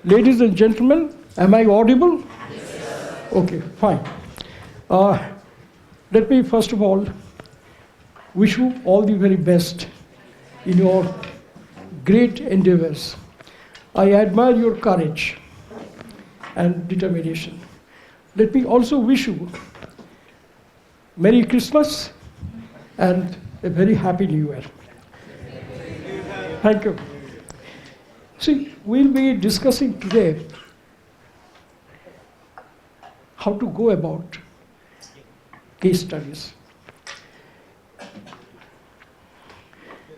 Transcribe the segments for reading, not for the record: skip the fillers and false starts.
Ladies and gentlemen, am I audible? Yes. Okay, fine. Let me first of all wish you all the very best in your great endeavors. I admire your courage and determination. Let me also wish you Merry Christmas and a very Happy New Year. Thank you. See, we'll be discussing today how to go about case studies.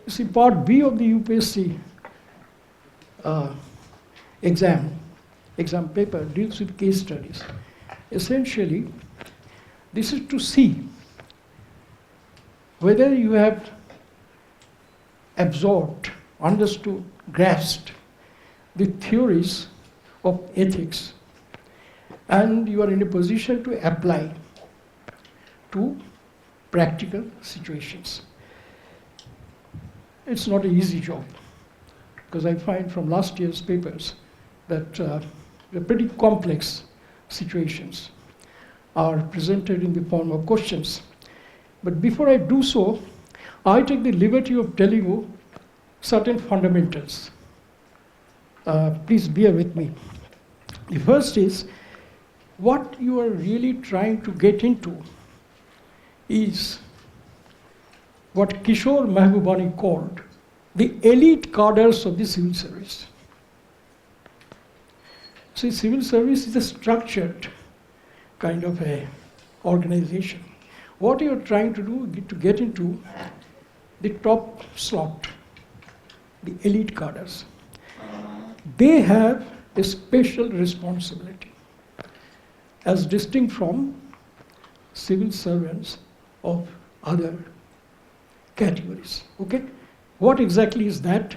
You see, part B of the UPSC exam paper deals with case studies. Essentially, this is to see whether you have absorbed, understood, grasped the theories of ethics, and you are in a position to apply to practical situations. It's not an easy job, because I find from last year's papers that the pretty complex situations are presented in the form of questions. But before I do so, I take the liberty of telling you certain fundamentals. Please bear with me. The first is, what you are really trying to get into is what Kishore Mahbubani called the elite cadres of the civil service. See, civil service is a structured kind of a organization. What you are trying to do is to get into the top slot, the elite cadres. They have a special responsibility as distinct from civil servants of other categories. Okay? What exactly is that?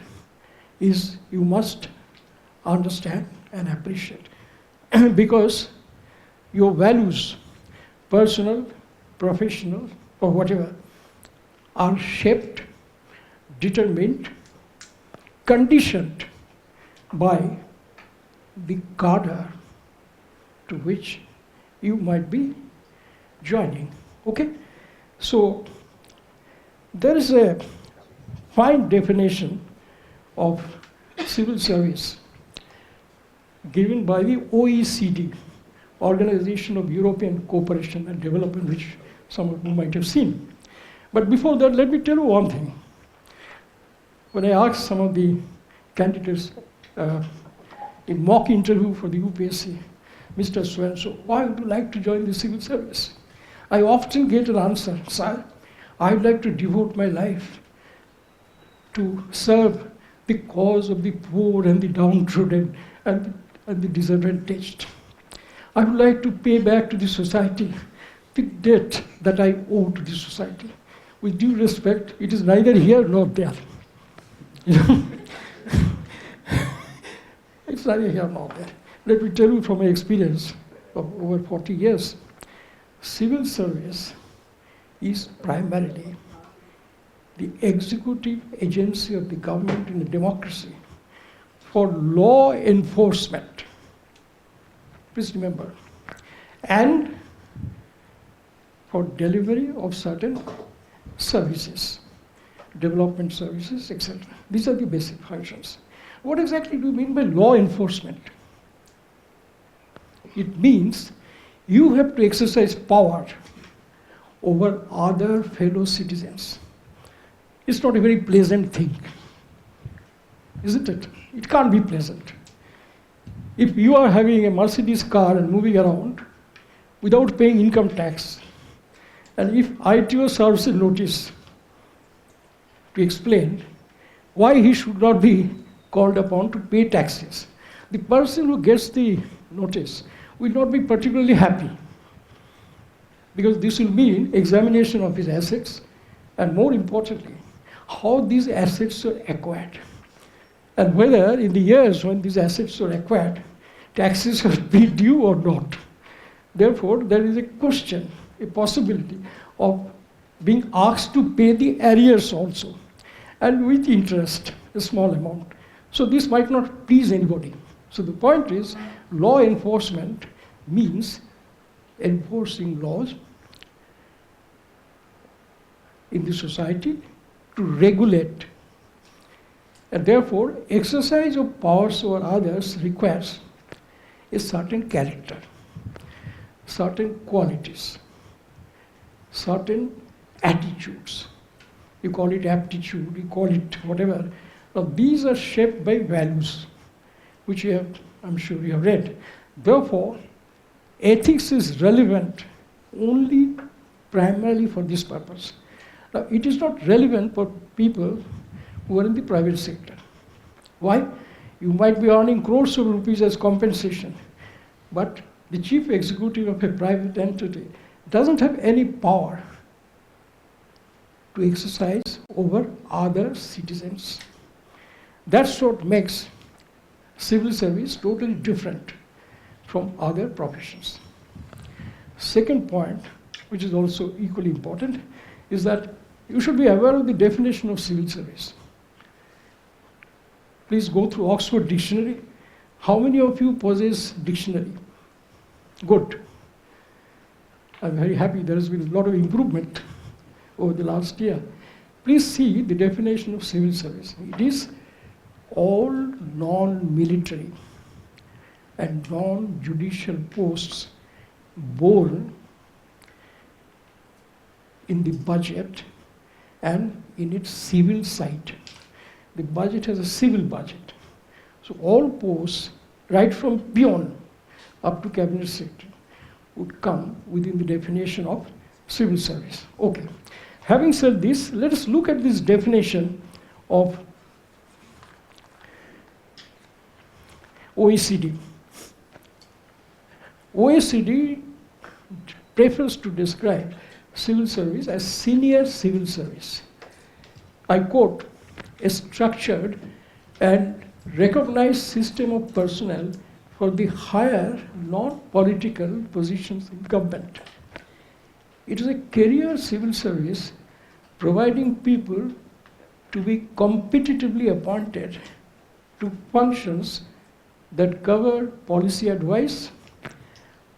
Is you must understand and appreciate. Because your values, personal, professional, or whatever, are shaped, determined, conditioned by the cadre to which you might be joining. Okay? So there is a fine definition of civil service given by the OECD, Organization of European Cooperation and Development, which some of you might have seen. But before that, let me tell you one thing. When I asked some of the candidates in mock interview for the UPSC, Mr. So-and-so, why would you like to join the civil service? I often get an answer, sir, I'd like to devote my life to serve the cause of the poor and the downtrodden and the disadvantaged. I would like to pay back to the society the debt that I owe to the society. With due respect, it is neither here nor there. You know? It's neither here nor there. Let me tell you from my experience of over 40 years, civil service is primarily the executive agency of the government in a democracy for law enforcement. Please remember. And for delivery of certain services, development services, etc. These are the basic functions. What exactly do you mean by law enforcement? It means you have to exercise power over other fellow citizens. It's not a very pleasant thing, isn't it? It can't be pleasant. If you are having a Mercedes car and moving around without paying income tax, and if ITO serves a notice to explain why he should not be called upon to pay taxes, the person who gets the notice will not be particularly happy, because this will mean examination of his assets, and more importantly, how these assets are acquired, and whether in the years when these assets are acquired, taxes will be due or not. Therefore, there is a question, a possibility of being asked to pay the arrears also, and with interest, a small amount. So this might not please anybody. So the point is, law enforcement means enforcing laws in the society to regulate. And therefore, exercise of powers over others requires a certain character, certain qualities, certain attitudes. You call it aptitude, you call it whatever. Now, these are shaped by values, which you have, I'm sure you have read. Therefore, ethics is relevant only primarily for this purpose. Now, it is not relevant for people who are in the private sector. Why? You might be earning crores of rupees as compensation, but the chief executive of a private entity doesn't have any power to exercise over other citizens. That's what makes civil service totally different from other professions. Second point, which is also equally important, is that you should be aware of the definition of civil service. Please go through Oxford Dictionary. How many of you possess dictionary? Good. I'm very happy there has been a lot of improvement over the last year. Please see the definition of civil service. It is all non-military and non-judicial posts borne in the budget and in its civil side. The budget has a civil budget. So all posts, right from peon up to cabinet secretary, would come within the definition of civil service. Okay. Having said this, let us look at this definition of OECD. OECD prefers to describe civil service as senior civil service. I quote, a structured and recognized system of personnel for the higher non-political positions in government. It is a career civil service providing people to be competitively appointed to functions that cover policy advice,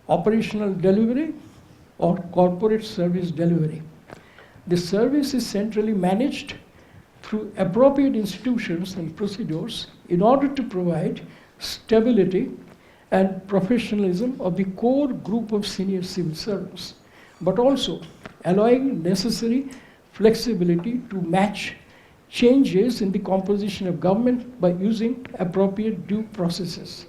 operational delivery, or corporate service delivery. The service is centrally managed through appropriate institutions and procedures in order to provide stability and professionalism of the core group of senior civil servants, but also allowing necessary flexibility to match changes in the composition of government by using appropriate due processes.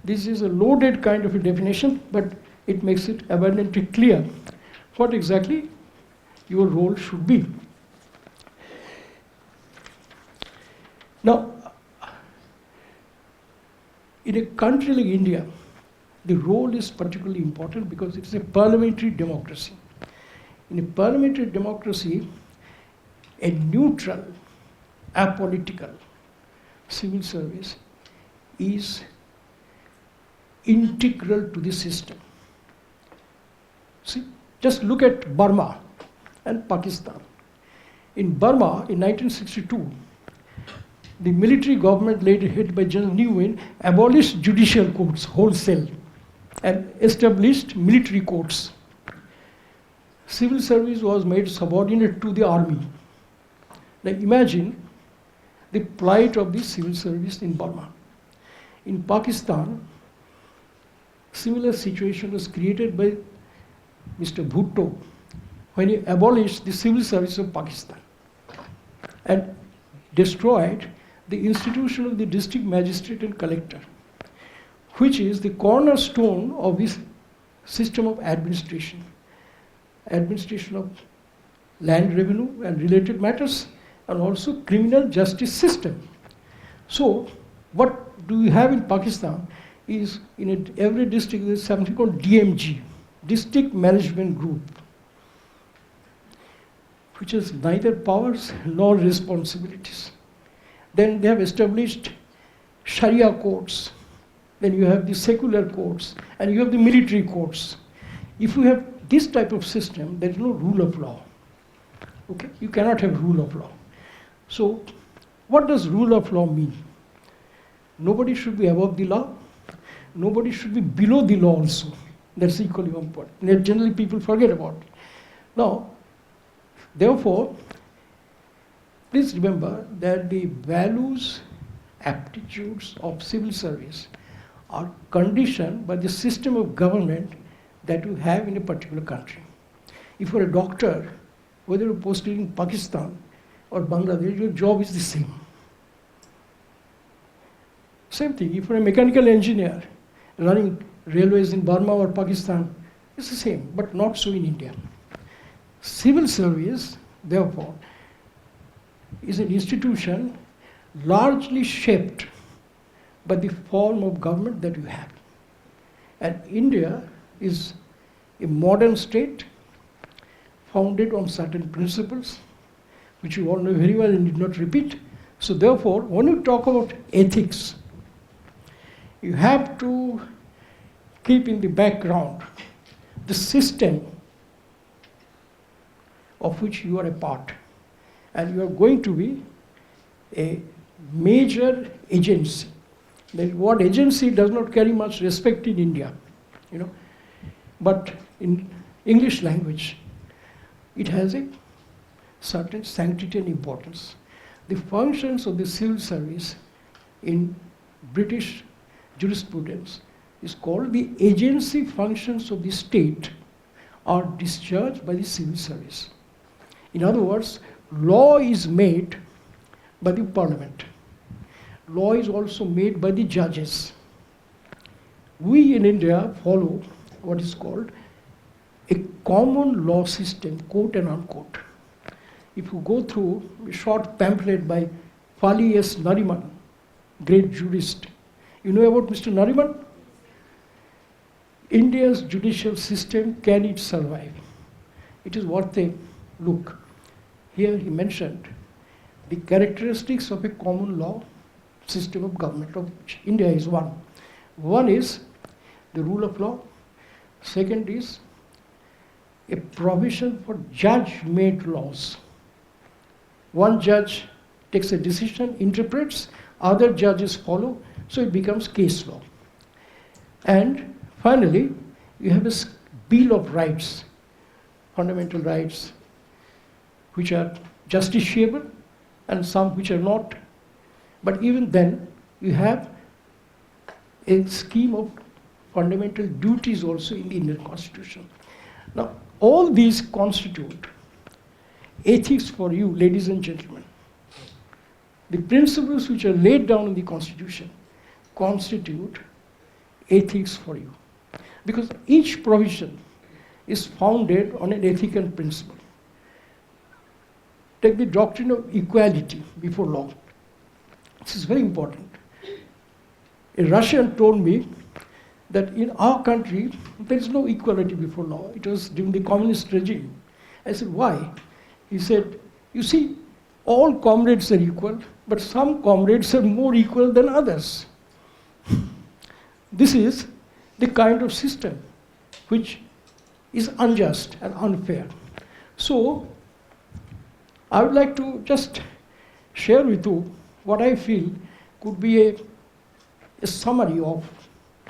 This is a loaded kind of a definition, but it makes it abundantly clear what exactly your role should be. Now, in a country like India, the role is particularly important because it is a parliamentary democracy. In a parliamentary democracy, a neutral, apolitical civil service is integral to the system. See, just look at Burma and Pakistan. In Burma, in 1962, the military government, later headed by General Ne Win, abolished judicial courts wholesale and established military courts. Civil service was made subordinate to the army. Now imagine the plight of the civil service in Burma. In Pakistan, similar situation was created by Mr. Bhutto when he abolished the civil service of Pakistan and destroyed the institution of the district magistrate and collector, which is the cornerstone of his system of administration. Administration of land revenue and related matters, and also criminal justice system. So what do we have in Pakistan is in every district there is something called DMG, District Management Group, which has neither powers nor responsibilities. Then they have established Sharia courts. Then you have the secular courts, and you have the military courts. If you have this type of system, there is no rule of law. Okay? You cannot have rule of law. So, what does rule of law mean? Nobody should be above the law. nobody should be below the law also. That's equally important. And generally people forget about it. Now, therefore, please remember that the values, aptitudes of civil service are conditioned by the system of government that you have in a particular country. If you're a doctor, whether you're posted in Pakistan or Bangladesh, your job is the same. Same thing, if you're a mechanical engineer running railways in Burma or Pakistan, it's the same, but not so in India. Civil service, therefore, is an institution largely shaped by the form of government that you have. And India is a modern state founded on certain principles, which you all know very well and did not repeat. So therefore, when you talk about ethics, you have to keep in the background the system of which you are a part. And you are going to be a major agency. The word agency does not carry much respect in India, but in English language, it has a certain sanctity and importance. The functions of the civil service in British jurisprudence is called the agency functions of the state are discharged by the civil service. In other words, law is made by the parliament. Law is also made by the judges. We in India follow what is called a common law system, quote and unquote. If you go through a short pamphlet by Fali S. Nariman, great jurist, you know about Mr. Nariman? India's judicial system, can it survive? It is worth a look. Here he mentioned the characteristics of a common law system of government, of which India is one. One is the rule of law. Second is a provision for judge-made laws. One judge takes a decision, interprets, other judges follow, so it becomes case law. And finally, you have a Bill of Rights, fundamental rights, which are justiciable and some which are not. But even then, you have a scheme of fundamental duties also in the Indian Constitution. Now, all these constitute ethics for you, ladies and gentlemen. The principles which are laid down in the Constitution constitute ethics for you. Because each provision is founded on an ethical principle. Take the doctrine of equality before law. This is very important. A Russian told me that in our country, there is no equality before law. It was during the communist regime. I said, why? He said, you see, all comrades are equal, but some comrades are more equal than others. This is the kind of system which is unjust and unfair. So, I would like to just share with you what I feel could be a summary of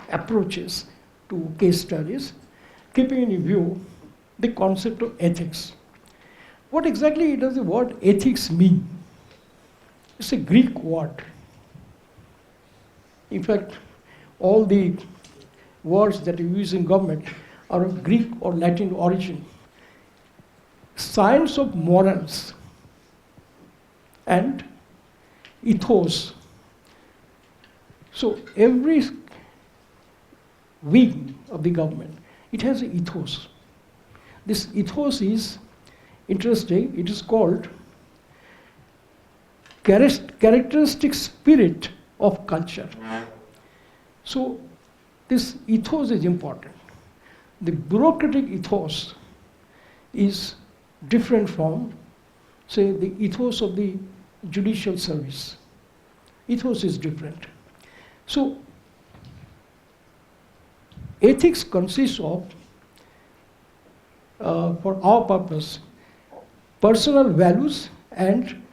approaches to case studies, keeping in view the concept of ethics. What exactly does the word ethics mean? It's a Greek word. In fact, all the words that we use in government are of Greek or Latin origin. Science of morals and ethos. So every wing of the government, it has an ethos. This ethos is interesting. It is called characteristic spirit of culture. So this ethos is important. The bureaucratic ethos is different from, say, the ethos of the judicial service. Ethos is different. So ethics consists of, for our purpose, personal values and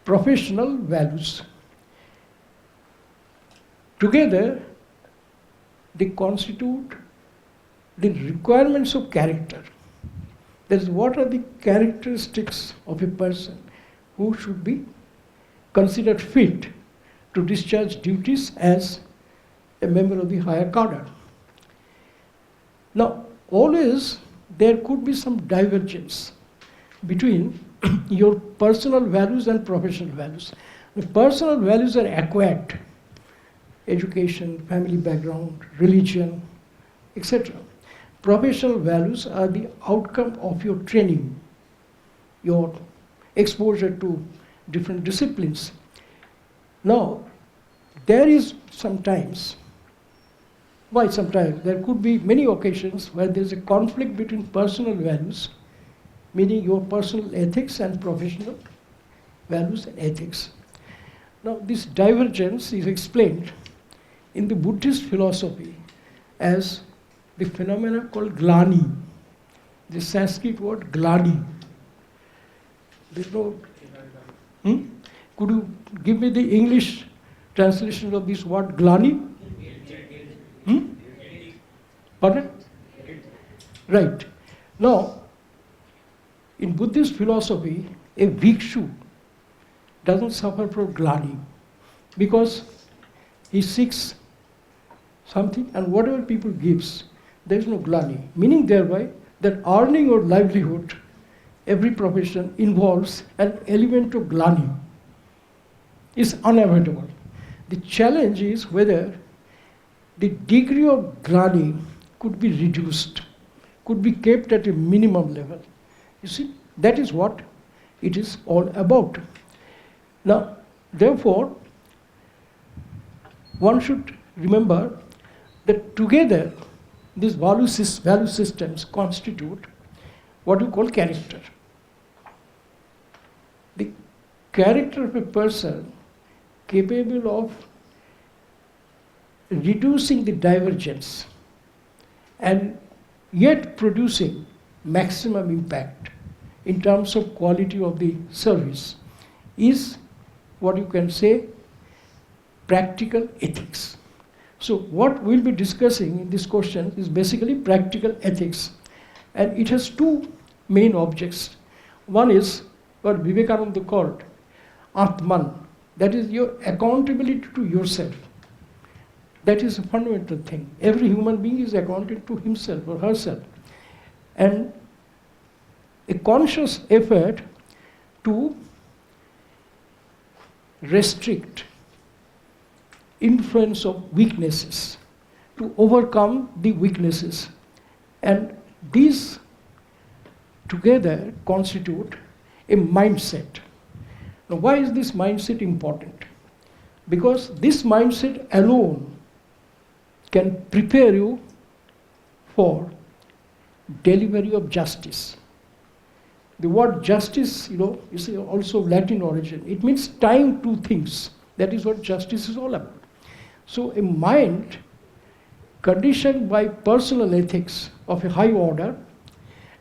professional values. Together, they constitute the requirements of character. That is, what are the characteristics of a person who should be considered fit to discharge duties as a member of the higher cadre. Now, always there could be some divergence between your personal values and professional values. The personal values are acquired: education, family background, religion, etc. Professional values are the outcome of your training, your exposure to different disciplines. Now, there is sometimes, there could be many occasions where there is a conflict between personal values, meaning your personal ethics, and professional values and ethics. Now, this divergence is explained in the Buddhist philosophy as the phenomena called glani, the Sanskrit word glani. There's no. Could you give me the English translation of this word glani? Pardon? Right. Now, in Buddhist philosophy, a bhikshu doesn't suffer from glani because he seeks something, and whatever people gives, there is no glani. Meaning thereby that earning your livelihood, every profession involves an element of glani. It's unavoidable. The challenge is whether the degree of glani could be reduced, could be kept at a minimum level. You see, that is what it is all about. Now, therefore, one should remember that together these value systems constitute what we call character. The character of a person capable of reducing the divergence and yet producing maximum impact in terms of quality of the service is what you can say practical ethics. So what we'll be discussing in this question is basically practical ethics, and it has two main objects. One is what Vivekananda called Atman, that is your accountability to yourself. That is a fundamental thing. Every human being is accounted to himself or herself. And a conscious effort to restrict influence of weaknesses, to overcome the weaknesses. And these together constitute a mindset. Now, why is this mindset important? Because this mindset alone can prepare you for delivery of justice. The word justice, is also Latin origin. It means tying two things. That is what justice is all about. So a mind conditioned by personal ethics of a high order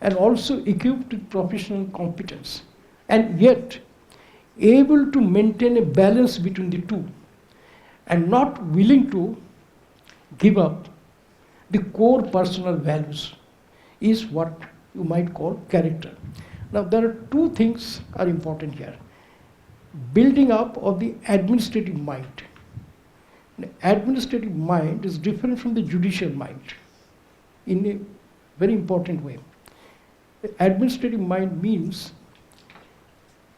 and also equipped with professional competence, and yet able to maintain a balance between the two and not willing to give up the core personal values is what you might call character. Now, there are two things are important here. Building up of the administrative mind. The administrative mind is different from the judicial mind in a very important way. The administrative mind means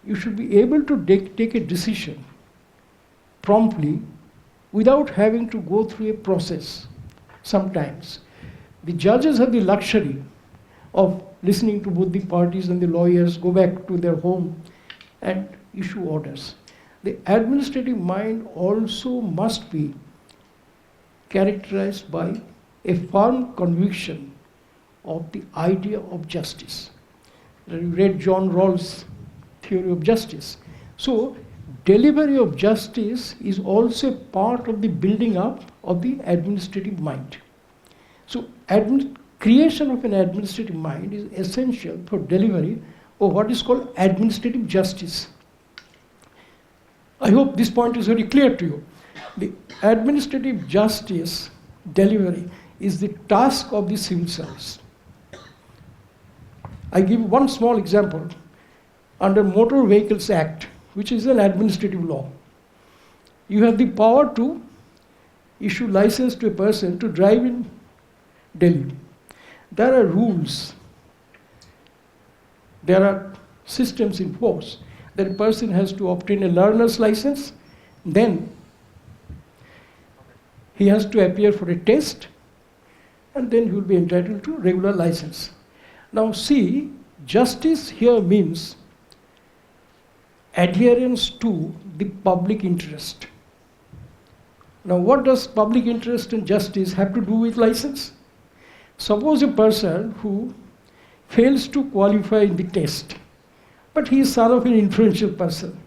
you should be able to take a decision promptly without having to go through a process. Sometimes the judges have the luxury of listening to both the parties, and the lawyers go back to their home and issue orders. The administrative mind also must be characterized by a firm conviction of the idea of justice. You read John Rawls' theory of justice. So, delivery of justice is also part of the building up of the administrative mind. So, creation of an administrative mind is essential for delivery of what is called administrative justice. I hope this point is very clear to you. The administrative justice delivery is the task of the civil service. I give one small example. Under Motor Vehicles Act, which is an administrative law, you have the power to issue license to a person to drive in Delhi. There are rules, there are systems in force that a person has to obtain a learner's license, then he has to appear for a test, and then he will be entitled to regular license. Now see, justice here means adherence to the public interest. Now what does public interest and justice have to do with license? Suppose a person who fails to qualify in the test, but he is son of an influential person,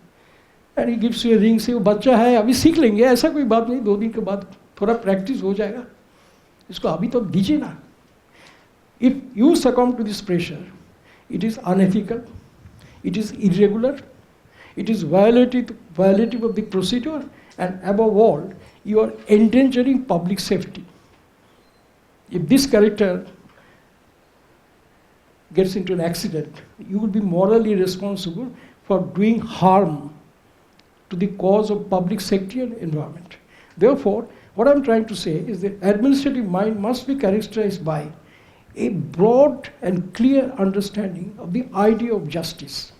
and he gives you a ring, say वो बच्चा है अभी सीख लेंगे, ऐसा कोई बात नहीं, 2 दिन के बाद थोड़ा प्रैक्टिस हो जाएगा, इसको अभी तो दीजिए ना. If you succumb to this pressure, it is unethical, it is irregular, it is violative of the procedure, and above all, you are endangering public safety. If this character gets into an accident, you will be morally responsible for doing harm to the cause of public safety and environment. Therefore, what I'm trying to say is the administrative mind must be characterized by a broad and clear understanding of the idea of justice,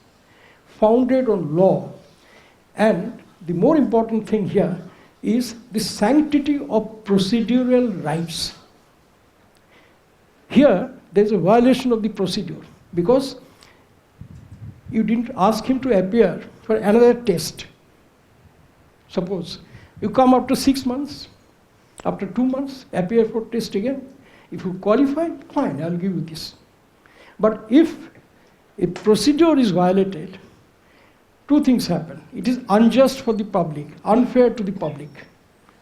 founded on law, and the more important thing here is the sanctity of procedural rights. Here, there is a violation of the procedure because you didn't ask him to appear for another test. Suppose you come after 6 months, after 2 months, appear for test again. If you qualify, fine, I'll give you this. But if a procedure is violated, 2 things happen. It is unjust for the public, unfair to the public,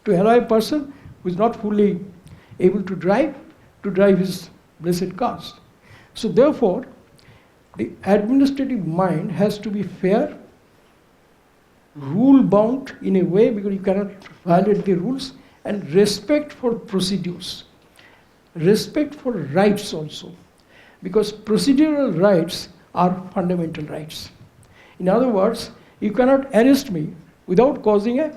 to allow a person who is not fully able to drive his blessed cars. So therefore, the administrative mind has to be fair, rule-bound in a way because you cannot violate the rules, and respect for procedures, respect for rights also, because procedural rights are fundamental rights. In other words, you cannot arrest me without causing a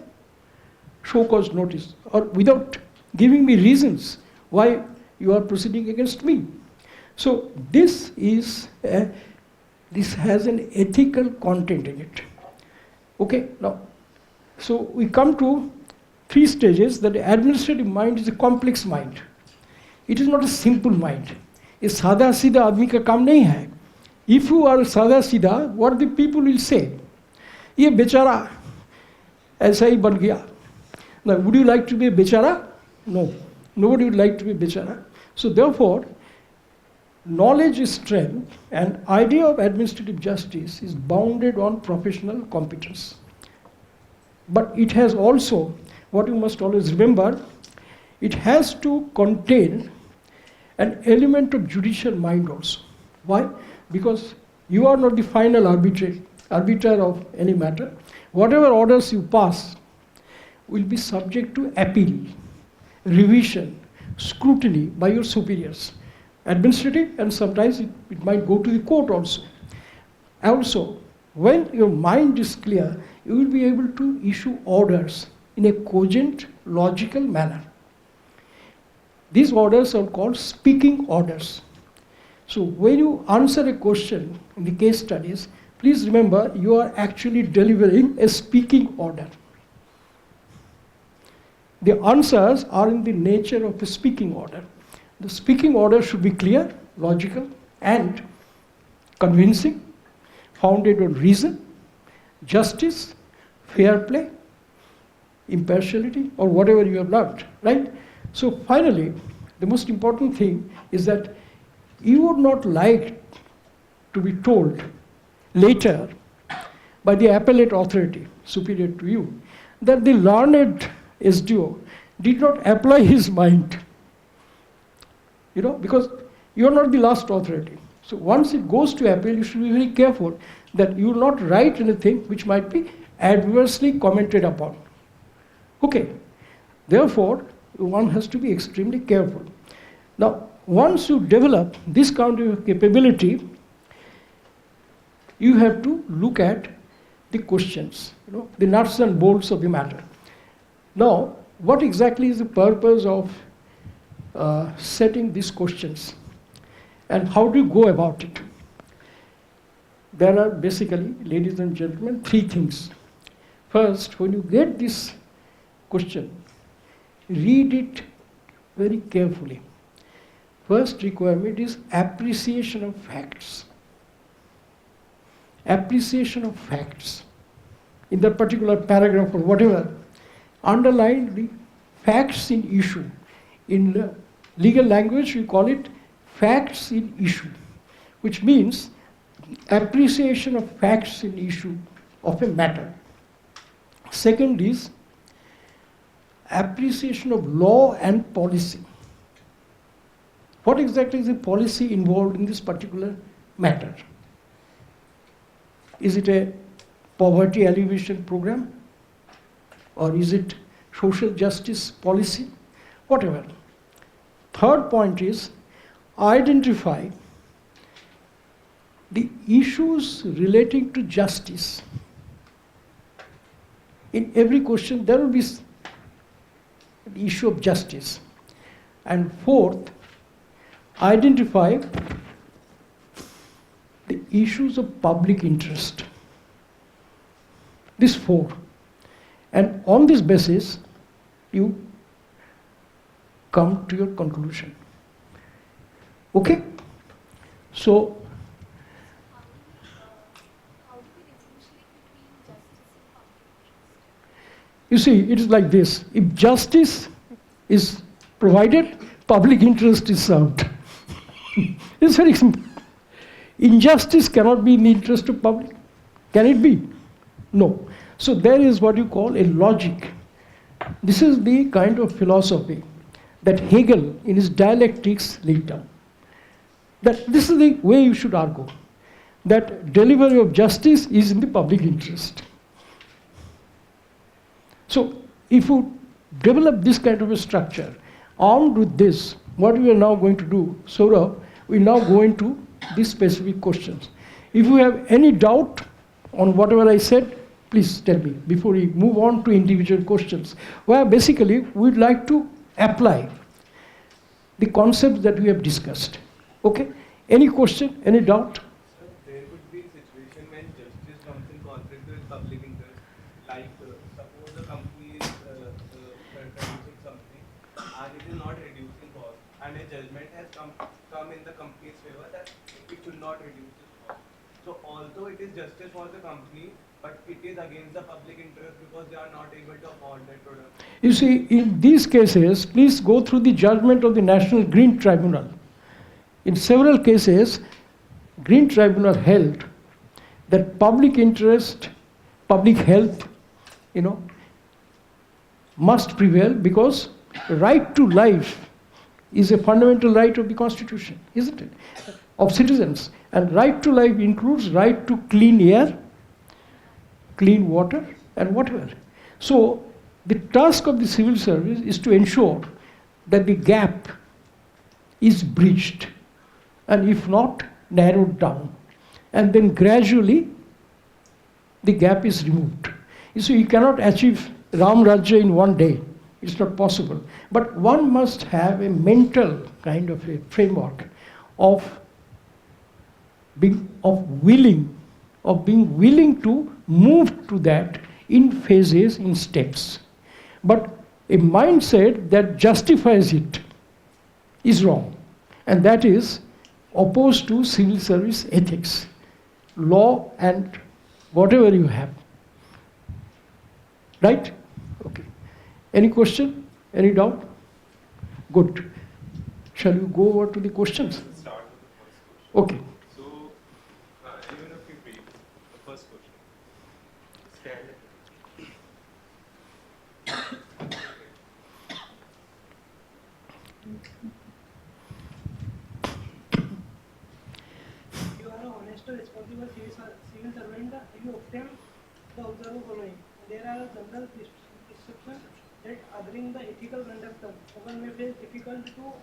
show cause notice or without giving me reasons why you are proceeding against me. So this has an ethical content in it. Okay, now, so we come to 3 stages that the administrative mind is a complex mind. It is not a simple mind. ये सादा सीधा आदमी का काम नहीं है. If you are सादा सीधा, what the people will say? ये बेचारा ऐसा ही बन गया. Now, would you like to be a बेचारा? No. Nobody would like to be a बेचारा. So therefore, knowledge is strength, and idea of administrative justice is bounded on professional competence. But it has also, what you must always remember, it has to contain an element of judicial mind also. Why? Because you are not the final arbiter of any matter. Whatever orders you pass will be subject to appeal, revision, scrutiny by your superiors, administrative, and sometimes it might go to the court also. Also, when your mind is clear, you will be able to issue orders in a cogent, logical manner. These orders are called speaking orders. So when you answer a question in the case studies, please remember you are actually delivering a speaking order. The answers are in the nature of a speaking order. The speaking order should be clear, logical, and convincing, founded on reason, justice, fair play, impartiality, or whatever you have learned, right? So finally, the most important thing is that you would not like to be told later by the appellate authority superior to you that the learned SDO did not apply his mind. Because you are not the last authority. So once it goes to appeal, you should be very careful that you will not write anything which might be adversely commented upon. Okay. Therefore, one has to be extremely careful. Now, once you develop this kind of capability, you have to look at the questions, the nuts and bolts of the matter. Now, what exactly is the purpose of setting these questions? And how do you go about it? There are basically, ladies and gentlemen, three things. First, when you get this question, read it very carefully. First requirement is appreciation of facts. Appreciation of facts. In that particular paragraph or whatever, underline the facts in issue. In the legal language, we call it facts in issue, which means appreciation of facts in issue of a matter. Second is appreciation of law and policy. What exactly is the policy involved in this particular matter? Is it a poverty alleviation program? Or is it social justice policy? Whatever. Third point is identify the issues relating to justice. In every question, there will be the issue of justice. And fourth, identify the issues of public interest. These four. And on this basis, you come to your conclusion. Okay? So, you see, it is like this. If justice is provided, public interest is served. It's very simple. Injustice cannot be in the interest of public. Can it be? No. So there is what you call a logic. This is the kind of philosophy that Hegel in his dialectics laid down. That this is the way you should argue. That delivery of justice is in the public interest. So if you develop this kind of a structure, armed with this, what we are now going to do, Saurabh, we now go into these specific questions. If you have any doubt on whatever I said, please tell me before we move on to individual questions, where basically we'd like to apply the concepts that we have discussed. Okay? Any question, any doubt? Sir, there could be a situation when justice comes in conflict with public interest, like suppose the company is producing something and it is not reducing cost, and a judgment has come in the company's favor that it should not reduce its cost. So although it is justice for the company, but it is against the public interest because they are not able to afford that product. You see, in these cases, please go through the judgment of the National Green Tribunal. In several cases, Green Tribunal held that public interest, public health, must prevail because right to life is a fundamental right of the Constitution, isn't it? Of citizens. And right to life includes right to clean air, clean water, and whatever. So the task of the civil service is to ensure that the gap is bridged, and if not, narrowed down. And then gradually the gap is removed. You see, you cannot achieve Ram Rajya in one day. It's not possible. But one must have a mental kind of a framework of being willing to move to that in phases, in steps. But a mindset that justifies it is wrong. And that is opposed to civil service ethics, law, and whatever you have. Right? Okay. Any question? Any doubt? Good. Shall we go over to the questions? Let's start with the first question. Okay. So, even if you read the first question, stand it. You are an honest and responsible civil servant. You obtain the observer following. There are general prescriptions that othering the ethical conduct often may feel difficult to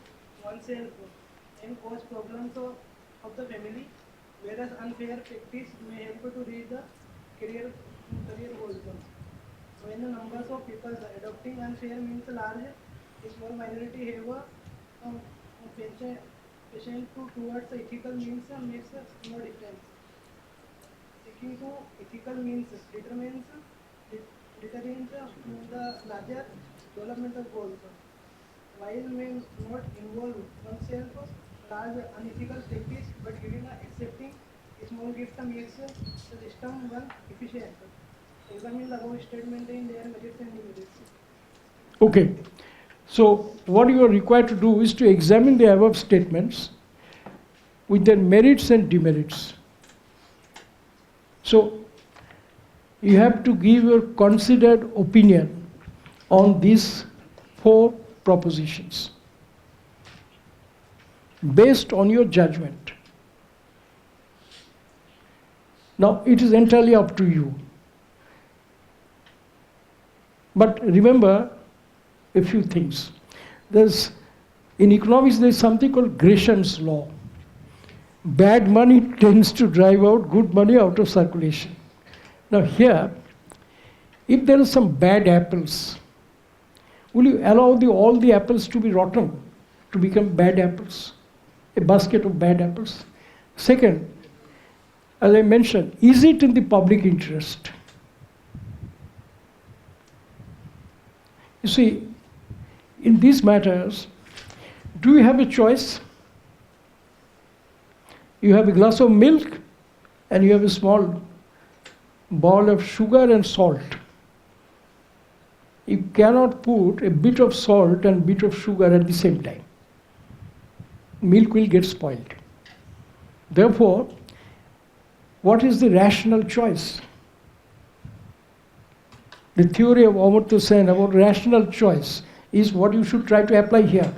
oneself and cause problems of the family, whereas unfair practice may help to reach the career, career goals. When the numbers of people adopting unfair means large, a small minority have a patient, towards ethical means makes no difference. Sticking to ethical means determines the larger developmental goals, while may not involve oneself large unethical practice, but giving a accepting a small gift makes the system one efficient. Examine the above statement in their merits and demerits. Okay. So what you are required to do is to examine the above statements with their merits and demerits. So you have to give your considered opinion on these 4 propositions based on your judgment. Now it is entirely up to you. But remember a few things. In economics, there's something called Gresham's law. Bad money tends to drive out good money out of circulation. Now here, if there are some bad apples, will you allow all the apples to be rotten, to become bad apples? A basket of bad apples? Second, as I mentioned, is it in the public interest? You see, in these matters, do you have a choice? You have a glass of milk and you have a small ball of sugar and salt. You cannot put a bit of salt and bit of sugar at the same time. Milk will get spoiled. Therefore, what is the rational choice? The theory of Amartya Sen about rational choice is what you should try to apply here.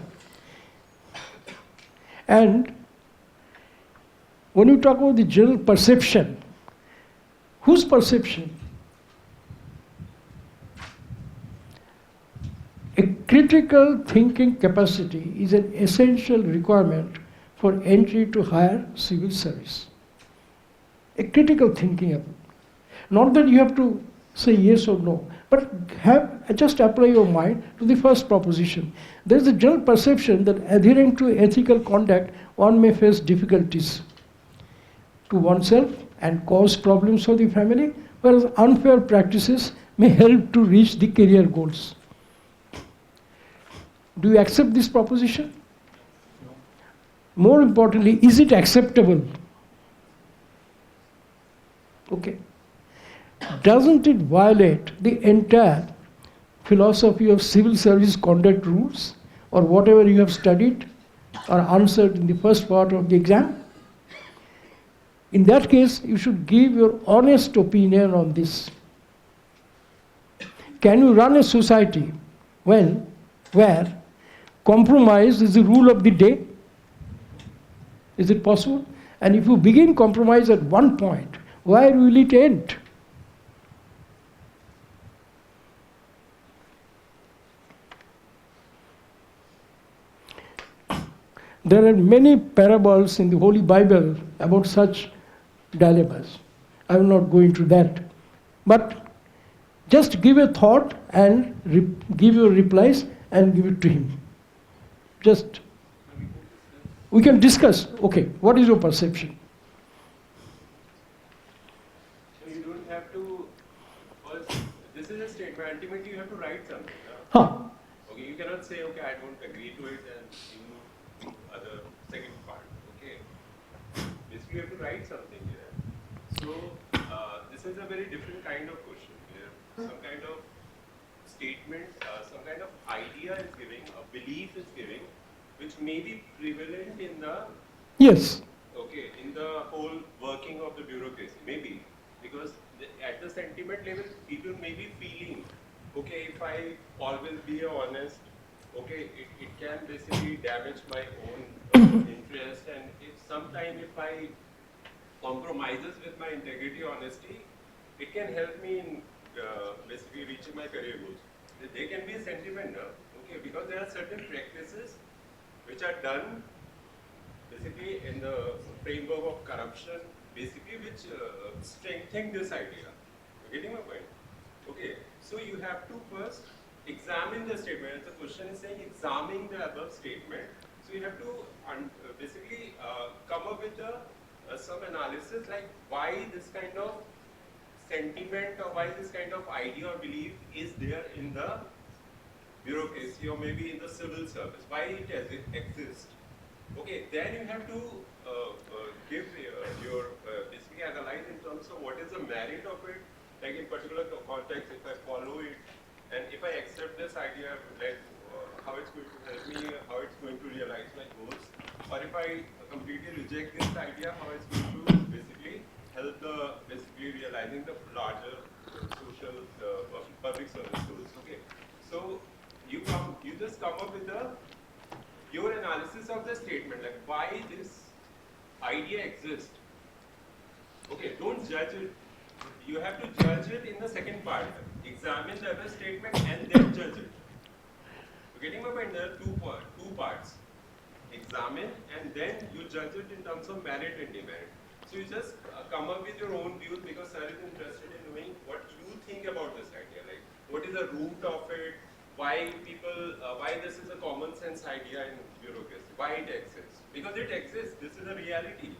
And when you talk about the general perception, whose perception? A critical thinking capacity is an essential requirement for entry to higher civil service. A critical thinking. Not that you have to say yes or no, but just apply your mind to the first proposition. There is a general perception that adhering to ethical conduct, one may face difficulties to oneself and cause problems for the family, whereas unfair practices may help to reach the career goals. Do you accept this proposition? No. More importantly, is it acceptable? Okay. Doesn't it violate the entire philosophy of civil service conduct rules or whatever you have studied or answered in the first part of the exam? In that case, you should give your honest opinion on this. Can you run a society where compromise is the rule of the day? Is it possible? And if you begin compromise at one point, where will it end? There are many parables in the Holy Bible about such dilemmas. I will not go into that. But just give a thought and give your replies and give it to him. Just, we can discuss. Okay, what is your perception? So you don't have to, first, this is a statement, ultimately you have to write something. Huh. Okay, you cannot say, okay, I don't agree to it and you do other second part, okay. Basically you have to write something here. So, this is a very different kind of question here. Some kind of statement, some kind of idea is giving, a belief is giving, which may be prevalent in the Yes. okay, in the whole working of the bureaucracy, maybe, because at the sentiment level, people may be feeling, okay, if I always be honest, okay, it can basically damage my own interest, and if I compromises with my integrity, honesty, it can help me in basically reaching my career goals. they can be sentimental, okay, because there are certain practices which are done basically in the framework of corruption, basically which strengthen this idea. You're getting my point? Okay, so you have to first examine the statement. The question is saying examine the above statement. So you have to basically come up with some analysis like why this kind of sentiment or why this kind of idea or belief is there in the bureaucracy or maybe in the civil service, why it exists. Okay, then you have to give your basically analyze in terms of what is the merit of it, like in particular context, if I follow it and if I accept this idea, like how it's going to help me, how it's going to realize my goals, or if I completely reject this idea, how it's going to basically help the basically realizing the larger social public service goals. Okay, so you just come up with your analysis of the statement, like why this idea exists. Okay, don't judge it. You have to judge it in the second part. Examine the other statement and then judge it. You're getting my point? There are two parts. Examine and then you judge it in terms of merit and demerit. So you just come up with your own views because sir is interested in knowing what you think about this idea. Like what is the root of it? Why people? Why this is a common sense idea in bureaucracy? Why it exists? Because it exists. This is a reality.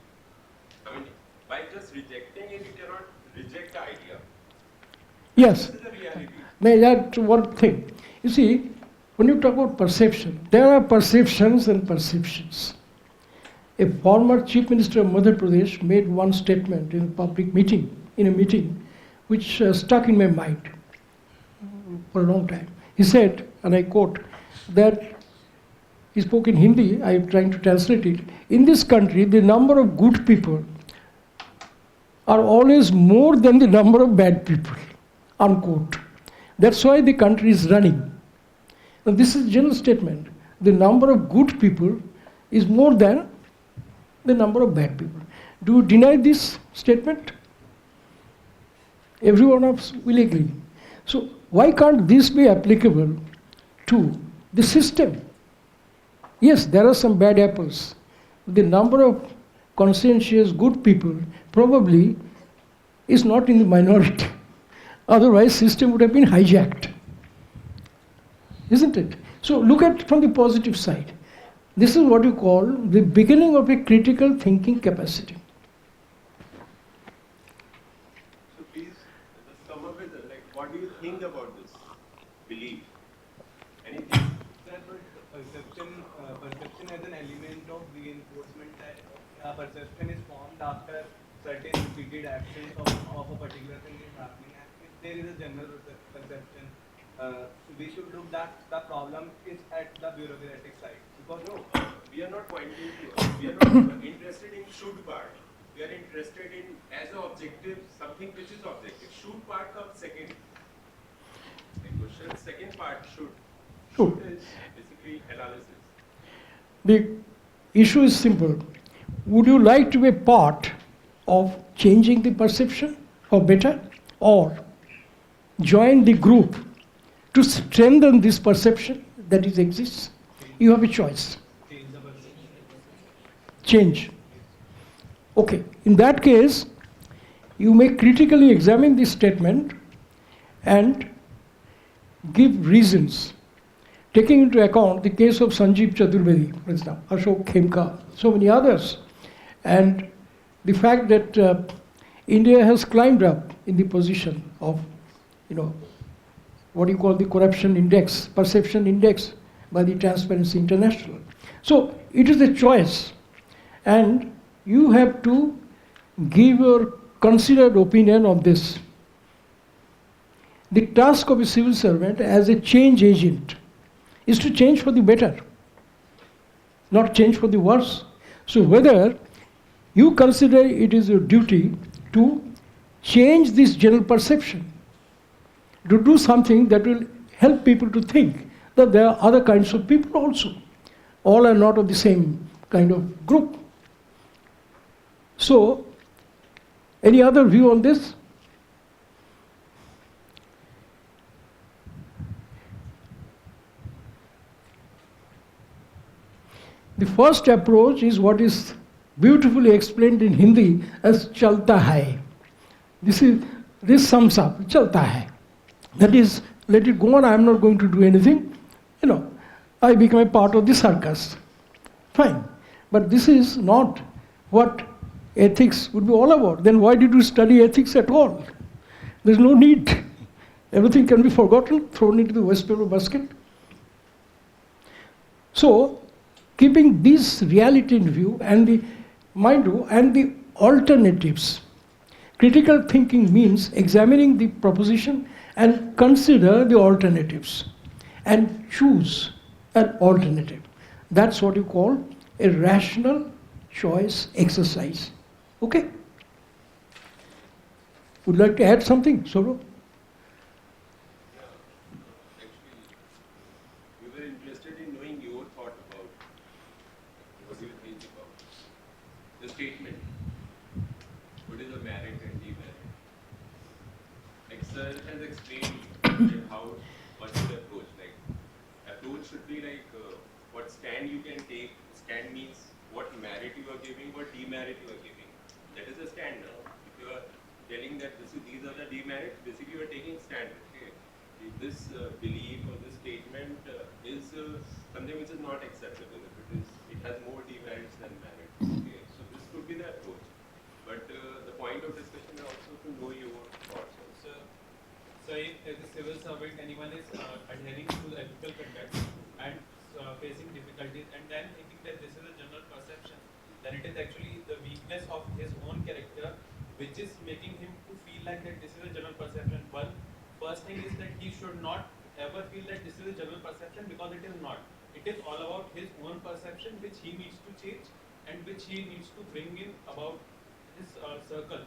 I mean, by just rejecting it, you cannot reject the idea. Yes. This is the reality. May I add one thing? You see, when you talk about perception, there are perceptions and perceptions. A former Chief Minister of Madhya Pradesh made one statement in a public meeting, which stuck in my mind for a long time. He said, and I quote, that he spoke in Hindi, I am trying to translate it. In this country, the number of good people are always more than the number of bad people, unquote. That's why the country is running. Now, this is a general statement. The number of good people is more than the number of bad people. Do you deny this statement? Every one of us will agree. So why can't this be applicable to the system? Yes, there are some bad apples. The number of conscientious good people probably is not in the minority. Otherwise, system would have been hijacked. Isn't it? So look at it from the positive side. This is what you call the beginning of a critical thinking capacity. So please just come up with like what do you think about this belief? Anything? Sir, but perception as an element of reinforcement that perception is formed after certain repeated actions of a particular thing is happening. And if there is a general perception, we should look that the problem is at the bureaucratic side. Because No, we are not pointing to, we are not interested in should part. We are interested in as an objective, something which is objective. Should part comes second. The question, second part should. Should. Should is basically analysis. The issue is simple. Would you like to be part of changing the perception for better, or join the group to strengthen this perception that it exists? You have a choice. change the perception. Change. Okay, in that case, you may critically examine this statement and give reasons, taking into account the case of Sanjeev Chaturvedi, for example, Ashok Khemka, so many others, and the fact that India has climbed up in the position of, what you call the corruption index, perception index by the Transparency International. So it is a choice, and you have to give your considered opinion on this. The task of a civil servant as a change agent is to change for the better, not change for the worse. So whether you consider it is your duty to change this general perception, to do something that will help people to think that there are other kinds of people also. All are not of the same kind of group. So, any other view on this? The first approach is what is beautifully explained in Hindi as chalta hai. This sums up, chalta hai. That is, let it go on, I am not going to do anything. I become a part of the circus. Fine. But this is not what ethics would be all about. Then why did you study ethics at all? There's no need. Everything can be forgotten, thrown into the waste paper basket. So, keeping this reality in view and the alternatives. Critical thinking means examining the proposition and consider the alternatives and choose an alternative. That's what you call a rational choice exercise. Okay? Would you like to add something, Saurabh? We were interested in knowing your thought about what do you think about the statement. What is a merit and demerit? Like sir has explained that how one should approach. Like approach should be like what stand you can take. Stand means what merit you are giving, what demerit you are giving. That is a stand now. If you are telling that these are the demerits, basically you are taking stand. Okay? If this belief or this statement is something which is not acceptable, if it has more demerits than merits. Okay? So this could be the approach. But the point of discussion is also to know your thoughts. So if as a civil servant anyone is adhering to the ethical conduct and facing difficulties and then thinking that this is a general perception, then it is actually the weakness of his own character which is making him to feel like that this is a general perception. First thing is that he should not ever feel that this is a general perception because it is not. It is all about his own perception which he needs to change and which he needs to bring in about his circle.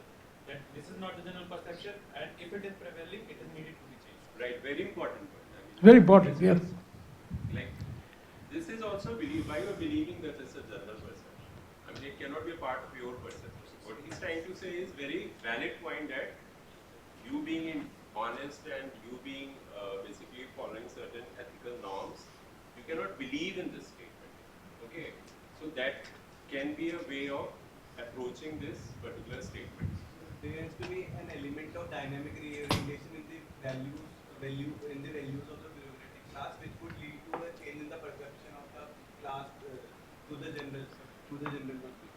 That this is not the general perception and if it is prevailing, it is needed to be changed. Right, very important point. I mean, Very important, yes. Like, this is also why you are believing that it's a general perception. I mean, it cannot be a part of your perception. What he's trying to say is very valid point that you being honest and you being basically following certain ethical norms, you cannot believe in this statement. Okay, so that can be a way of approaching this particular statement. There has to be an element of dynamic relation in the values of the bureaucratic class, which would lead to a change in the perception of the class to the general public.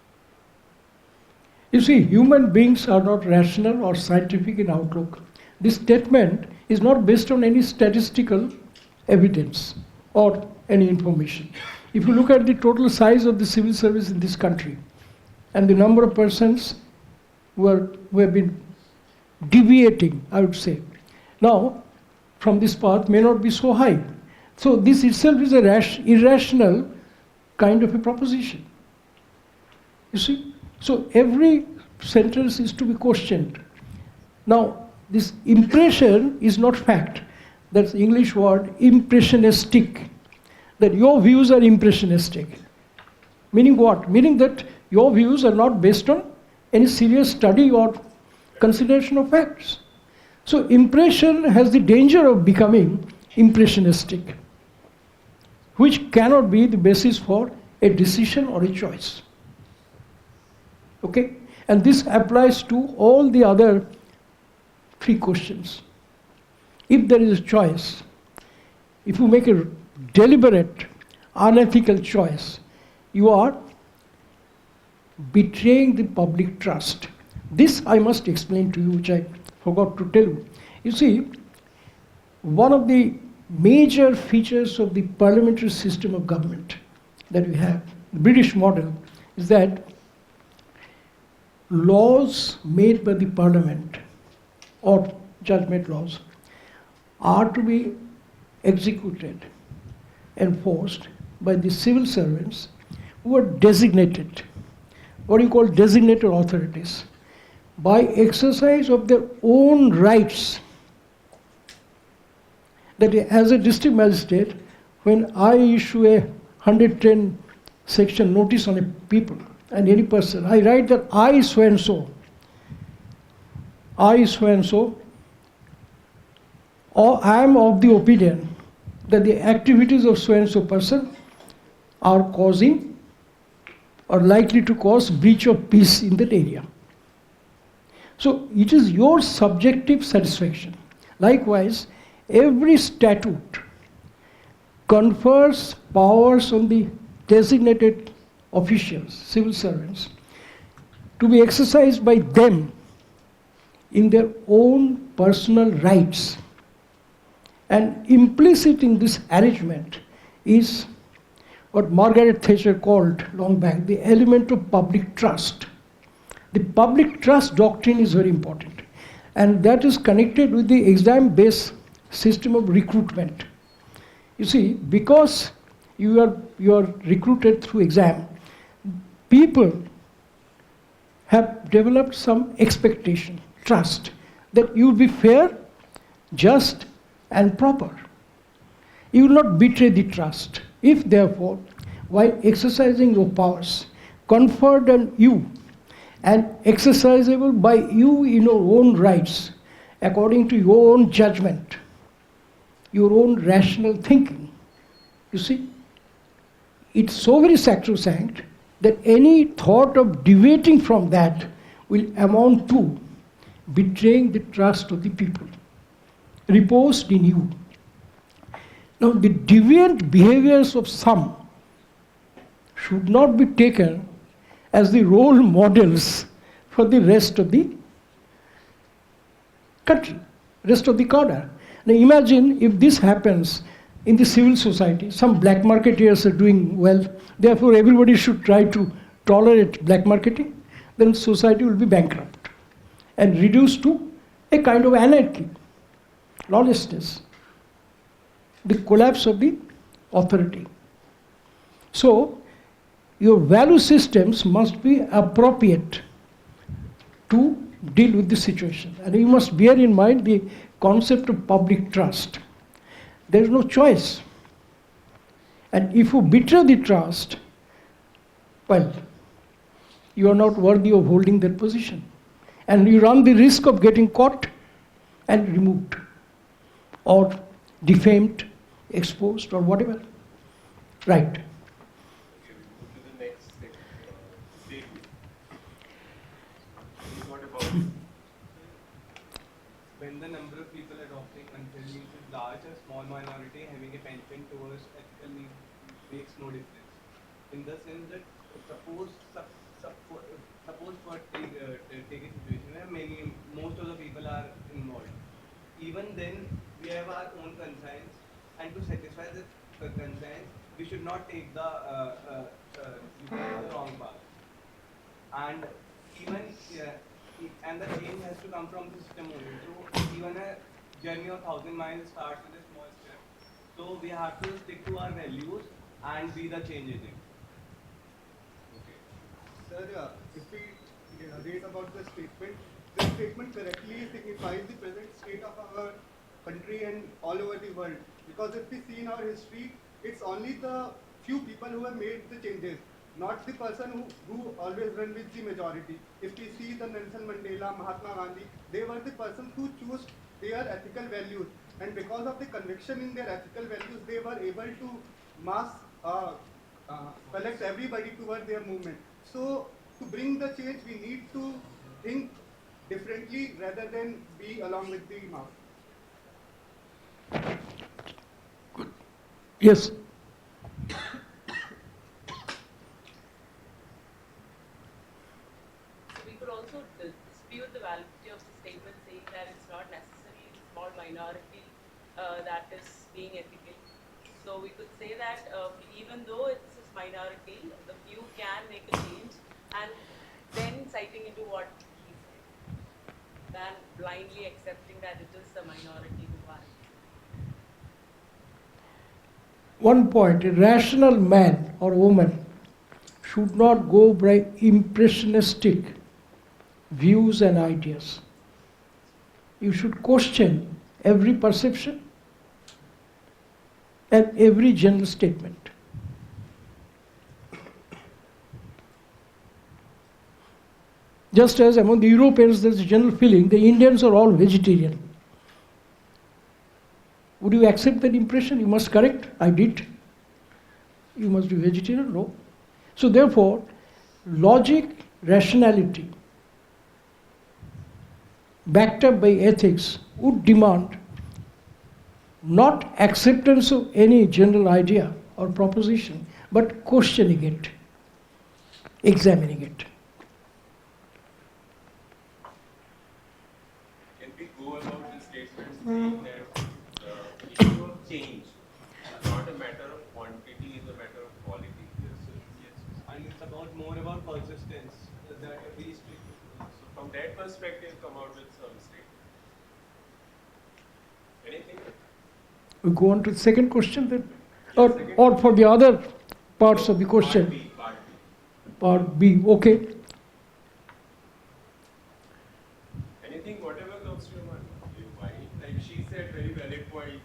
You see, human beings are not rational or scientific in outlook. This statement is not based on any statistical evidence or any information. If you look at the total size of the civil service in this country and the number of persons who have been deviating, I would say, now from this path may not be so high. So this itself is a irrational kind of a proposition. You see? So every sentence is to be questioned. Now, this impression is not fact. That's the English word impressionistic. That your views are impressionistic. Meaning what? Meaning that your views are not based on any serious study or consideration of facts. So impression has the danger of becoming impressionistic, which cannot be the basis for a decision or a choice. Okay? And this applies to all the other three questions. If there is a choice, if you make a deliberate, unethical choice, you are betraying the public trust. This I must explain to you, which I forgot to tell you. You see, one of the major features of the parliamentary system of government that we have, the British model, is that laws made by the parliament or judgment laws are to be executed, enforced by the civil servants who are designated, what you call designated authorities, by exercise of their own rights. That as a district magistrate, when I issue a 110 section notice on a people and any person, I write that I so and so, or I am of the opinion that the activities of so and so person are causing or likely to cause breach of peace in that area. So it is your subjective satisfaction. Likewise, every statute confers powers on the designated officials, civil servants, to be exercised by them in their own personal rights. And implicit in this arrangement is what Margaret Thatcher called long back the element of public trust. The public trust doctrine is very important, and that is connected with the exam-based system of recruitment. You see, because you are recruited through exam, people have developed some expectation, trust, that you will be fair, just, and proper. You will not betray the trust. If therefore, while exercising your powers conferred on you and exercisable by you in your own rights, according to your own judgment, your own rational thinking, you see, it's so very sacrosanct that any thought of deviating from that will amount to betraying the trust of the people reposed in you. Now, the deviant behaviors of some should not be taken as the role models for the rest of the country, rest of the cadre. Now, imagine if this happens in the civil society, some black marketeers are doing well, therefore everybody should try to tolerate black marketing, then society will be bankrupt and reduced to a kind of anarchy, lawlessness, the collapse of the authority. So, your value systems must be appropriate to deal with the situation. And you must bear in mind the concept of public trust. There is no choice. And if you betray the trust, well, you are not worthy of holding that position. And you run the risk of getting caught and removed, or defamed, exposed, or whatever. Right. Okay, we move to the next section. David. What about When the number of people adopting unfair means is large, a small minority having a penchant towards ethical needs makes no difference. In the sense that suppose for take a situation where most of the people are involved. Even then, we have our own conscience, and to satisfy the conscience, we should not take the wrong path. And even and the change has to come from the system only. So even a journey of 1,000 miles starts with a small step. So we have to stick to our values and be the change agent. Sir, if we read about the statement correctly signifies the present state of our country and all over the world. Because if we see in our history, it's only the few people who have made the changes, not the person who always run with the majority. If we see the Nelson Mandela, Mahatma Gandhi, they were the persons who chose their ethical values. And because of the conviction in their ethical values, they were able to mass collect everybody toward their movement. So to bring the change, we need to think differently rather than be along with the mass. Yes. We could also dispute the validity of the statement saying that it's not necessarily the small minority that is being ethical. So we could say that even though it's a minority, the few can make a change, and then citing into what he said, than blindly accepting that it is the minority who are. One point, a rational man or woman should not go by impressionistic views and ideas. You should question every perception and every general statement. Just as among the Europeans there is a general feeling the Indians are all vegetarian. Would you accept that impression? You must correct, I did. You must be vegetarian? No. So therefore, logic, rationality, backed up by ethics, would demand not acceptance of any general idea or proposition, but questioning it, examining it. Can we go about this statement saying that the issue of change is not a matter of quantity, it's a matter of quality? Yes, and it's about more about persistence that we stick to. So from that perspective, come out with some statement. Anything? We go on to the second question then? Yes, second. Or for the other parts of the question? Part B. Part B, okay. Anything, whatever comes to your mind. Like she said, very valid point.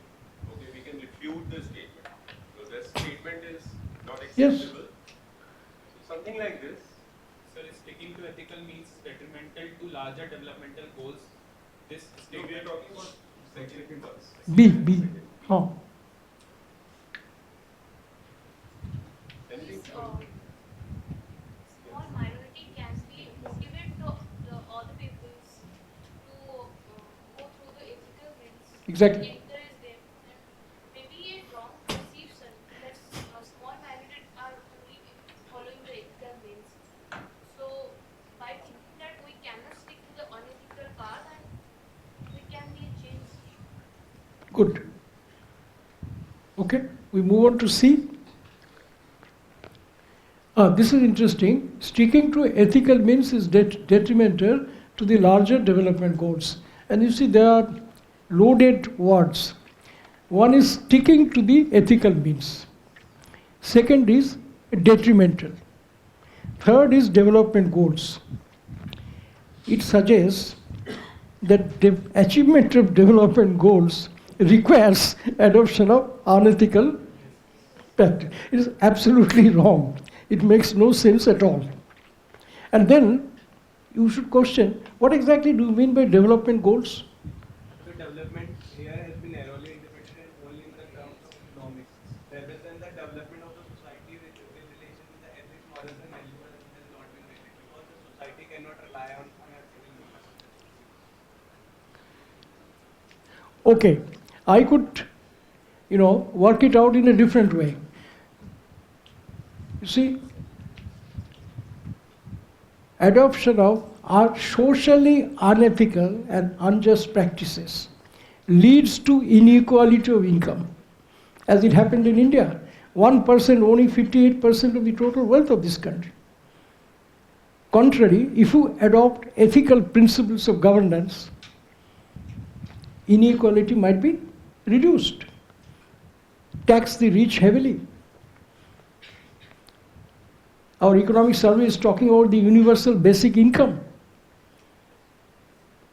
Okay, we can refute the statement. So that statement is not Yes. acceptable. So something like this. Sir, sticking to ethical means detrimental to larger developmental goals. This So we are statement talking about second class. B. Oh. Anything? This small minority can be motivate all the peoples to go through the ethical means. Exactly. Encourage them. And maybe a wrong perception that small minorities are only following the ethical means. So by thinking that we cannot stick to the unethical path and we can be a change. Good. Okay, we move on to C. This is interesting. Sticking to ethical means is detrimental to the larger development goals. And you see, there are loaded words. One is sticking to the ethical means. Second is detrimental. Third is development goals. It suggests that the achievement of development goals requires adoption of unethical practice. It is absolutely wrong. It makes no sense at all. And then you should question, what exactly do you mean by development goals? the development here has been narrowly interpreted only in the terms of economics, rather than the development of the society with relation to the ethics, morals, and values has not been rated because the society cannot rely on unethical means. Okay, I could, work it out in a different way. You see, adoption of our socially unethical and unjust practices leads to inequality of income, as it happened in India. One person owning 58% of the total wealth of this country. Contrary, if you adopt ethical principles of governance, inequality might be reduced. Tax the rich heavily. Our economic survey is talking about the universal basic income.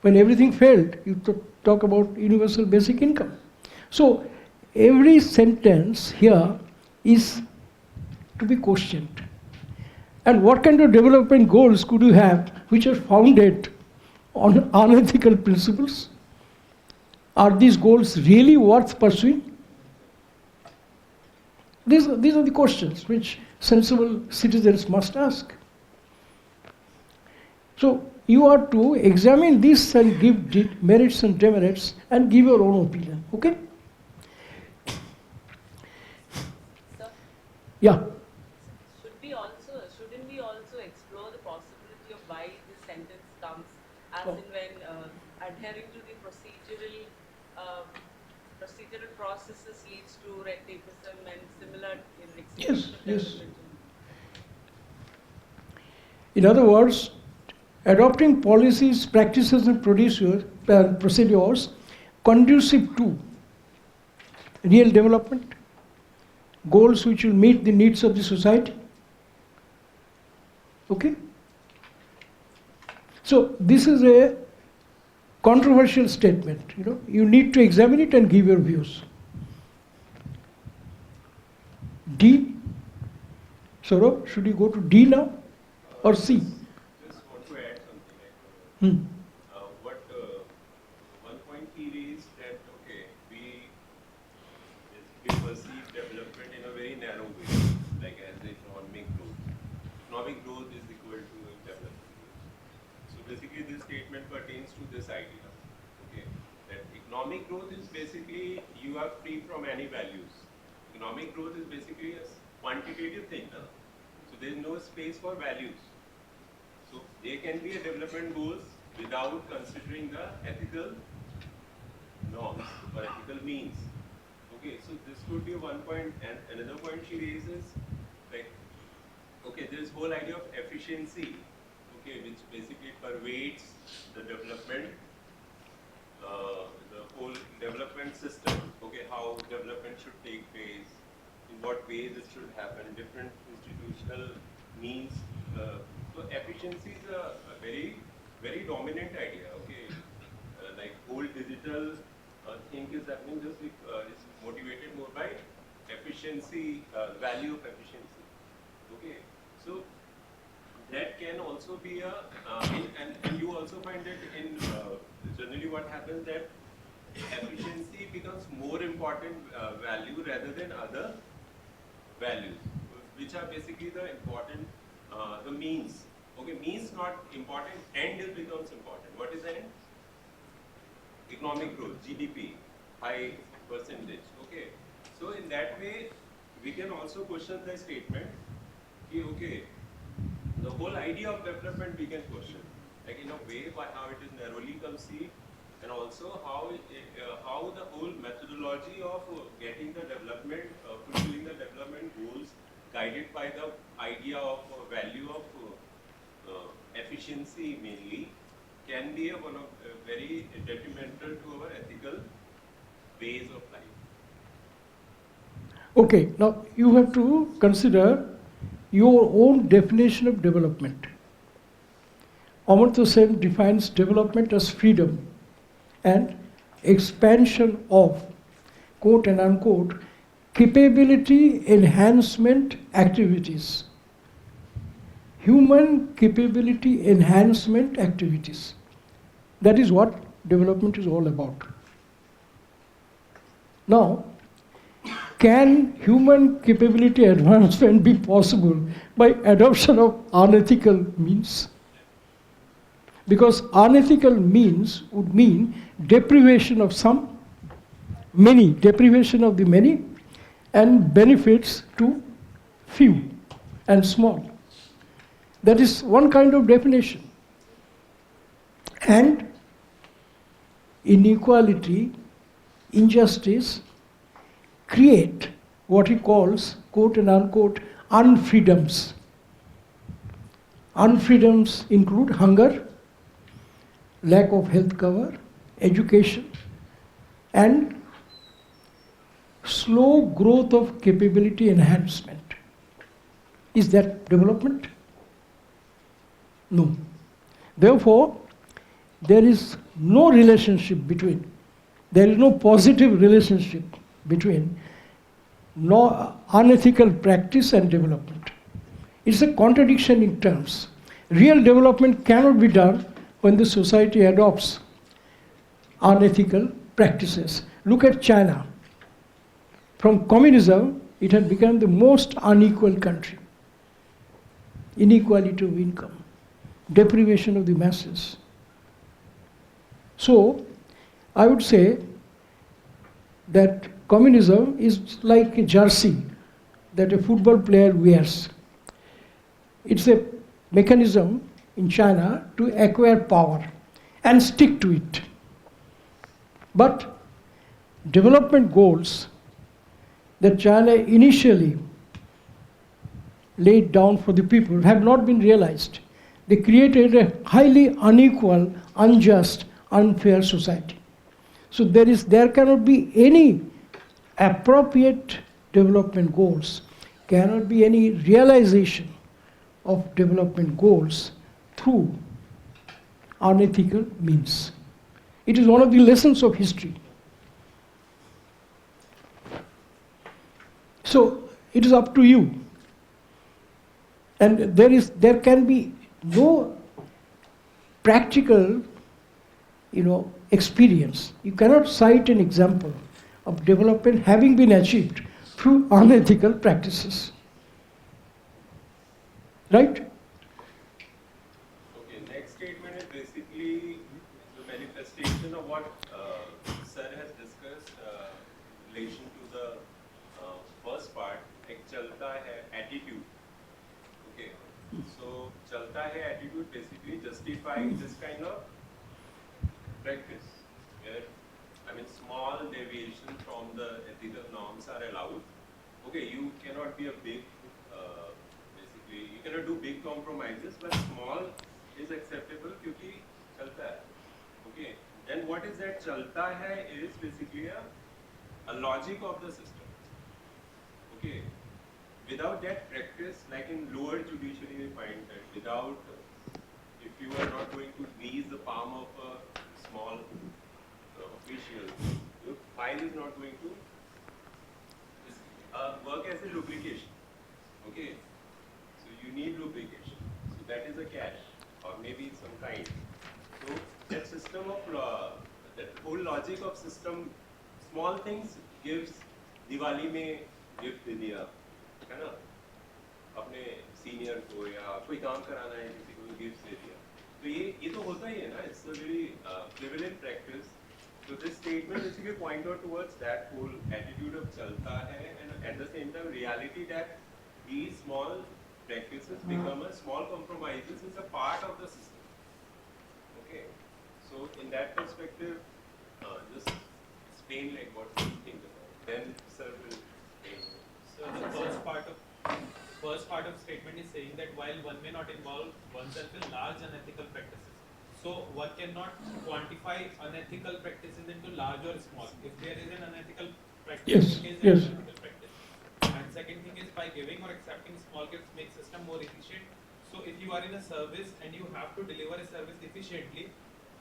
When everything failed, you talk about universal basic income. So every sentence here is to be questioned. And what kind of development goals could you have which are founded on unethical principles? Are these goals really worth pursuing? These are the questions which sensible citizens must ask. So you are to examine this and give merits and demerits and give your own opinion. Okay? Sir, Yeah. shouldn't we also explore the possibility of why this sentence comes, as Oh. in when adhering to the procedural processes leads to red tapeism and similar in execution of Yes. development. In other words, adopting policies, practices, and procedures conducive to real development, goals which will meet the needs of the society. Okay? So this is a controversial statement. You need to examine it and give your views. D. Saurabh, should we go to D now or C? Just want to add something. Hmm. What one point he raised that we perceive development in a very narrow way, like as the economic growth. economic growth is equal to development growth. So basically this statement pertains to this idea, okay, that economic growth is basically you are free from any values. Economic growth is basically a quantitative thing, no? So there is no space for values. So there can be a development goals without considering the ethical norms or ethical means. Okay, so this could be one point, and another point she raises, like, okay, this whole idea of efficiency, okay, which basically pervades the development, the whole development system, okay, how development should take place, in what ways it should happen, different institutional means. So efficiency is a very, very dominant idea, okay, like whole digital thing is happening just is motivated more by efficiency, value of efficiency. Okay, so that can also be a, and you also find that in generally what happens that efficiency becomes more important value rather than other values, which are basically the important, the means. Okay, means not important, end becomes important. What is the end? Economic growth, GDP, high percentage. Okay, so in that way, we can also question the statement. Okay, the whole idea of development we can question, like in a way by how it is narrowly conceived, and also how the whole methodology of getting the development, fulfilling the development goals, guided by the idea of value of efficiency mainly, can be one of very detrimental to our ethical ways of life. Okay, now you have to consider your own definition of development. Amartya Sen defines development as freedom and expansion of, quote and unquote, capability enhancement activities. Human capability enhancement activities. That is what development is all about. Now, can human capability advancement be possible by adoption of unethical means? Because unethical means would mean deprivation of some, many, deprivation of the many, and benefits to few and small. That is one kind of definition. And inequality, injustice, create what he calls, quote and unquote, unfreedoms. Unfreedoms include hunger, lack of health cover, education, and slow growth of capability enhancement. Is that development? No. Therefore, there is no relationship between, there is no positive relationship between unethical practice and development. It's a contradiction in terms. Real development cannot be done when the society adopts unethical practices. Look at China. From communism, it had become the most unequal country. Inequality of income, deprivation of the masses. So, I would say that communism is like a jersey that a football player wears. It's a mechanism in China to acquire power and stick to it. But development goals that China initially laid down for the people have not been realized. They created a highly unequal, unjust, unfair society. So there cannot be any appropriate development goals, cannot be any realization of development goals through unethical means. It is one of the lessons of history. So it is up to you. And there can be no practical, experience. You cannot cite an example of development having been achieved through unethical practices. Right? manifestation of what sir has discussed relation to the first part, एक चलता है attitude. Okay, so चलता है attitude basically justifying this kind of practice where I mean small deviation from the ethical norms are allowed. Okay, you cannot be a big basically you cannot do big compromises, but small is acceptable क्योंकि चलता है. Okay, then what is that chalta hai is basically a logic of the system. Okay, without that practice, like in lower judiciary we find that without, if you are not going to grease the palm of a small official, your file is not going to work as a lubrication. Okay, so you need lubrication. So that is a cash or maybe some kind. So that system of that whole logic of system, small things gives. Diwali में gift दे दिया, है ना, अपने senior को या कोई काम कराना है किसी को गिफ्ट दे दिया, तो ये तो होता ही है ना. It's a very prevalent practice. So this statement basically point out towards that whole attitude of चलता है, and at the same time reality that these small practices become a small compromises is a part of the system. Okay, so in that perspective, just explain like what you think about. Then sir will explain. So the first part of statement is saying that while one may not involve oneself in large unethical practices, so one cannot quantify unethical practices into large or small. If there is an unethical practice, Yes, it is yes. an unethical practice. And second thing is by giving or accepting small gifts makes system more efficient. So if you are in a service and you have to deliver a service efficiently,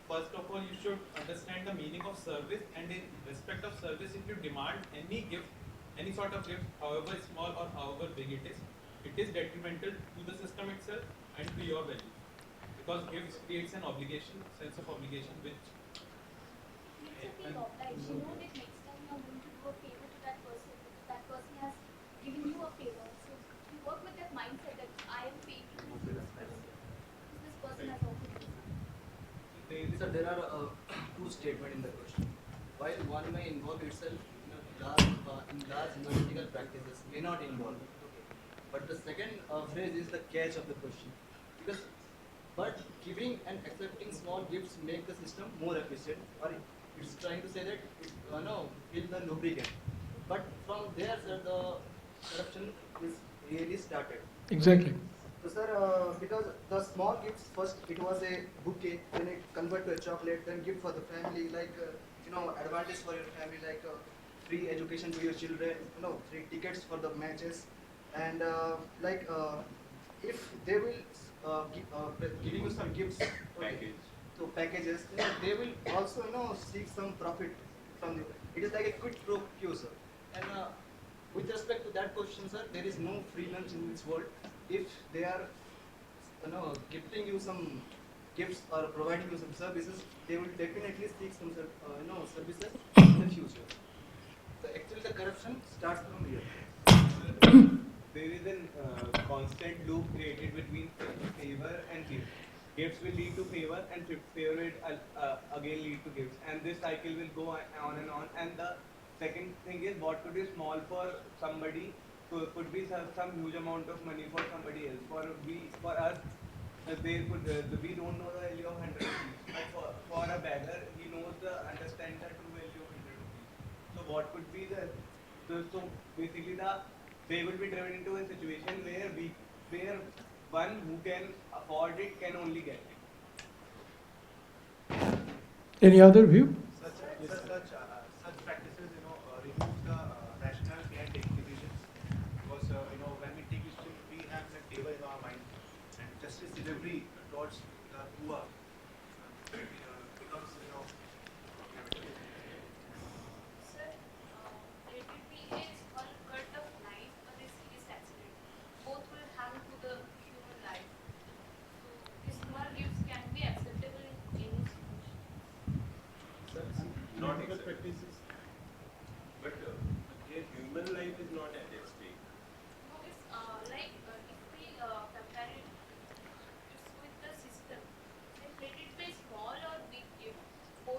first of all you should understand the meaning of service, and in respect of service, if you demand any gift, any sort of gift, however small or however big it is detrimental to the system itself and to your value. Because gifts creates an obligation, sense of obligation, which It's a big obligation. You know that next time you are going to do a favor to that person because that person has given you a favor. So you work with that mindset that I am paid to do this person. Because this person has offered me something. So there are two statements in the question. While one may involve itself in large non-ethical practices, may not involve. Okay. But the second phrase is the catch of the question. Because, but giving and accepting small gifts make the system more efficient. Or it's trying to say that it fill the lubricant. But from there, sir, the corruption is really started. Exactly. So sir, because the small gifts first it was a bouquet, then it convert to a chocolate, then gift for the family, like advantage for your family, like free education to your children, free tickets for the matches, and if they will giving you some gifts, Package. so packages, they will also seek some profit from you. It is like a quid pro quo, sir. And with respect to that question, sir, there is no free lunch in this world. If they are gifting you some gifts or providing you some services, they will definitely seek some services in the future. So actually the corruption starts from here. there is a constant loop created between favor and gift. Gifts will lead to favor, and favor will again lead to gifts, and this cycle will go on and on. And the second thing is, what could be small for somebody could be some huge amount of money for somebody else. For us, we don't know the value of 100 rupees, but for a beggar, he knows understand the true value of 100 rupees. So what could be so basically they will be driven into a situation where one who can afford it can only get it. Any other view? Such practices, remove the rationale behind taking decisions. Because when we take decisions, we have that table in our mind, and justice delivery towards the poor becomes Sir, let it be a small cut of knife or a serious accident. Both will harm to the human life. So, small gifts can be acceptable in any situation. Not acceptable. But here human life is not at stake. No, it's like if we compare it with the system, then let it be small or big gift, both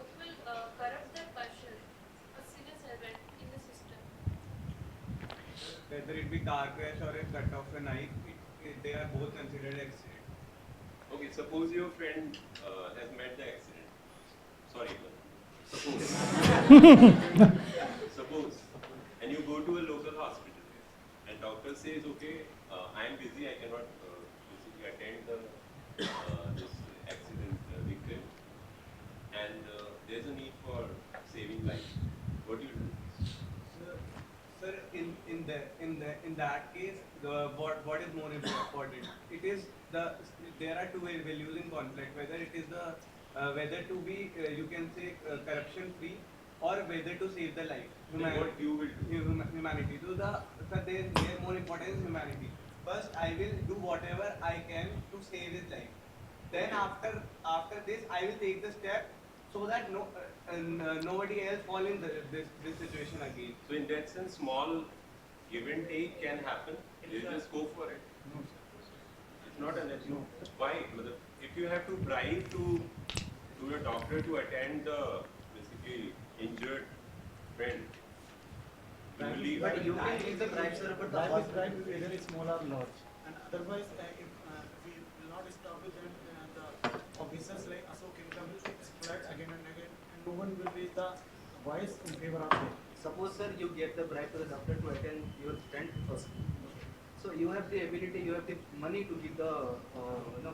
car crash or a cut off a knife, they are both considered accident. Okay, suppose your friend has met the accident. Sorry, suppose. Suppose, and you go to a local hospital, and doctor says, okay, I am busy, I cannot basically attend this accident victim, and there's a need for saving life. What do you do? Sir, in that case, what is more important? It is there are two values in conflict. Whether it is whether to be you can say corruption free, or whether to save the life. Then what you will do? Humanity. So their more important is humanity. First, I will do whatever I can to save his life. Then after this, I will take the step so that nobody else fall in this situation again. So in that sense, small give and take can happen. You just go for it. No, sir. It's not an issue. Why? If you have to bribe to your doctor to attend the basically injured friend, you will leave. But you can give the bribe, sir, but the Bribe is bribe, whether it's small or large. And otherwise, if we will not establish and the officers like Ashok Income will exploit again and again, and no one will raise the voice in favor of it. Suppose, sir, you get the bribe to the doctor to attend your friend first. So you have the ability, you have the money to give the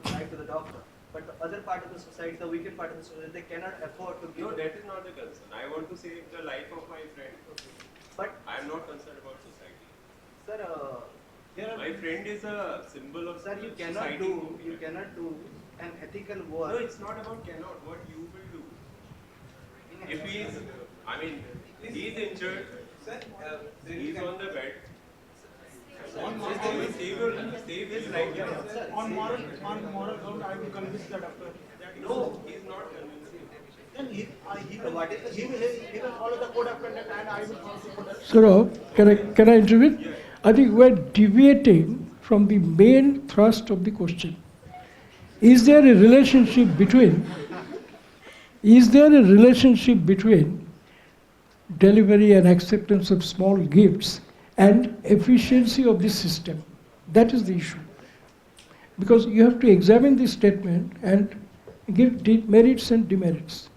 bribe to the doctor. But the other part of the society, the weaker part of the society, they cannot afford to give. No, that is not the concern. I want to save the life of my friend. But, I am not concerned about society. sir, My friend is a symbol of sir, you society. cannot do an ethical war. No, it's not about cannot. What you will do. If he is, I mean, he is injured, Sir, he is on the bed. On Save his life. on moral ground, I will convince the doctor that No, he is not convincing. then he What is the will follow the code of conduct and I will follow the code of Saurabh, can I intervene? I think we're deviating from the main thrust of the question. Is there a relationship between delivery and acceptance of small gifts and efficiency of the system? That is the issue. Because you have to examine the statement and give merits and demerits.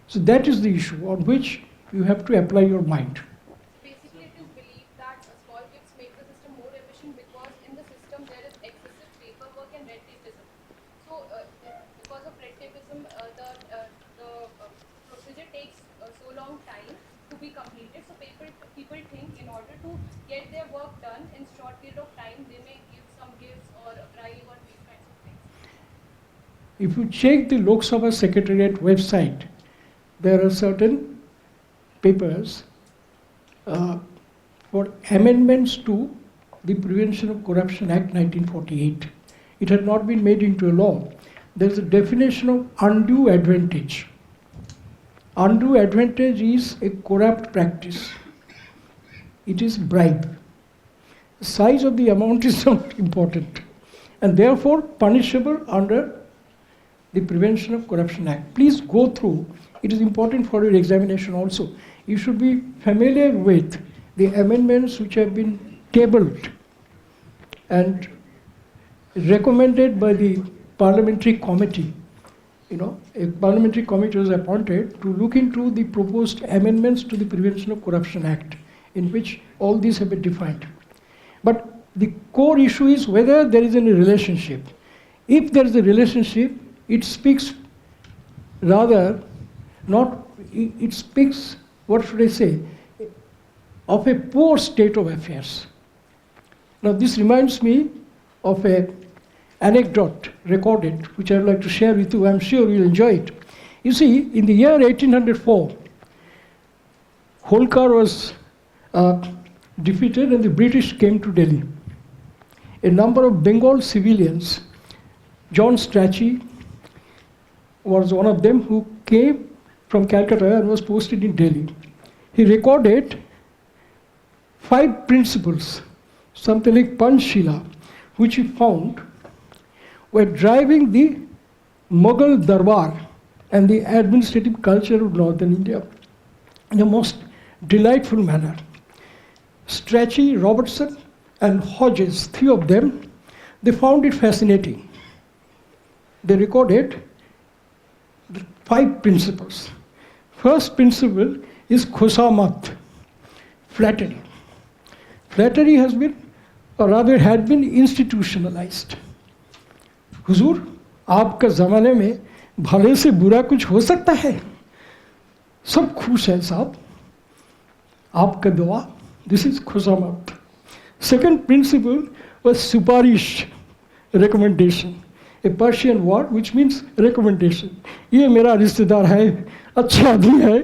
So that is the issue on which you have to apply your mind. Basically, it is believed that small gifts make the system more efficient because in the system there is excessive paperwork and red tapeism. So, because of red tapeism, the procedure takes so long time to be completed. So, people think in order to get their work done in short period of time, they may give some gifts or a bribe or these kinds of things. If you check the Lok Sabha Secretariat website, there are certain papers for amendments to the Prevention of Corruption Act 1948. It had not been made into a law. There is a definition of undue advantage. Undue advantage is a corrupt practice. It is bribe. The size of the amount is not important and therefore punishable under the Prevention of Corruption Act. Please go through. It is important for your examination also. You should be familiar with the amendments which have been tabled and recommended by the parliamentary committee. A parliamentary committee was appointed to look into the proposed amendments to the Prevention of Corruption Act, in which all these have been defined. But the core issue is whether there is any relationship. If there is a relationship, it speaks rather it speaks, what should I say, of a poor state of affairs. Now this reminds me of an anecdote recorded, which I would like to share with you. I'm sure you'll enjoy it. You see, in the year 1804, Holkar was defeated and the British came to Delhi. A number of Bengal civilians, John Strachey was one of them, who came from Calcutta and was posted in Delhi. He recorded 5 principles, something like Panchshila, which he found were driving the Mughal Darbar and the administrative culture of northern India in a most delightful manner. Strachey, Robertson, and Hodges, three of them, they found it fascinating. They recorded the 5 principles. First principle is Khusamat, flattery. Flattery has been, or rather had been institutionalized. हुजूर, आपका ज़माने में भले से बुरा कुछ हो सकता है? सब खुश है साहब, आपका दुआ. This is Khusamat. Second principle was Suparish, recommendation. A Persian word which means recommendation. ये मेरा रिश्तेदार है, अच्छा आदमी है,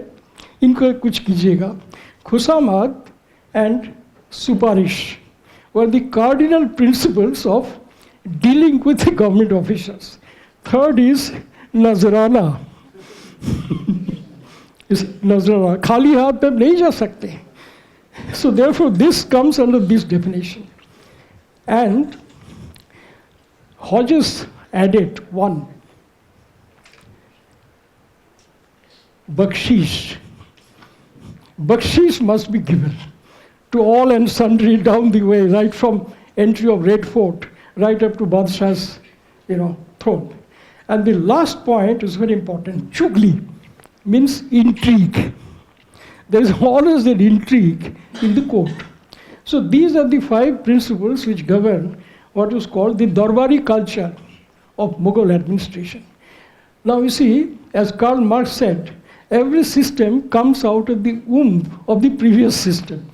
इनको कुछ कीजिएगा. Khusamat and Suparish were the cardinal principles of dealing with the government officials. Third is Nazrana. Nazrana, खाली हाथ पे नहीं जा सकते. So therefore this comes under this definition. And Hodges added one, Bakshish. Bakshish must be given to all and sundry down the way, right from entry of Red Fort, right up to Badshah's, throne. And the last point is very important. Chugli means intrigue. There is always an intrigue in the court. So these are the 5 principles which govern what is called the Darbari culture of Mughal administration. Now you see, as Karl Marx said, every system comes out of the womb of the previous system.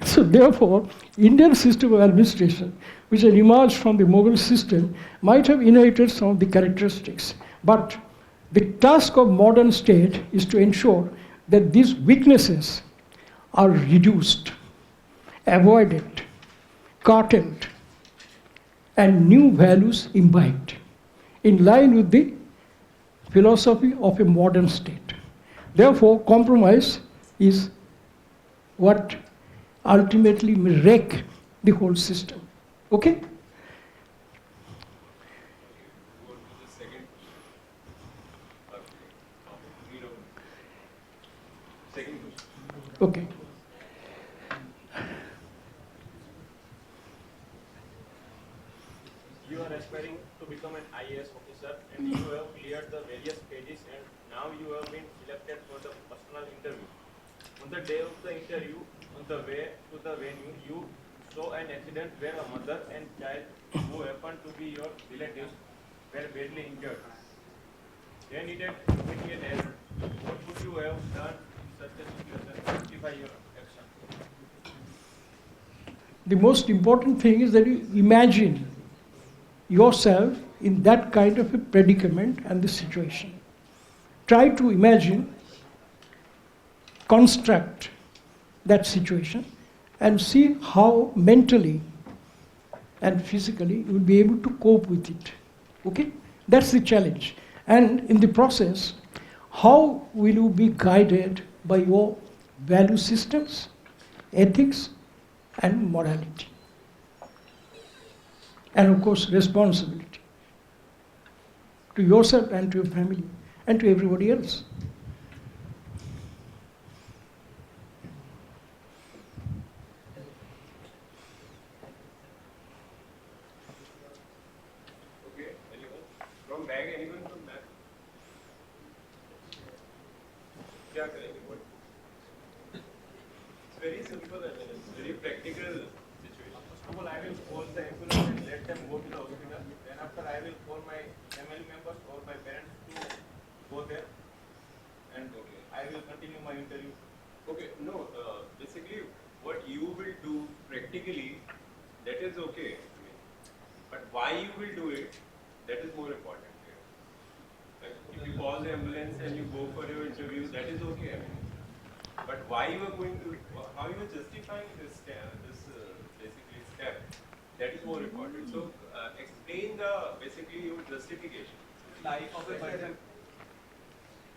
So therefore, Indian system of administration, which had emerged from the Mughal system, might have inherited some of the characteristics. But the task of modern state is to ensure that these weaknesses are reduced, avoided, curtailed, and new values imbibed, in line with the philosophy of a modern state. Therefore, compromise is what ultimately may wreck the whole system. Okay? Go to the second. Read over. Second question. Okay. You are aspiring to become an IAS officer and you have cleared the various stages and now you have been selected for the personal interview. On the day of the interview, on the way to the venue, you saw an accident where a mother and child who happened to be your relatives were badly injured. They needed immediate help. What would you have done in such a situation to justify your action? The most important thing is that you imagine yourself in that kind of a predicament and the situation. Try to imagine, construct that situation, and see how mentally and physically you will be able to cope with it. Okay? That's the challenge. And in the process, how will you be guided by your value systems, ethics, and morality? And of course, responsibility to yourself and to your family and to everybody else. Okay, anyone? From back, anyone from back? क्या करेंगे? What? It's very simple and it's very practical situation. First of all, I will call the ambulance and let them go to the hospital. Then after I will call my family members or my parents to go there and I will continue my interview. Okay, no, basically what you will do practically, that is okay. But why you will do it, that is more important. Like if you call the ambulance and you go for your interview, that is okay. But why you are going to, how you are justifying this basically step, that is more important. So explain the basically your justification. Life of a person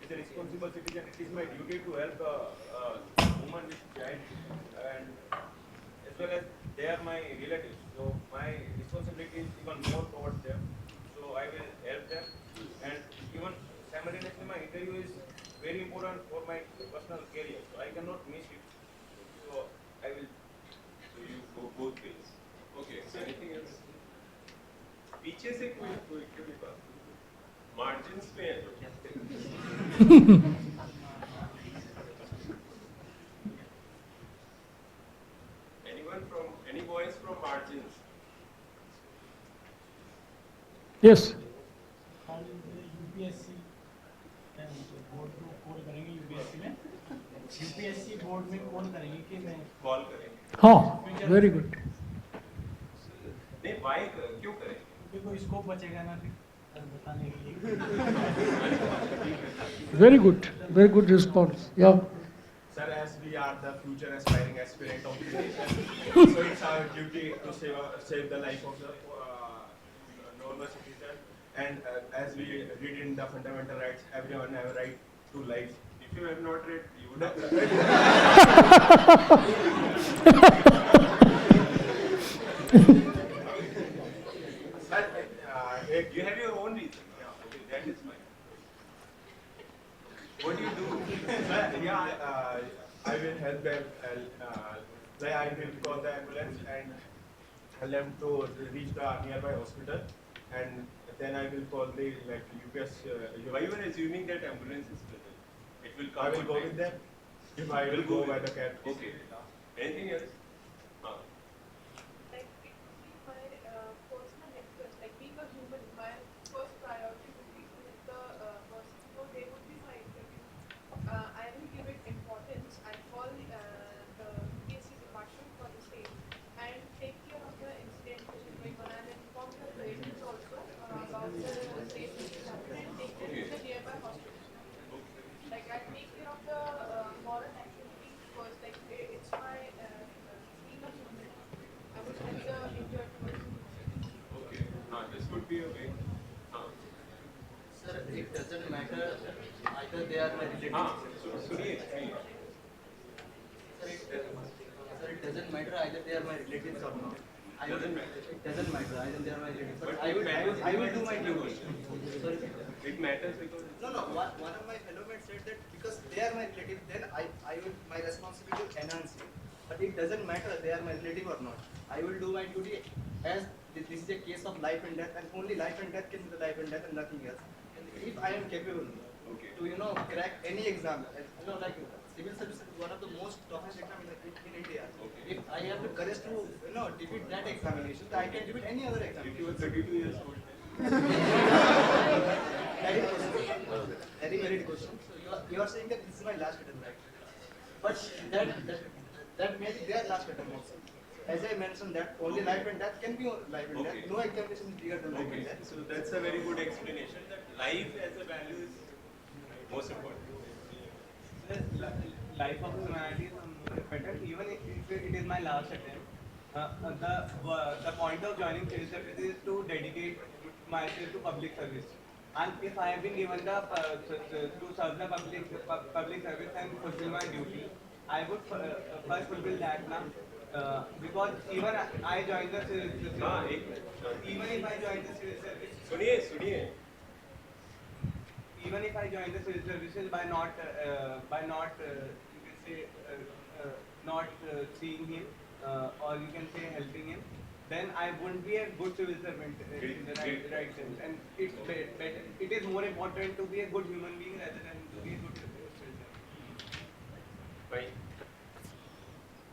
is a responsible citizen. It is my duty to help a woman with child and as well as they are my relatives. So my responsibility is even more towards them. So I will help them and even simultaneously my interview is very important for my personal career. So I cannot miss it. So I will. So you go both ways. पीछे से कोई कोई क्यों नहीं बात margins में है तो anyone from any voice from margins Yes. UPSC board को कॉल करेंगे यूपीएससी में यूपीएससी बोर्ड में कॉल करेंगे कि मैं कॉल करेंगे हाँ, very good. नहीं वाई क्यों करेंगे क्योंकि कोई स्कोप बचेगा ना फिर बताने के लिए Very good response. Yeah. Sir, as we are the future aspiring aspirant of the nation, so it's our duty to save the life of the normal citizen. And as we read in the fundamental rights, everyone have a right to life. if you have not read you would have Sir, you have your own reason yeah okay that is fine what do you do sir, yeah, I will help them. I will call the ambulance and tell them to reach the nearby hospital, and then I will call the UPS. why you are assuming that ambulance is present it will come I will on go time. with them. If I will go by the cab. okay anything else Like, it would be my personal interest. Like, being a human, my first priority would be to let the person know they would be my interview. I will give it importance. I call the UPSC department for the same and take care of the incident which is going on and inform the parents also about the same which is happening and take them to the nearby hospital. Like, I take care of the moral activities first. Like, it's my being a human. I would help the injured person. okay this would be a way Sir, it doesn't matter either they are my relatives. सुनिए Sir, it doesn't matter either they are my relatives or not. Doesn't matter. It doesn't matter either they are my relatives. But But I it will matters do my duty. Sorry. it matters because No, one of my fellow mates said that because they are my relative, then my responsibility will enhance it. But it doesn't matter they are my relative or not. I will do my duty as this is a case of life and death, and only life and death can be the life and death and nothing else. And if I am capable okay to crack any exam, like civil service is one of the most toughest exam in India. Okay. If I have the courage to defeat that examination, then I can defeat any other if examination. you were 32 years old Valid question. Very valid question. So you are saying that this is my last attempt, right? But that may be their last attempt also. As I mentioned that only life and death can be life and death. Okay. No examination is bigger than life and okay death. so that's a very good explanation that life as a value is most important Life of humanity is more important, even if it is my last attempt. The point of joining civil service is to dedicate myself to public service. And if I have been given the to serve the public service and fulfill my duty, I would first fulfill that now. Because even I joined the civil service, even if I joined the civil service, सुनिए even if I join the civil services by not you can say not seeing him or you can say helping him, then I wouldn't be a good civil servant in the right sense. And it's better. It is more important to be a good human being rather than to be a good civil servant. fine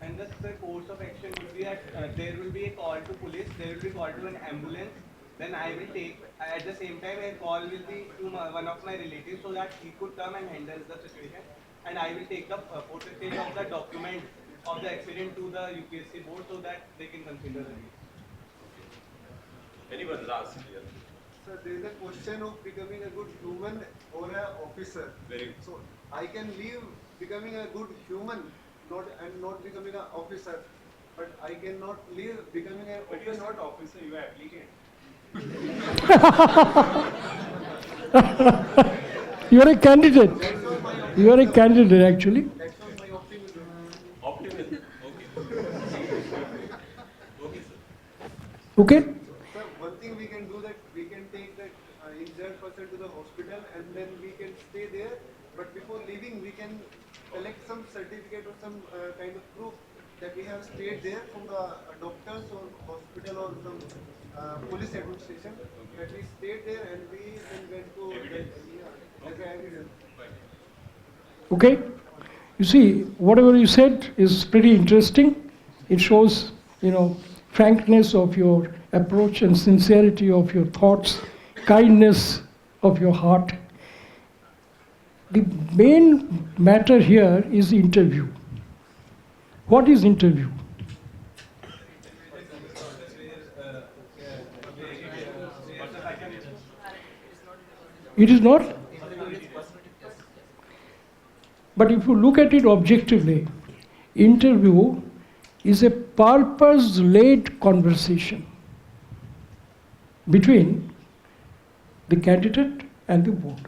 And the course of action would be that there will be a call to police, there will be a call to an ambulance. Then I will take, at the same time, a call will be to one of my relatives so that he could come and handle the situation. And I will take the footage of the document of the accident to the UPSC board so that they can consider the case. anyone last here So there is a question of becoming a good human or an officer. very good So I can leave becoming a good human, not becoming an officer, but I cannot leave becoming an but you are officer. not officer you are applicant You are a candidate. You are a candidate, actually. That's not my optimism. optimism okay okay sir Okay? Sir, one thing we can do that we can take that injured person to the hospital and then we can stay there. But before leaving, we can collect some certificate or some kind of proof that we have stayed there from the doctors or hospital or some police administration, that we stayed there and we then went to as a evidence. Okay? You see, whatever you said is pretty interesting. It shows, frankness of your approach and sincerity of your thoughts, kindness of your heart. The main matter here is the interview. What is interview? It is not? But if you look at it objectively, interview is a purpose-led conversation between the candidate and the board.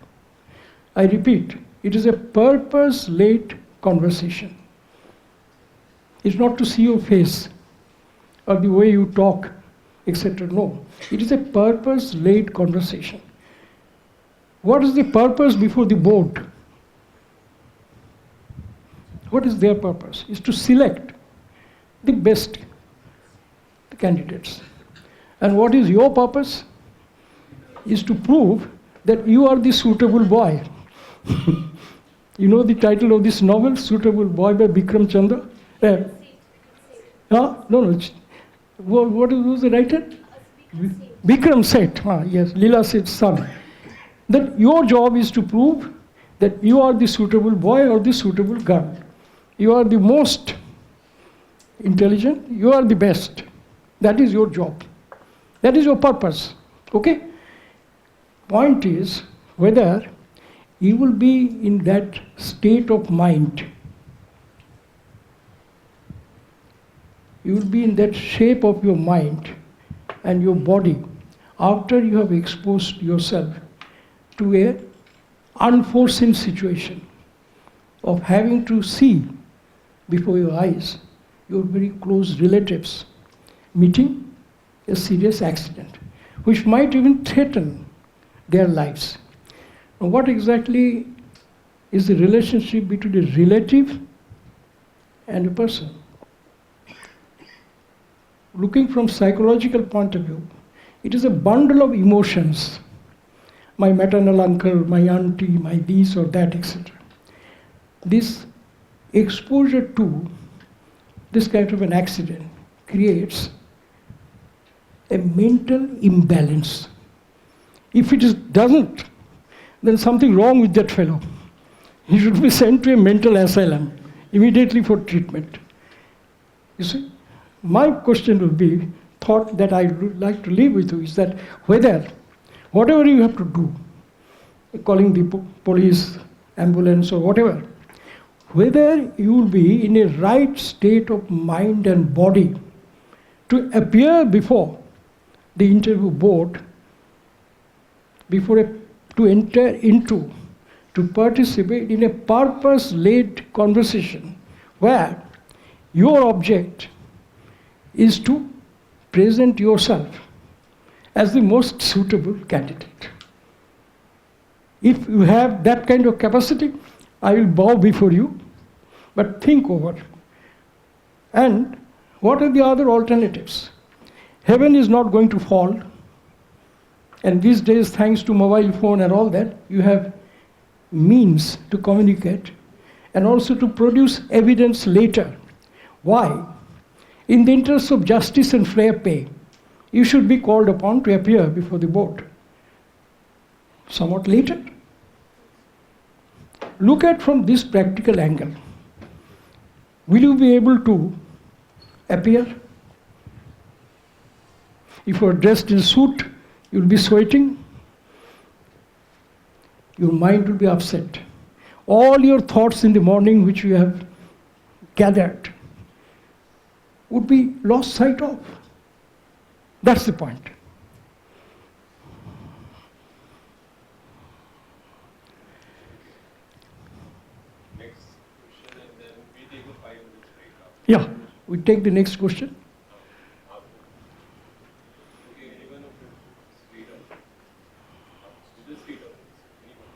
I repeat, it is a purpose-led conversation. It's not to see your face or the way you talk, etc. No, it is a purpose-led conversation. What is the purpose before the board? What is their purpose? Is to select the best candidates. And what is your purpose? Is to prove that you are the suitable boy. You know the title of this novel, Suitable Boy by Bikram Chandra? No. What was the writer? Bikram Seth. Yes, Leela Seth's son. That your job is to prove that you are the suitable boy or the suitable girl. You are the most intelligent, you are the best. That is your job. That is your purpose. Okay? Point is whether you will be in that state of mind. You will be in that shape of your mind and your body after you have exposed yourself to an unforeseen situation of having to see before your eyes your very close relatives meeting a serious accident, which might even threaten their lives. Now, what exactly is the relationship between a relative and a person? Looking from psychological point of view, it is a bundle of emotions. My maternal uncle, my auntie, my this or that, etc. This exposure to this kind of an accident creates a mental imbalance. If it doesn't, then something wrong with that fellow. He should be sent to a mental asylum immediately for treatment. You see, my question will be, thought that I would like to leave with you is that whether, whatever you have to do, calling the police, ambulance or whatever, whether you will be in a right state of mind and body to appear before the interview board, to enter into, to participate in a purpose-led conversation where your object is to present yourself as the most suitable candidate. If you have that kind of capacity, I will bow before you, but think over. And what are the other alternatives? Heaven is not going to fall. And these days, thanks to mobile phone and all that, you have means to communicate and also to produce evidence later. Why? In the interest of justice and fair pay, you should be called upon to appear before the board somewhat later. Look at from this practical angle. Will you be able to appear? If you are dressed in a suit, you will be sweating. Your mind will be upset. All your thoughts in the morning which you have gathered would be lost sight of. That's the point. Next question, and then we take a 5 minutes break after. Yeah, we take the next question. Okay, anyone of you straight up? Just straight up. Anyone?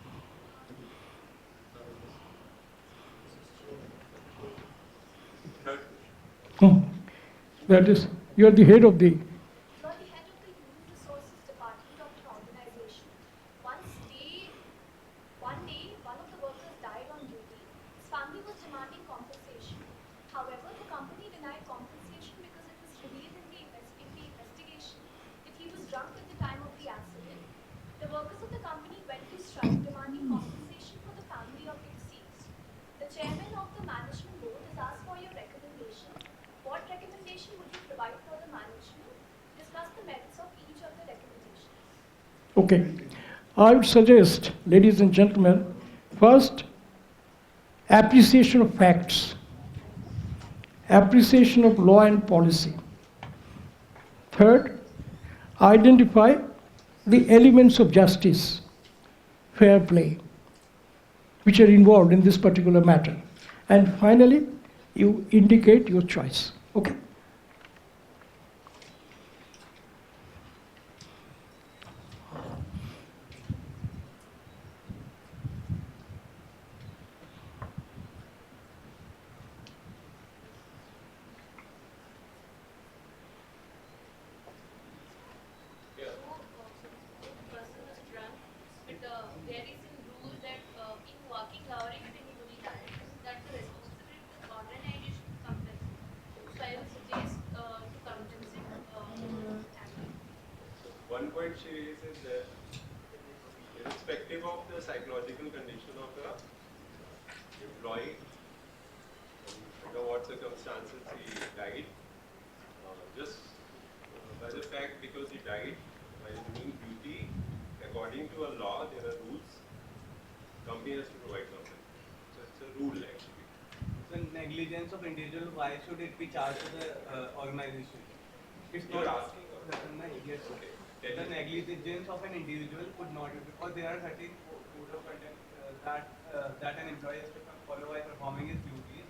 Third question. That is, you are the head of the. Not the head of the tribe demanding compensation for the family of the deceased. The chairman of the management board has asked for your recommendation. What recommendation would you provide for the management? Discuss the merits of each of the recommendations. Okay. I would suggest, ladies and gentlemen, first, appreciation of facts, appreciation of law and policy. Third, identify the elements of justice, fair play, which are involved in this particular matter. And finally, you indicate your choice. Okay? So, if person is drunk, but there is a rule that in working hour, if anybody dies, that's the responsibility of the organization to compensate. So I would suggest to compensate family. One point she raises is that irrespective of the psychological condition of the employee, under what circumstances he died, just by the fact because he died while doing duty, according to a law, there are rules, company has to provide something. So it's a rule actually. So negligence of individual, why should it be charged to the organization? It's You're not asking or? Yes, Okay. the negligence of an individual could not be, because there are certain code of conduct that an employee has to follow while performing his duties,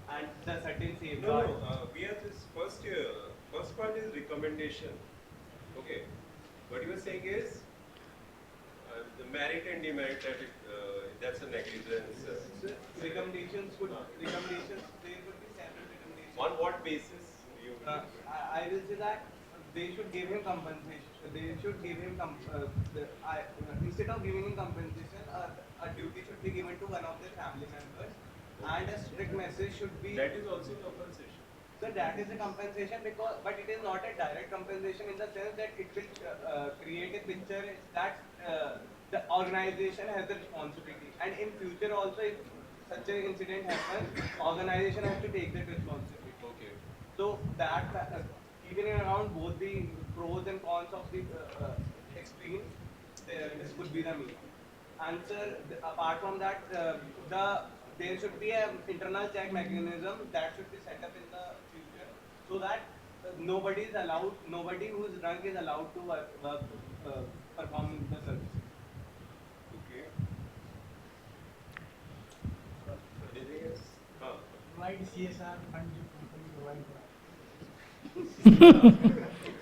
and the certain No, safeguards. we have this first part is recommendation. Okay. What you are saying is the merit and demerit that that's a negligence. Recommendations there could be several recommendations. On what basis you? I will say that they should give him compensation. They should give him instead of giving him compensation, a duty should be given to one of their family members, and a strict message should be. That is also compensation. So that is a compensation but it is not a direct compensation in the sense that it will create a picture that the organization has the responsibility, and in future also if such an incident happens, organization has to take that responsibility. Okay. So that keeping around both the pros and cons of the extreme, this could be the mean. And sir, apart from that, there should be an internal check mechanism that should be set up in the future, so that nobody who is drunk is allowed to perform the service. Okay. Anything else? Provide CSR fund जो company provide करा.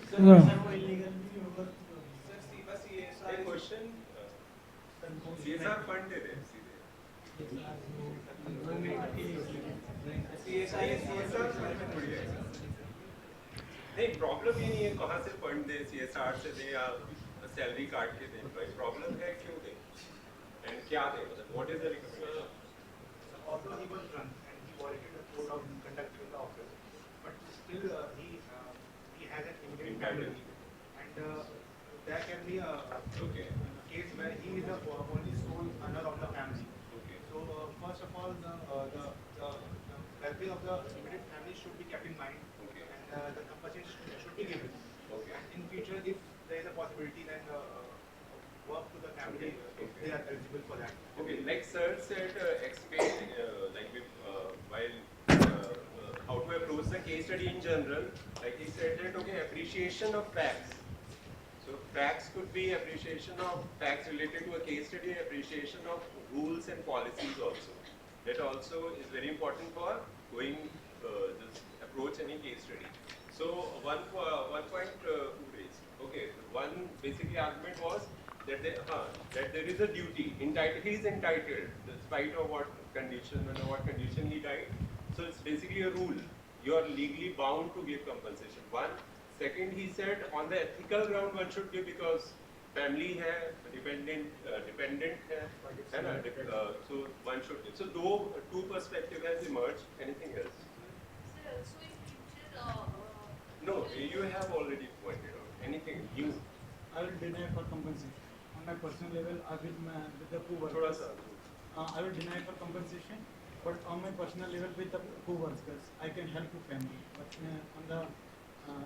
Sir, No. Sir वो illegal भी होगा तो sir, A question. CSR fund दे रहे हैं सीधे. CSR fund में थोड़ी है. नहीं प्रॉब्लम ये नहीं है कहाँ से फंड दे CSR से दे या सैलरी काट के दे. प्रॉब्लम है क्यों दे एंड क्या दे मतलब what is the recommendation? Although he was drunk and he violated the code of conduct in the office, but still he has an immigrant family, and there can be a Okay. case where he is the only sole owner of the family. Okay. So first of all, the welfare of the immediate family should be kept in mind, Okay. and the compensation should be given. Okay. And in future, if there is a possibility, then work to the family if they are eligible for that. Okay, like sir said, explain like with, while how to approach the case study in general. Like he said that okay, appreciation of facts. So facts could be appreciation of facts related to a case study, appreciation of rules and policies also. That also is very important for going just approach any case study. So one point who raised. Okay, one basically argument was that there is a duty. He is entitled, despite of what condition, under what condition he died. So it's basically a rule. You are legally bound to give compensation. One. Second, he said on the ethical ground one should give because family hai, dependent hai, so one should give. So though two perspective has emerged, anything else? Sir, also in future, No, you have already pointed out. Anything new? I will deny for compensation on my personal level, with the थोड़ा co-workers, सा I will deny for compensation. But on my personal level with the co-workers, I can help the family. But on the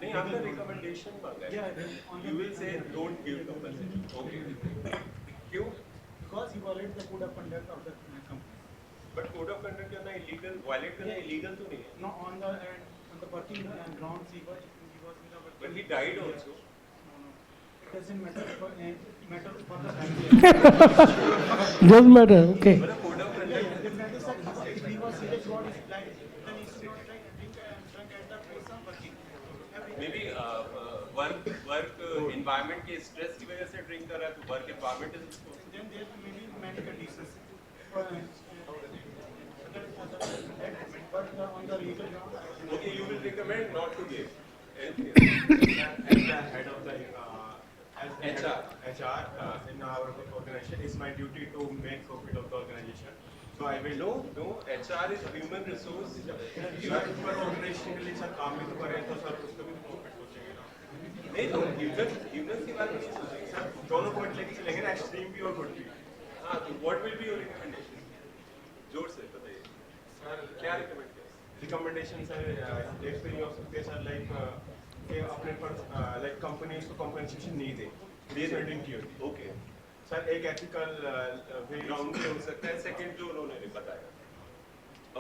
नहीं आपने recommendation मांगा है. yeah, on You will say yeah, don't give yeah, compensation. Okay. क्यों? because he violates the code of conduct of the company. But code of conduct करना illegal, violate करना illegal तो नहीं है. No, on the working grounds, he was in the But he died also. No, no. It doesn't matter for the family. Doesn't matter, okay. मतलब code of conduct. The matter is that if he was serious about his life, then he should not drink at the place of working. Maybe work environment के stress की वजह से drink कर रहा है तो work environment is उसको. Then there may be many conditions. But on the legal ground, Okay, you will recommend not to give. Anything As the head of the HR in our organization, it's my duty to make profit of the organization. So I will No, HR is human resource. Sir पर organisation के लिए sir काम भी तो करें तो sir उसको भी प्रॉफिट सोचेंगे ना. नहीं तो human के बारे में नहीं सोचेंगे. सर दोनों पॉइंट लेके चलेंगे ना, एक्सट्रीम भी और गुड भी. हाँ तो what will be your recommendation? जोर से बताइए. सर क्या recommend करें? रिकमेंडेशन सर एक तो ये हो सकते हैं सर लाइक कि अपने पर लाइक कंपनीज को कंपनसेशन नहीं दे मेंटेन की होती. Okay. सर एक एथिकल ग्राउंड पे हो सकता है. सेकंड जो उन्होंने बताया.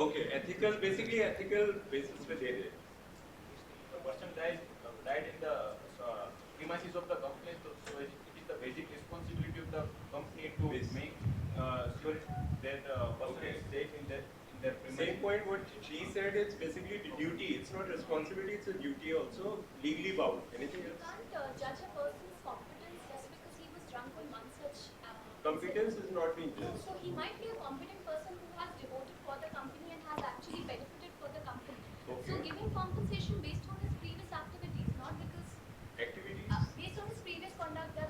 Okay, ethical basically ethical basis पे दे दे. The person died in the premises of the company, so it is the basic responsibility of the company to Yes. make sure that person Okay. is safe in their premises. Same point what she said, it's basically the duty. It's not responsibility, it's a duty also. Legally bound. Anything You else? can't judge a person's competence just because he was drunk on one such. Competence is not being No, judged. so he might be a competent person who has devoted for the company and has actually benefited for the company. Okay. So giving compensation based on his previous activities, not because Activities? based on his previous conduct, the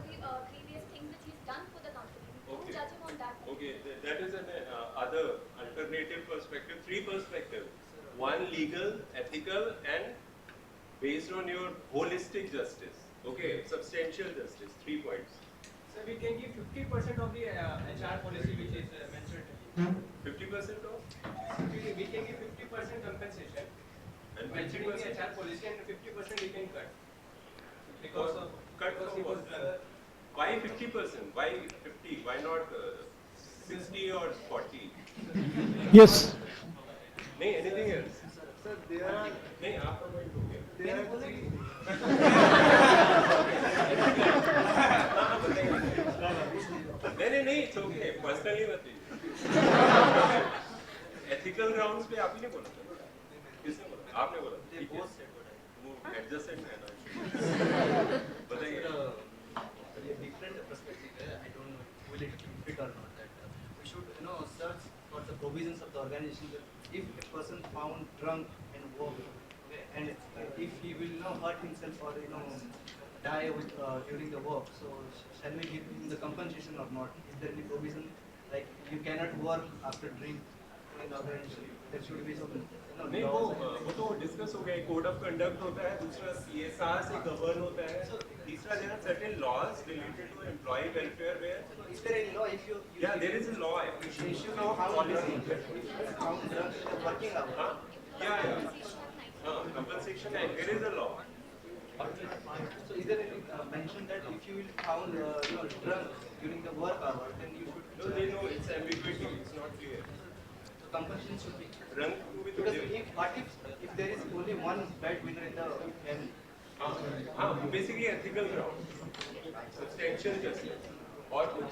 previous things which he's done for the company. Don't Okay. judge him on that. Okay, that is an other alternative perspective. Three perspectives. One legal, ethical, and based on your holistic justice. Okay, substantial justice. 3 points. So we can give 50% of the HR policy which is mentioned. 50% off? We can give 50% compensation. And Mentioning the 50%? HR policy and 50% we can cut. Because of Cut because from he was what? drunk. Why 50%? Why 50? Why not 60 or 40? Yes. नहीं, anything else? Sir, there are नहीं, आपका point हो गया. there are three. नहीं, it's okay. Personally बताइए. Ethical grounds पे आप ही ने बोला था. किसने बोला? आपने बोला. They ठीक है. both said what I वो adjusted है ना. बताइए. a different perspective. I don't know will it fit or not. That we should search for the provisions of the organization. That if a person found drunk and work, okay, and if he will hurt himself or die during the work, so shall we give him the compensation or not? Is there any provision like you cannot work after drink in the organization? There should be some. नहीं वो तो discuss हो गया. Code of conduct होता है, दूसरा CSR से govern होता है, तीसरा there are certain laws related to employee welfare where So is there any law if you yeah there is a law. issue now policy if you found drunk in the working hour? Huh? Yeah. Compensation act, there is a law. So is there any mention that if you will found drunk during the work hour, then you should No, they know it's ambiguity, it's not clear. so compensation should be Rang to be because what if there is only one breadwinner in the family? basically ethical grounds, substantial justice, or कुछ.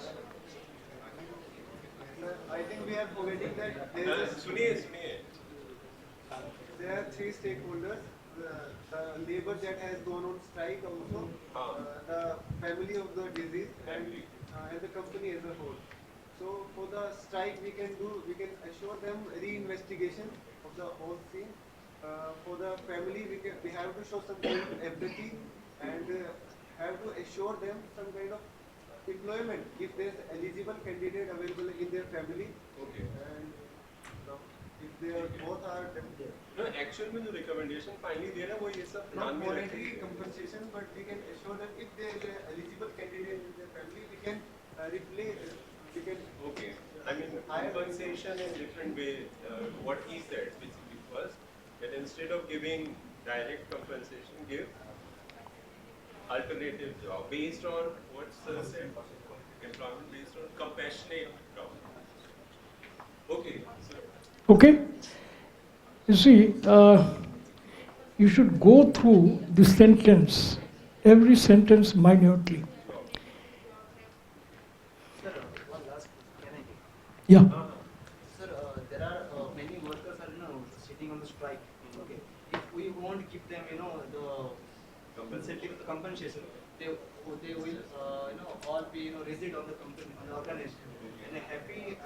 Sir, I think we are forgetting that there सुनिए. are three stakeholders. The labor that has gone on strike also, the family of the deceased, and the company as a whole. So for the strike we can assure them re-investigation of the whole scene. For the family we have to show some kind of empathy and have to assure them some kind of employment if there is eligible candidate available in their family. Okay. And if they are both are No, actual में जो recommendation finally दे रहा है वो ये सब not ध्यान में monetary रखेंगे. compensation, but we can assure that if there is an eligible candidate in their family, we can replay, we can. Okay. I mean, compensation in different way. What he said, basically, first, that instead of giving direct compensation, give alternative job based on what's the said employment based on compassionate job. Okay. So Okay? You see, you should go through the sentence, every sentence minutely. Sir, one last question. Can I take? Yeah. Sir, there are many workers are sitting on the strike. Okay, if we won't give them the incentive compensation, they will all be rigid on the company on the organization. And a happy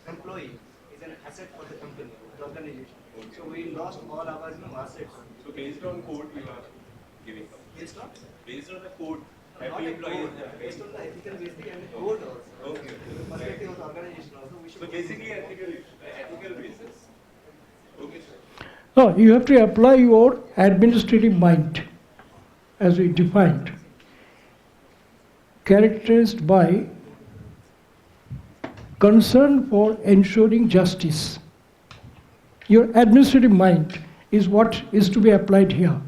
employee is an asset for the company, the organization. So we lost all our assets. So based on code, you are giving Based on? based on the code. Not Happy a employees. code, based on the ethical basis and the code also. Okay. The perspective of the organization also. We should So basically, ethical basis. Okay, sir. No, you have to apply your administrative mind, as we defined, characterized by concern for ensuring justice. Your administrative mind is what is to be applied here.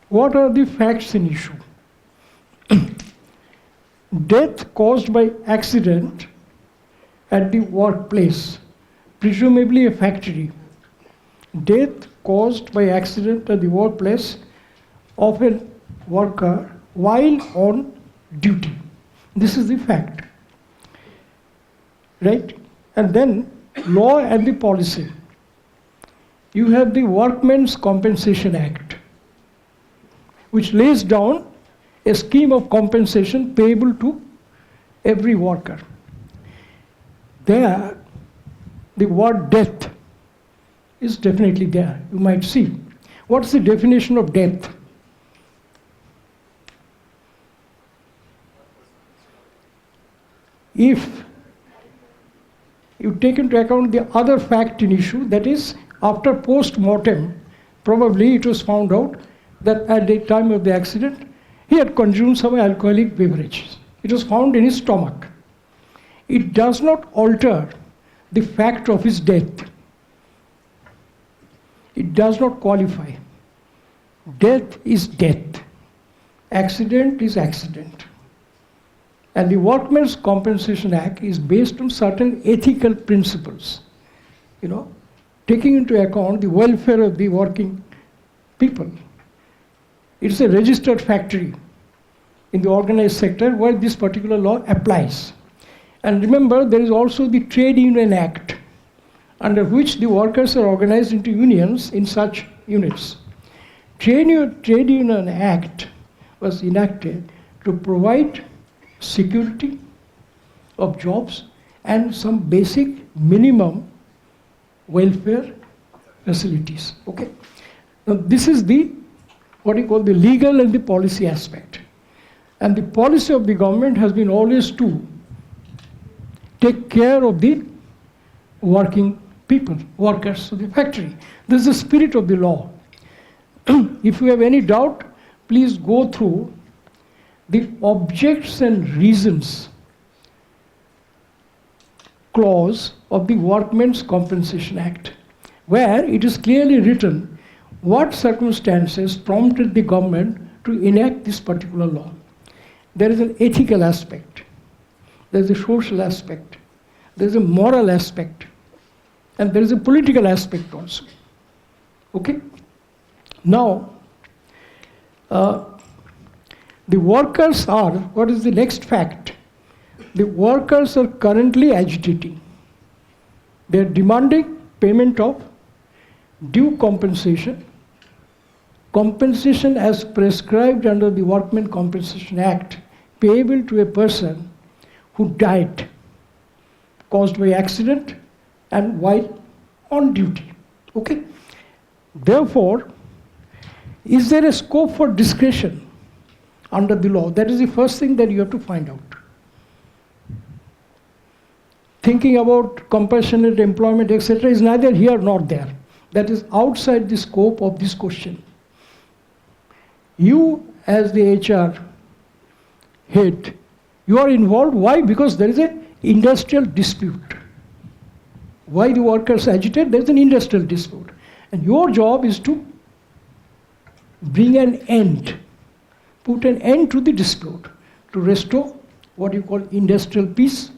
What are the facts in issue? Death caused by accident at the workplace, presumably a factory. Death caused by accident at the workplace of a worker while on duty. This is the fact. Right? And then law and the policy. You have the Workmen's Compensation Act, which lays down a scheme of compensation payable to every worker. There, the word death is definitely there. You might see. What's the definition of death? If you take into account the other fact in issue, that is, after post-mortem, probably it was found out that at the time of the accident, he had consumed some alcoholic beverages. It was found in his stomach. It does not alter the fact of his death. It does not qualify. Death is death. Accident is accident. And the Workmen's Compensation Act is based on certain ethical principles, taking into account the welfare of the working people. It's a registered factory in the organized sector where this particular law applies. And remember, there is also the Trade Union Act, under which the workers are organized into unions in such units. Trade Union Act was enacted to provide security of jobs and some basic minimum welfare facilities. Okay. Now this is the what you call the legal and the policy aspect. And the policy of the government has been always to take care of the working people, workers of the factory. This is the spirit of the law. If you have any doubt, please go through the objects and reasons clause of the Workmen's Compensation Act, where it is clearly written what circumstances prompted the government to enact this particular law. There is an ethical aspect, there is a social aspect, there is a moral aspect, and there is a political aspect also. Okay? Now, the workers are, what is the next fact? The workers are currently agitating. They are demanding payment of due compensation. Compensation as prescribed under the Workmen's Compensation Act, payable to a person who died, caused by accident and while on duty. Okay? Therefore, is there a scope for discretion under the law? That is the first thing that you have to find out. Thinking about compassionate employment, etc., is neither here nor there. That is outside the scope of this question. You, as the HR head, you are involved. Why? Because there is an industrial dispute. Why the workers agitate? There is an industrial dispute. And your job is to bring an end, put an end to the dispute, to restore what you call industrial peace.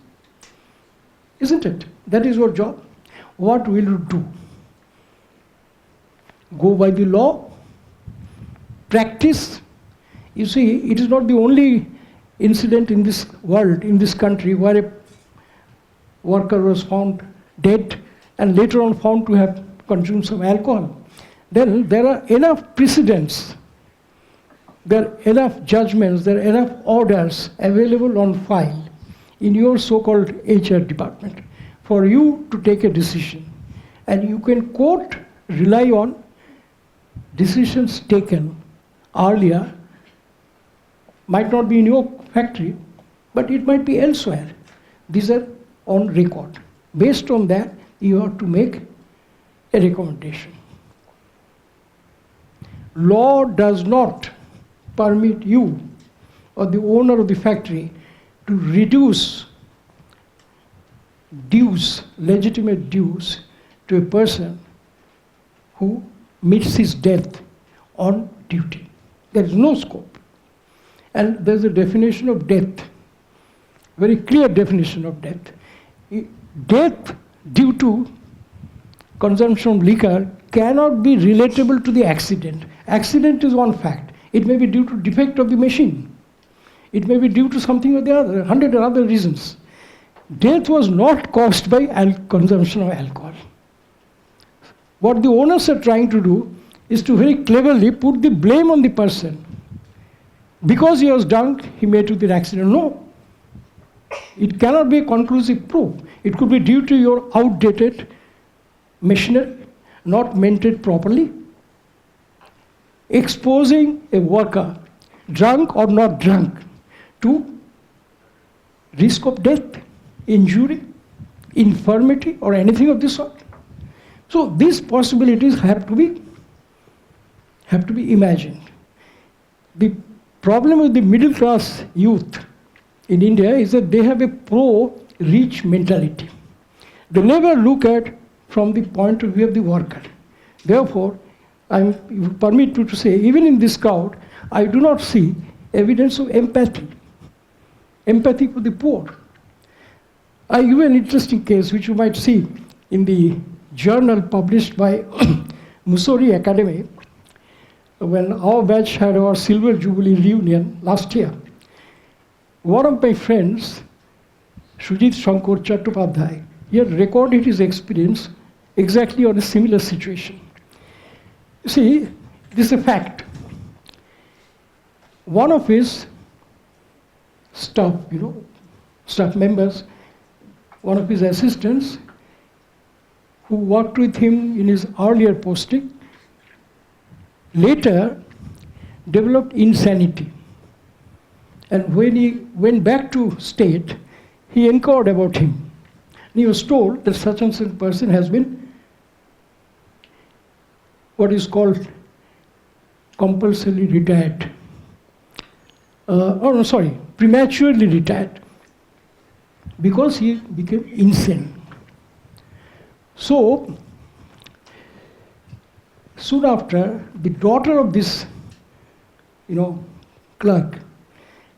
Isn't it? That is your job. What will you do? Go by the law? Practice? You see, it is not the only incident in this world, in this country, where a worker was found dead and later on found to have consumed some alcohol. Then there are enough precedents, there are enough judgments, there are enough orders available on file in your so-called HR department for you to take a decision. And you can quote, rely on decisions taken earlier, might not be in your factory, but it might be elsewhere. These are on record. Based on that, you have to make a recommendation. Law does not permit you or the owner of the factory to reduce dues, legitimate dues, to a person who meets his death on duty. There is no scope. And there's a definition of death, very clear definition of death. Death due to consumption of liquor cannot be relatable to the accident. Accident is one fact. It may be due to defect of the machine. It may be due to something or the other, 100 other reasons. Death was not caused by consumption of alcohol. What the owners are trying to do is to very cleverly put the blame on the person. Because he was drunk, he made to the accident. No. It cannot be a conclusive proof. It could be due to your outdated machinery, not maintained properly. Exposing a worker, drunk or not drunk, to risk of death, injury, infirmity, or anything of this sort. So these possibilities have to be imagined. The problem with the middle class youth in India is that they have a pro-rich mentality. They never look at from the point of view of the worker. Therefore, you permit me to say, even in this crowd, I do not see evidence of empathy for the poor. I give an interesting case which you might see in the journal published by Mussoorie Academy when our batch had our Silver Jubilee reunion last year. One of my friends, Sujit Shankar Chattopadhyay, he had recorded his experience exactly on a similar situation. You see, this is a fact. One of his staff members, one of his assistants, who worked with him in his earlier posting, later developed insanity. And when he went back to state, he inquired about him. And he was told that such and such person has been what is called compulsorily retired. Prematurely retired, because he became insane. So, soon after, the daughter of this, clerk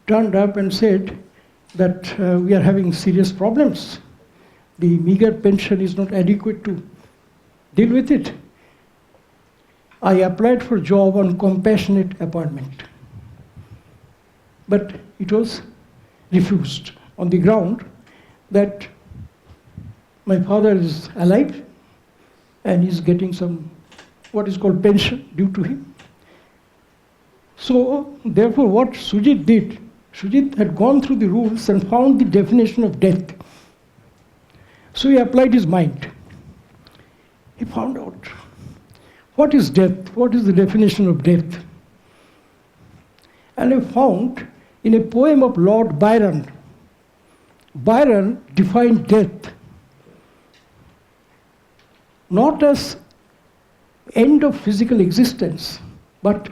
turned up and said that we are having serious problems. The meager pension is not adequate to deal with it. I applied for a job on compassionate appointment, but it was refused on the ground that my father is alive and is getting some what is called pension due to him. So therefore what Sujit did, Sujit had gone through the rules and found the definition of death. So he applied his mind. He found out what is death, what is the definition of death. And he found in a poem of Lord Byron, Byron defined death not as end of physical existence, but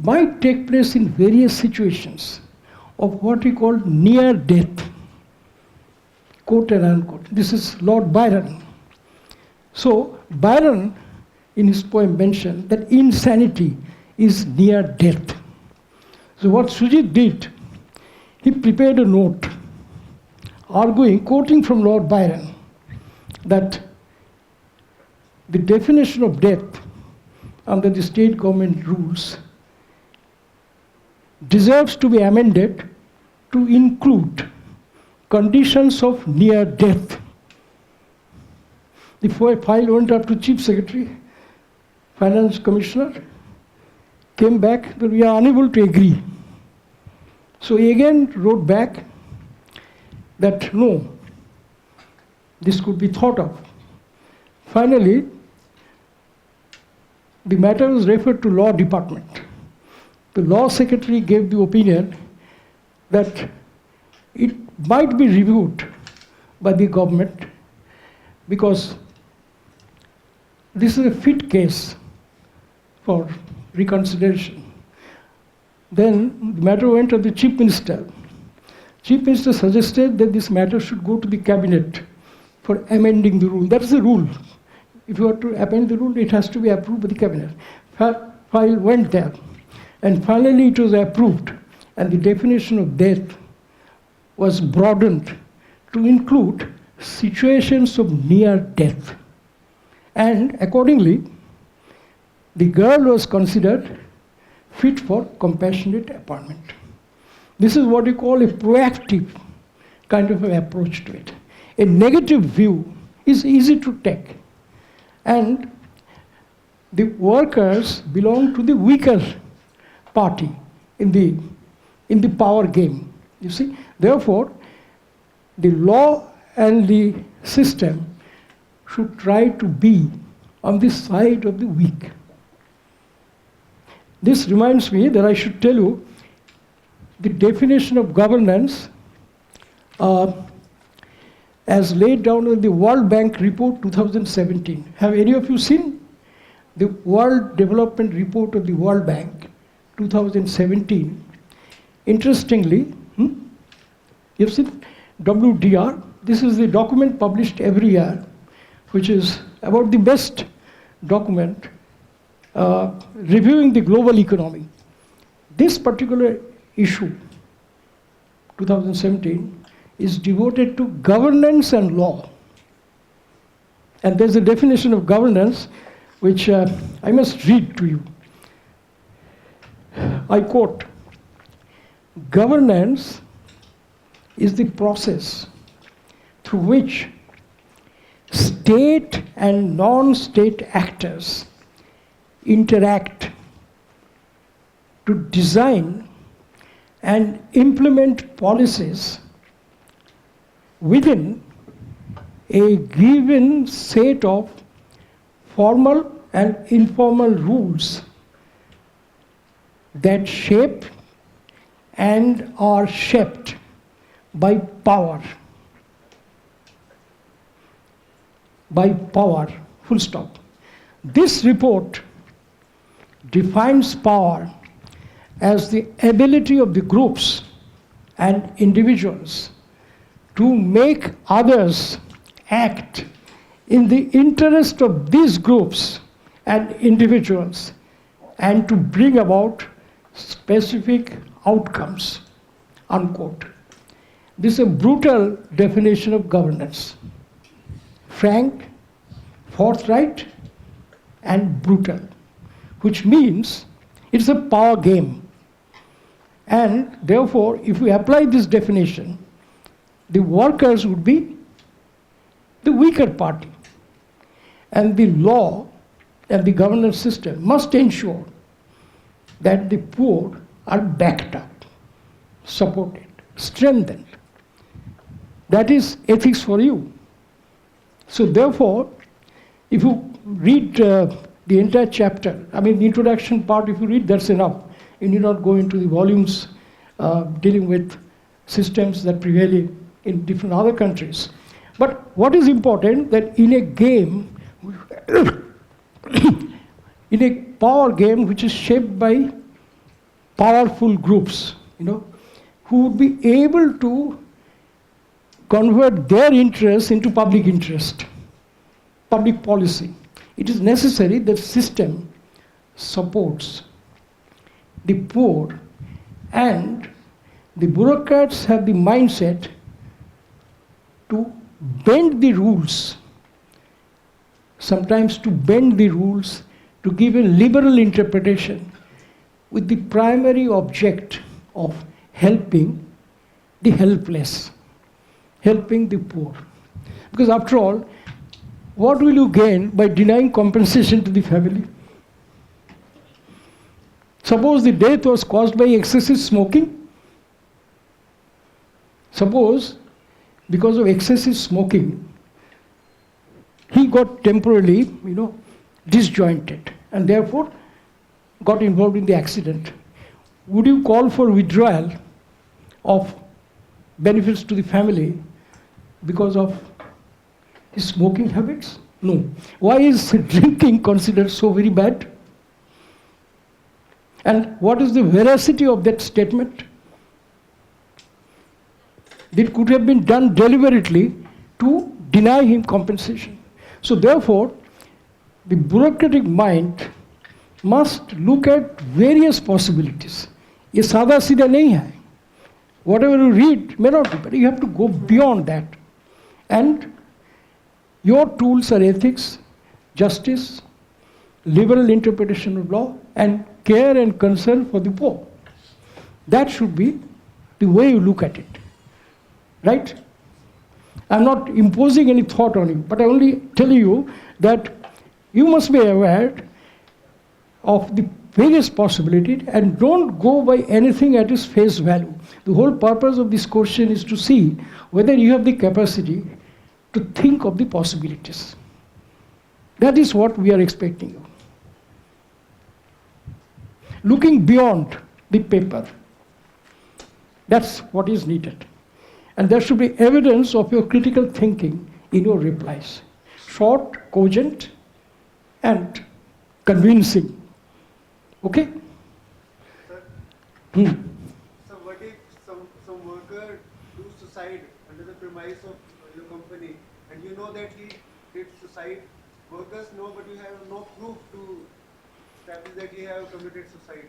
might take place in various situations of what we call near death, quote and unquote. This is Lord Byron. So Byron, in his poem, mentioned that insanity is near death. So what Sujit did, he prepared a note arguing, quoting from Lord Byron, that the definition of death under the state government rules deserves to be amended to include conditions of near death. The file went up to Chief Secretary, Finance Commissioner, came back that we are unable to agree. So he again wrote back that no, this could be thought of. Finally, the matter was referred to Law Department. The Law Secretary gave the opinion that it might be reviewed by the government because this is a fit case for reconsideration. Then the matter went to the Chief Minister. Chief Minister suggested that this matter should go to the Cabinet for amending the rule. That is the rule. If you are to amend the rule, it has to be approved by the Cabinet. File went there. And finally it was approved. And the definition of death was broadened to include situations of near death. And accordingly, the girl was considered fit for compassionate appointment. This is what we call a proactive kind of an approach to it. A negative view is easy to take. And the workers belong to the weaker party in the power game, you see. Therefore, the law and the system should try to be on the side of the weak. This reminds me that I should tell you the definition of governance as laid down in the World Bank Report 2017. Have any of you seen the World Development Report of the World Bank 2017? Interestingly, you've seen WDR. This is the document published every year, which is about the best document reviewing the global economy. This particular issue, 2017, is devoted to governance and law. And there's a definition of governance which I must read to you. I quote, "Governance is the process through which state and non-state actors interact to design and implement policies within a given set of formal and informal rules that shape and are shaped by power. By power, full stop. This report defines power as the ability of the groups and individuals to make others act in the interest of these groups and individuals and to bring about specific outcomes," unquote. This is a brutal definition of governance. Frank, forthright, and brutal, which means it's a power game. And therefore, if we apply this definition, the workers would be the weaker party. And the law and the governance system must ensure that the poor are backed up, supported, strengthened. That is ethics for you. So therefore, if you read the entire chapter, I mean the introduction part, if you read, that's enough. You need not go into the volumes dealing with systems that prevail in different other countries. But what is important, that in a game, in a power game which is shaped by powerful groups, who would be able to convert their interests into public interest, public policy. It is necessary that system supports the poor, and the bureaucrats have the mindset to bend the rules, sometimes to bend the rules to give a liberal interpretation with the primary object of helping the helpless, helping the poor. Because after all, what will you gain by denying compensation to the family? Suppose the death was caused by excessive smoking. Suppose because of excessive smoking, he got temporarily, disjointed and therefore got involved in the accident. Would you call for withdrawal of benefits to the family because of his smoking habits? No. Why is drinking considered so very bad? And what is the veracity of that statement? It could have been done deliberately to deny him compensation. So therefore, the bureaucratic mind must look at various possibilities. ये सादा सीधा नहीं है. Whatever you read may not be, but you have to go beyond that. And your tools are ethics, justice, liberal interpretation of law, and care and concern for the poor. That should be the way you look at it. Right? I'm not imposing any thought on you, but I only tell you that you must be aware of the various possibilities and don't go by anything at its face value. The whole purpose of this question is to see whether you have the capacity to think of the possibilities. That is what we are expecting you. Looking beyond the paper. That's what is needed. And there should be evidence of your critical thinking in your replies. Short, cogent, and convincing. Okay? Sir, Hmm. so what if some worker do suicide under the premise of your company, and you know that he did suicide? Workers know, but you have no proof to establish that he have committed suicide.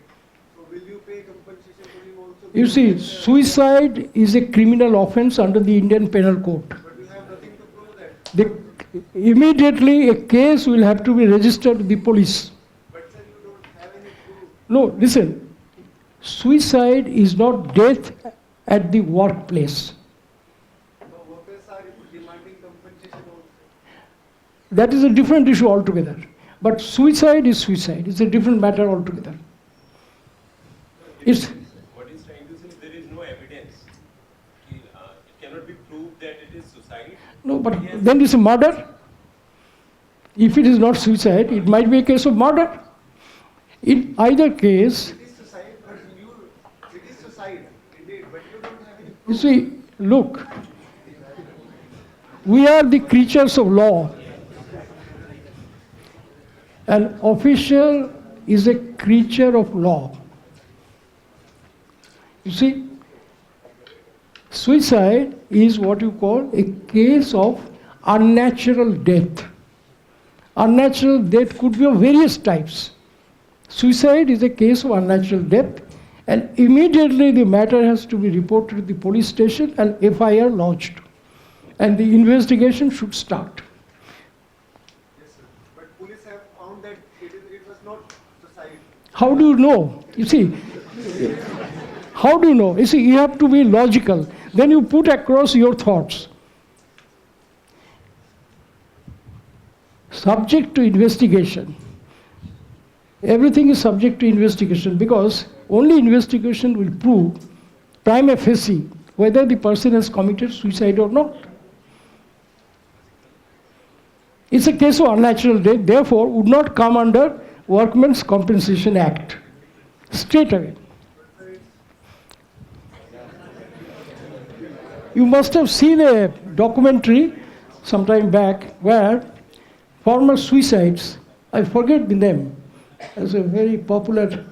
So will you pay compensation to him also? You see, suicide is a criminal offense under the Indian Penal Code. But you have nothing to prove that. Immediately a case will have to be registered with the police. But sir, you don't have any proof. No, listen. Suicide is not death at the workplace. No, workers are demanding compensation also. That is a different issue altogether. But suicide is suicide. It's a different matter altogether. It's What he's trying to say is there is no evidence. It cannot be proved that it is suicide. no, but then it's a murder. If it is not suicide, it might be a case of murder. In either case, It is suicide, but it is suicide indeed, but you don't have any you see, look, we are the creatures of law. An official is a creature of law. You see, suicide is what you call a case of unnatural death. Unnatural death could be of various types. Suicide is a case of unnatural death, and immediately the matter has to be reported to the police station and FIR lodged. And the investigation should start. Yes, sir. But police have found that it was not suicide. How do you know? You see, how do you know? You see, you have to be logical. Then you put across your thoughts. Subject to investigation. Everything is subject to investigation because only investigation will prove prima facie whether the person has committed suicide or not. It's a case of unnatural death, therefore would not come under Workmen's Compensation Act. Straight away. You must have seen a documentary sometime back where former suicides, I forget the name, as a very popular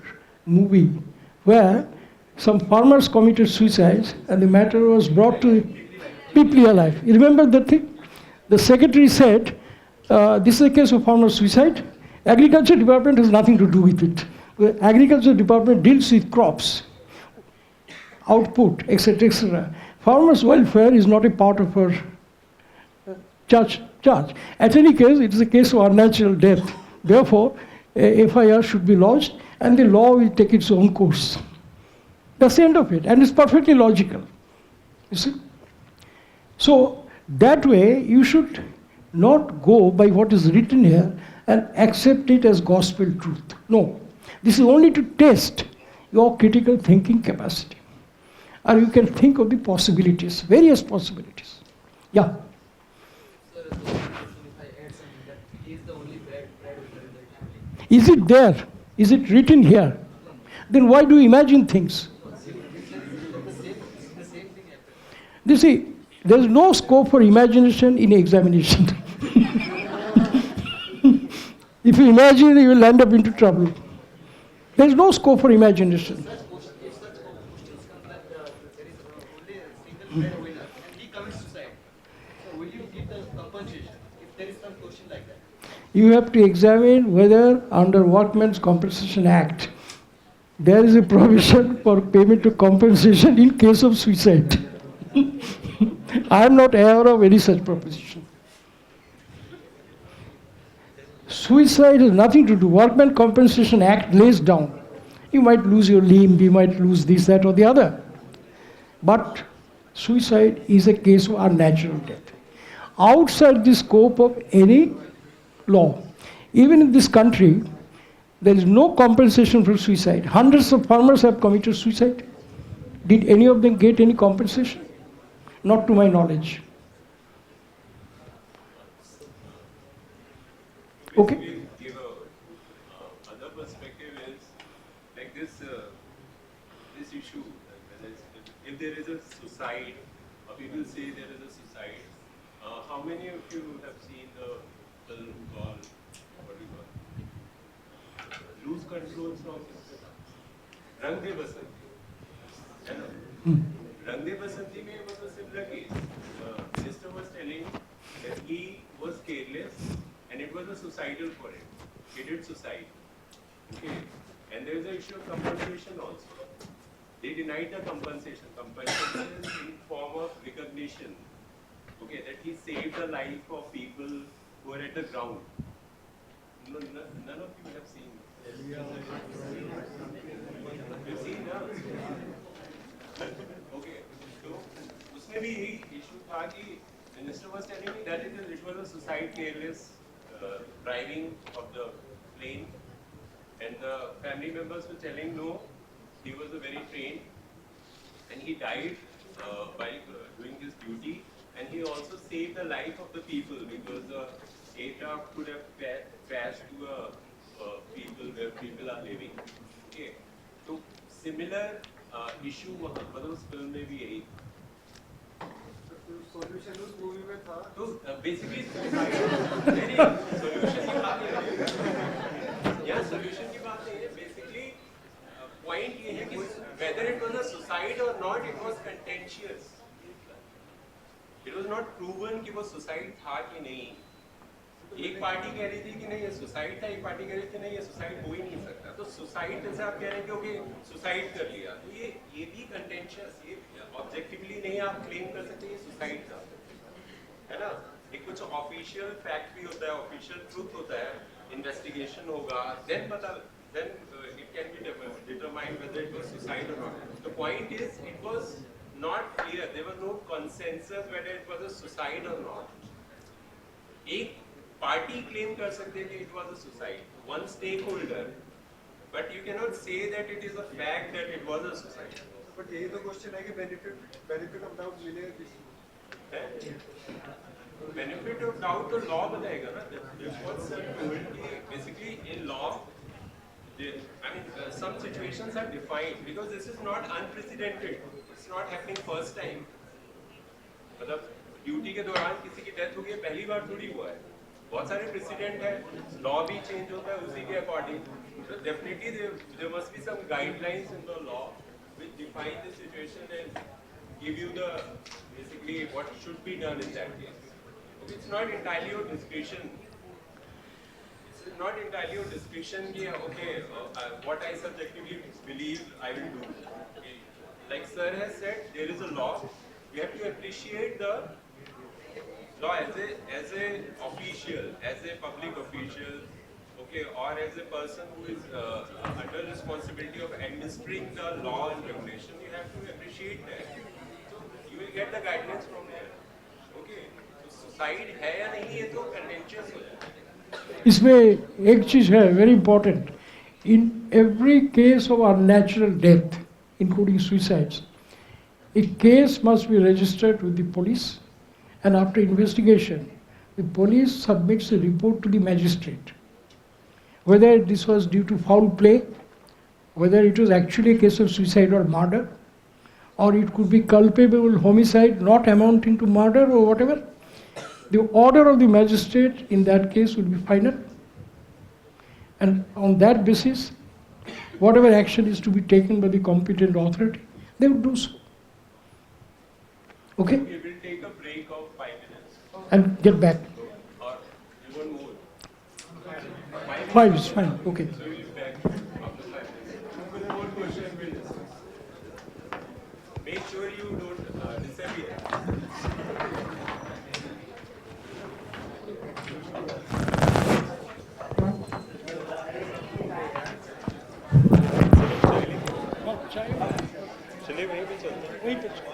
movie, where some farmers committed suicide and the matter was brought to People Alive. You remember that thing? The secretary said, this is a case of farmer suicide. Agriculture department has nothing to do with it. The agriculture department deals with crops, output, etc., etc. Farmers' welfare is not a part of her charge. At any case, it is a case of unnatural death. Therefore, a FIR should be lodged and the law will take its own course. That's the end of it. And it's perfectly logical. You see? So, that way, you should not go by what is written here and accept it as gospel truth. No. This is only to test your critical thinking capacity. Or you can think of the possibilities, various possibilities. Yeah. Sir, if I add something that he is the only breadwinner in the family. Is it there? Is it written here? Then why do you imagine things? The same thing happened. You see, there is no scope for imagination in examination. If you imagine, you will end up into trouble. There is no scope for imagination. If such questions come that there is only a single breadwinner and he commits suicide, so will you give the compensation if there is some question like that? You have to examine whether under Workmen's Compensation Act there is a provision for payment of compensation in case of suicide. I am not aware of any such proposition. Suicide has nothing to do. Workmen's Compensation Act lays down. You might lose your limb, you might lose this, that, or the other. But suicide is a case of unnatural death. Outside the scope of any law. Even in this country, there is no compensation for suicide. Hundreds of farmers have committed suicide. Did any of them get any compensation? Not to my knowledge. Okay. Basically, give other perspective is like this issue. Whether if there is a suicide, or people say there is a suicide, how many of you have seen the film called what do you call it? Lose Control from Rang De Basanti? Rang De Basanti was a similar case. The minister was telling that he was careless and it was a suicidal for him. He did suicide. Okay. And there is an issue of compensation also. They denied the compensation. Compensation is in form of recognition. Okay, that he saved the life of people who are at the ground. No, none of you have seen this. You've seen, huh? Okay. So, उसमें भी यही issue था कि minister was telling me that it was a suicide careless driving of the plane, and the family members were telling no, he was a very trained, and he died by doing his duty, and he also saved the life of the people because the aircraft could have crashed to people where people are living. Okay, so similar issue मतलब उस film में भी यही solution उस movie में था तो basically solution की बात नहीं है यहाँ सॉल्यूशन की बात नहीं है बेसिकली पॉइंट ये है कि whether it was a suicide or not it was contentious it was not proven कि वो suicide था कि नहीं एक पार्टी कह रही थी कि नहीं ये सुसाइड था एक पार्टी कह रही थी नहीं ये सुसाइड हो ही नहीं सकता तो सुसाइड जैसे आप कह रहे हैं कि ओके सुसाइड कर लिया तो ये भी कंटेंशियस ये ऑब्जेक्टिवली नहीं आप क्लेम कर सकते ये सुसाइड था है ना एक कुछ ऑफिशियल फैक्ट भी होता है ऑफिशियल ट्रूथ होता है इन्वेस्टिगेशन होगा then it can be determined whether it was suicide or not. The point is it was not clear. There was no consensus whether it was a suicide or not. एक party claim कर सकते हैं कि it was a suicide. One stakeholder, but you cannot say that it is a fact that it was a suicide. But यही तो question है कि benefit of doubt मिले किसी Benefit of doubt तो law बताएगा ना. That's what sir told कि basically in law, some situations are defined because this is not unprecedented. It's not happening first time. मतलब ड्यूटी के दौरान किसी की डेथ हो गई पहली बार थोड़ी हुआ है बहुत सारे प्रेसिडेंट है, लॉ भी चेंज होता है उसी के according. So definitely there must be some guidelines in the law which define the situation and give you the basically what should be done in that case. Okay, it's not entirely your discretion. It's not entirely your discretion. Okay, what I subjectively believe I will do. Okay. Like sir has said, there is a law. We have to appreciate the law as a official, as a public official, okay, or as a person who is under responsibility of administering the law and regulation. You have to appreciate that. So you will get the guidelines from there. Okay. So side है या नहीं ये तो contentious हो जाता है. इसमें एक चीज है very important. In every case of unnatural death, including suicides, a case must be registered with the police. And after investigation, the police submits a report to the magistrate. Whether this was due to foul play, whether it was actually a case of suicide or murder, or it could be culpable homicide not amounting to murder or whatever, the order of the magistrate in that case will be final. And on that basis, whatever action is to be taken by the competent authority, they will do so. Okay? We will take a break of 5 minutes. And get back. Or you want more? 5 is fine. Okay. So we'll be back after 5 minutes. With more question we'll discuss. Make sure you don't disappear. चलिए वहीं पे चलते हैं. वहीं पे चलो.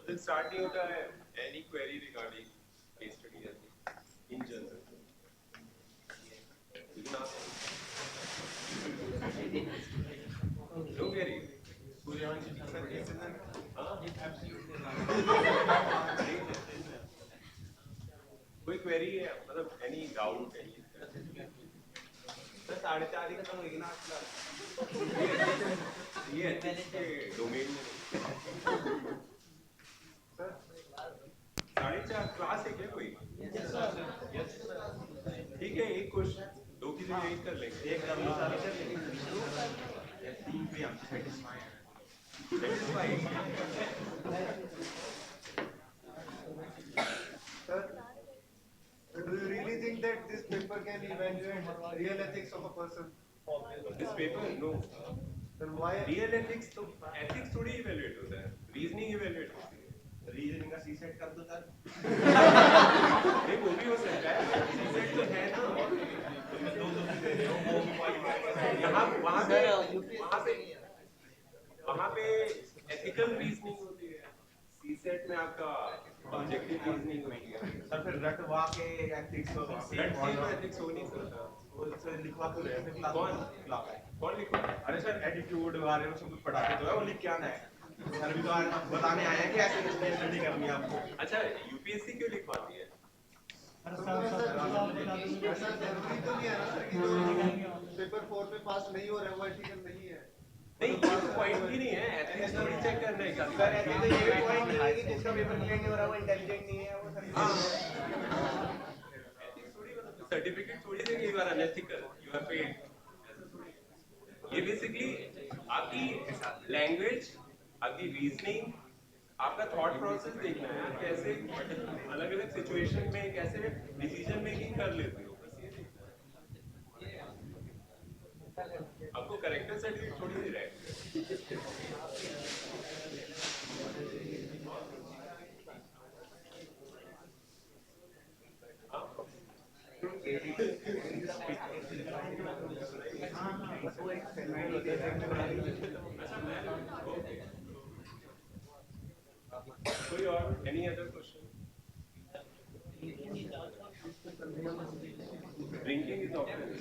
Then start नहीं होता है any query regarding case study in general. You can ask. No query. कोई query है मतलब any doubt any. सर 4:30 ही खत्म होगी ना आज क्लास. ये ethics के domain में. 4:30 क्लास है क्या कोई? ठीक है एक क्वेश्चन दो की जगह एक कर लेंगे. एक कर लो सारे कर लेंगे. भी हम satisfied. Sir, do you really think that this paper can evaluate real ethics of a person? This paper no. Then why? Real ethics तो ethics थोड़ी evaluate होता है. Reasoning evaluate होती है. रीजनिंग का सीसेट कर दो सर. नहीं वो भी हो सकता है. सीसेट तो है ना. यहाँ वहाँ पे ethical reasoning होती है. सीसेट में आपका objective reasoning होती है. सर फिर रटवा के एथिक्स को रट के तो ethics हो नहीं सकता. वो सर लिखवा तो रहे हैं कौन लिखवा? अरे सर एटीट्यूड बारे में सब कुछ पढ़ाते तो है वो लिख के आना है. सर भी तो आज बताने आए हैं कि ऐसे स्टडी करनी है आपको. अच्छा यूपीएससी क्यों लिखवाती है? ऐसा जरूरी तो नहीं है ना सर कि जो पेपर 4 में पास नहीं हो रहा है वो एथिकल नहीं है. नहीं ये तो पॉइंट ही नहीं है. एथिक्स थोड़ी चेक करने का. सर ऐसे तो ये पॉइंट नहीं है कि जिसका पेपर क्लियर नहीं हो रहा वो इंटेलिजेंट नहीं है वो सर. सर्टिफिकेट थोड़ी देंगे you are unethical you are failed. ये बेसिकली आपकी लैंग्वेज आपकी रीजनिंग आपका थॉट प्रोसेस देखना है. आप कैसे अलग अलग सिचुएशन में कैसे डिसीजन मेकिंग कर लेते हो. बस ये देखना है. आपको करेक्टर सर्टिफिकेट थोड़ी दे रहा है. कोई और any other question? Drinking is offense.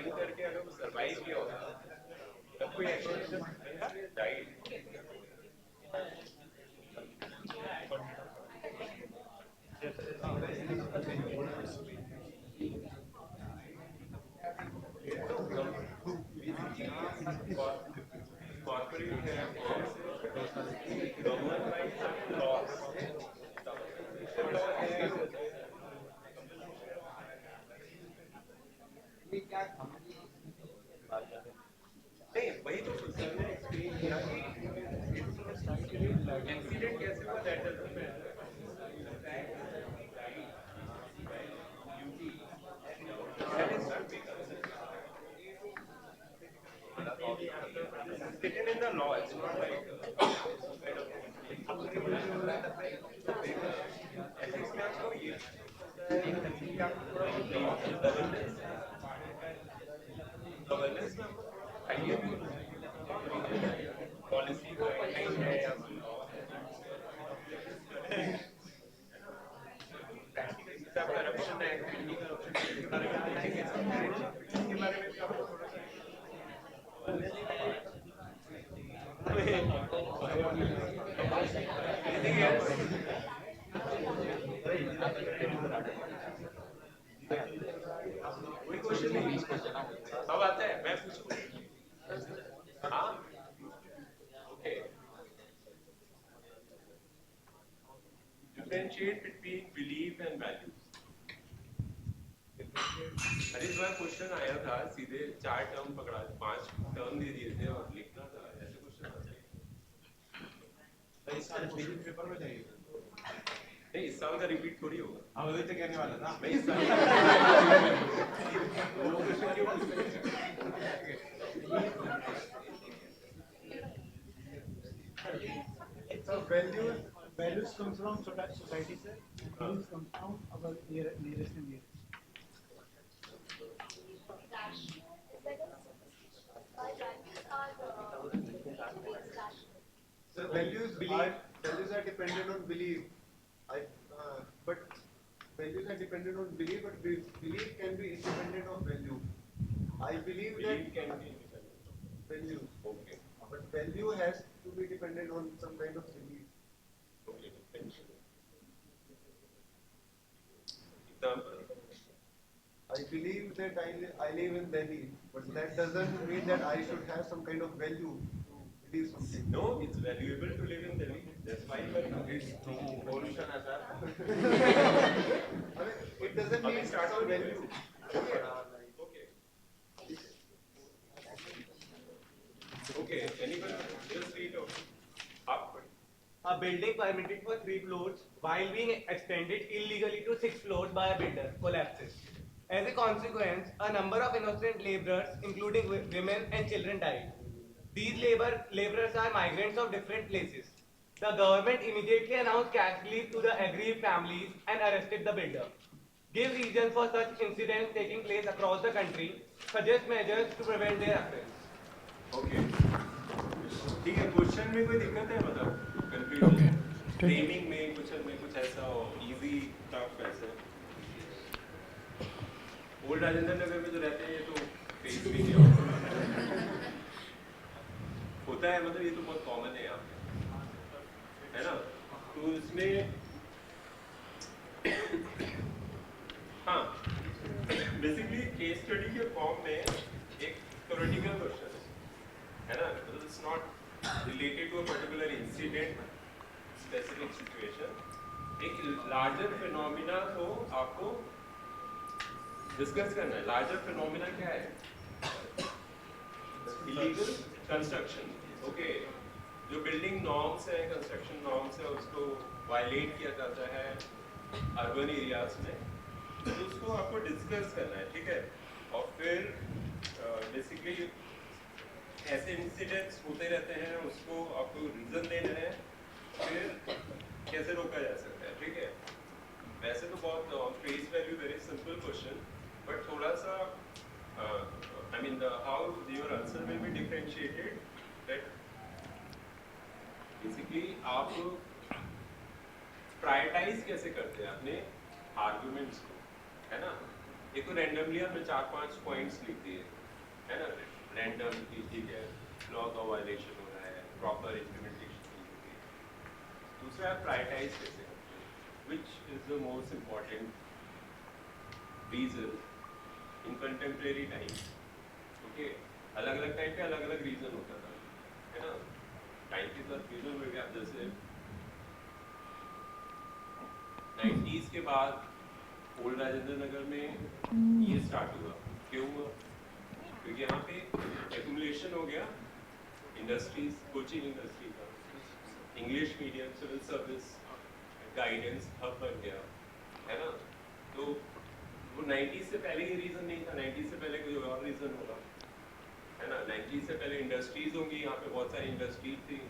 Drink करके अगर वो सर्वाइव किया होता तब कोई एक्शन डाइट कॉर्पोरेट है गवर्नमेंट लॉस नहीं वही तो सर ने एक्सप्लेन किया कि एक्सीडेंट कैसे हुआ that doesn't matter written in the law. It's not like ethics में आपको ये गवर्नेंस में आइए पॉलिसी गाइडलाइन है या करप्शन है इसके बारे में भी आपको कोई क्वेश्चन नहीं सब आता है मैं पूछूं हाँ okay differentiate between belief and values अरे इस बार क्वेश्चन आया था सीधे 4 टर्म पकड़ा 5 टर्म दे दिए थे और लिखना था ऐसे क्वेश्चन आते हैं इस साल पेपर में जाइए नहीं इस साल का रिपीट थोड़ी होगा हाँ वही तो कहने वाला था मैं इस साल So values comes from society, sir. Values comes from our nearest and nearest. So values are dependent on belief. But values are dependent on belief, but belief can be independent of value. I believe belief that can be independent value. okay But value has to be dependent on some kind of belief. okay example I believe that I live in Delhi, but that doesn't mean that I should have some kind of value to believe something. no it's valuable to live in Delhi that's why it's pollution as well I mean, it doesn't mean some value. okay okay anyone just read up A building permitted for 3 floors while being extended illegally to 6 floors by a builder collapses. As a consequence, a number of innocent laborers, including women and children, died. These laborers are migrants of different places. The government immediately announced cash relief to the aggrieved families and arrested the builder. Give reasons for such incidents taking place across the country. Suggest measures to prevent their occurrence. okay ठीक है question में कोई दिक्कत है मतलब confusion framing में कुछ ऐसा हो इजी टफ ऐसे ओल्ड राजेंद्र नगर में जो रहते हैं ये तो फेस भी नहीं होता है मतलब ये तो बहुत कॉमन है यहाँ है ना तो इसमें हाँ बेसिकली केस स्टडी के फॉर्म में एक थ्योरेटिकल क्वेश्चन है ना मतलब it's not related to a particular incident, specific situation. एक larger phenomena को आपको discuss करना है. Larger phenomena क्या है? Illegal construction. Okay. जो building norms है, construction norms है, उसको violate किया जाता है urban areas में. तो उसको आपको discuss करना है, ठीक है? और फिर बेसिकली ऐसे इंसिडेंट्स होते रहते हैं, उसको आपको रीजन देना है, फिर कैसे रोका जा सकता है, ठीक है। वैसे तो बहुत on face value very simple question, but थोड़ा सा I mean how your answer will be differentiated that basically आप प्रायोरिटाइज कैसे करते हैं अपने आर्गुमेंट्स को, है ना। एक तो रैंडमली आपने 4-5 पॉइंट्स लिख दिए, है ना, रैंडम की, ठीक है, लॉ का वायलेशन हो रहा है, प्रॉपर इम्प्लीमेंटेशन नहीं होती। दूसरा आप प्रायोरिटाइज कैसे करते हैं, which is the most important reason in contemporary time, okay. अलग अलग टाइम पे अलग अलग रीजन होता था, है ना। टाइम के साथ रीजन हो गया, जैसे 90s के बाद ओल्ड राजेंद्र नगर में ये स्टार्ट हुआ। क्यों हुआ? क्योंकि यहाँ पे एक्यूमुलेशन हो गया इंडस्ट्रीज, कोचिंग इंडस्ट्री का, English medium civil service guidance hub बन गया, है ना। तो वो 90s से पहले ये रीजन नहीं था, 90s से पहले कोई और रीजन होगा, है ना। 90s से पहले इंडस्ट्रीज होंगी, यहाँ पे बहुत सारी इंडस्ट्रीज थी,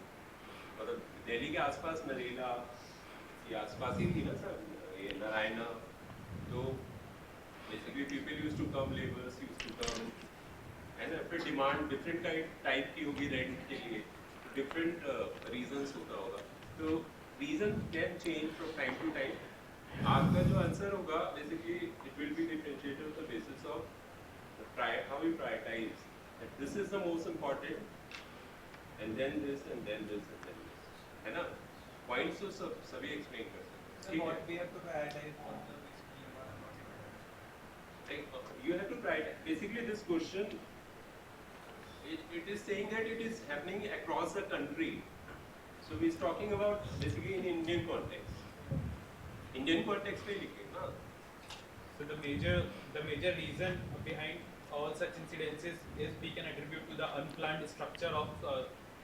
मतलब दिल्ली के आसपास नरेला ये आसपास ही थी ना सर, ये नारायणा। तो basically people used to come, labours used to come, है ना। फिर डिमांड डिफरेंट टाइप की होगी रेंट के लिए, डिफरेंट रीजंस होता होगा। तो reason can change from time to time. आपका जो आंसर होगा basically it will be differentiated on the basis of how you prioritise, this is the most important and then this and then this and then this, है ना। Points तो सभी explain कर सकते हैं। What we have to prioritize for the You have to prioritize. Basically, this question, it is saying that it is happening across the country. So we is talking about basically in Indian context. Indian context पे लिखे ना. So the major reason behind all such incidences is we can attribute to the unplanned structure of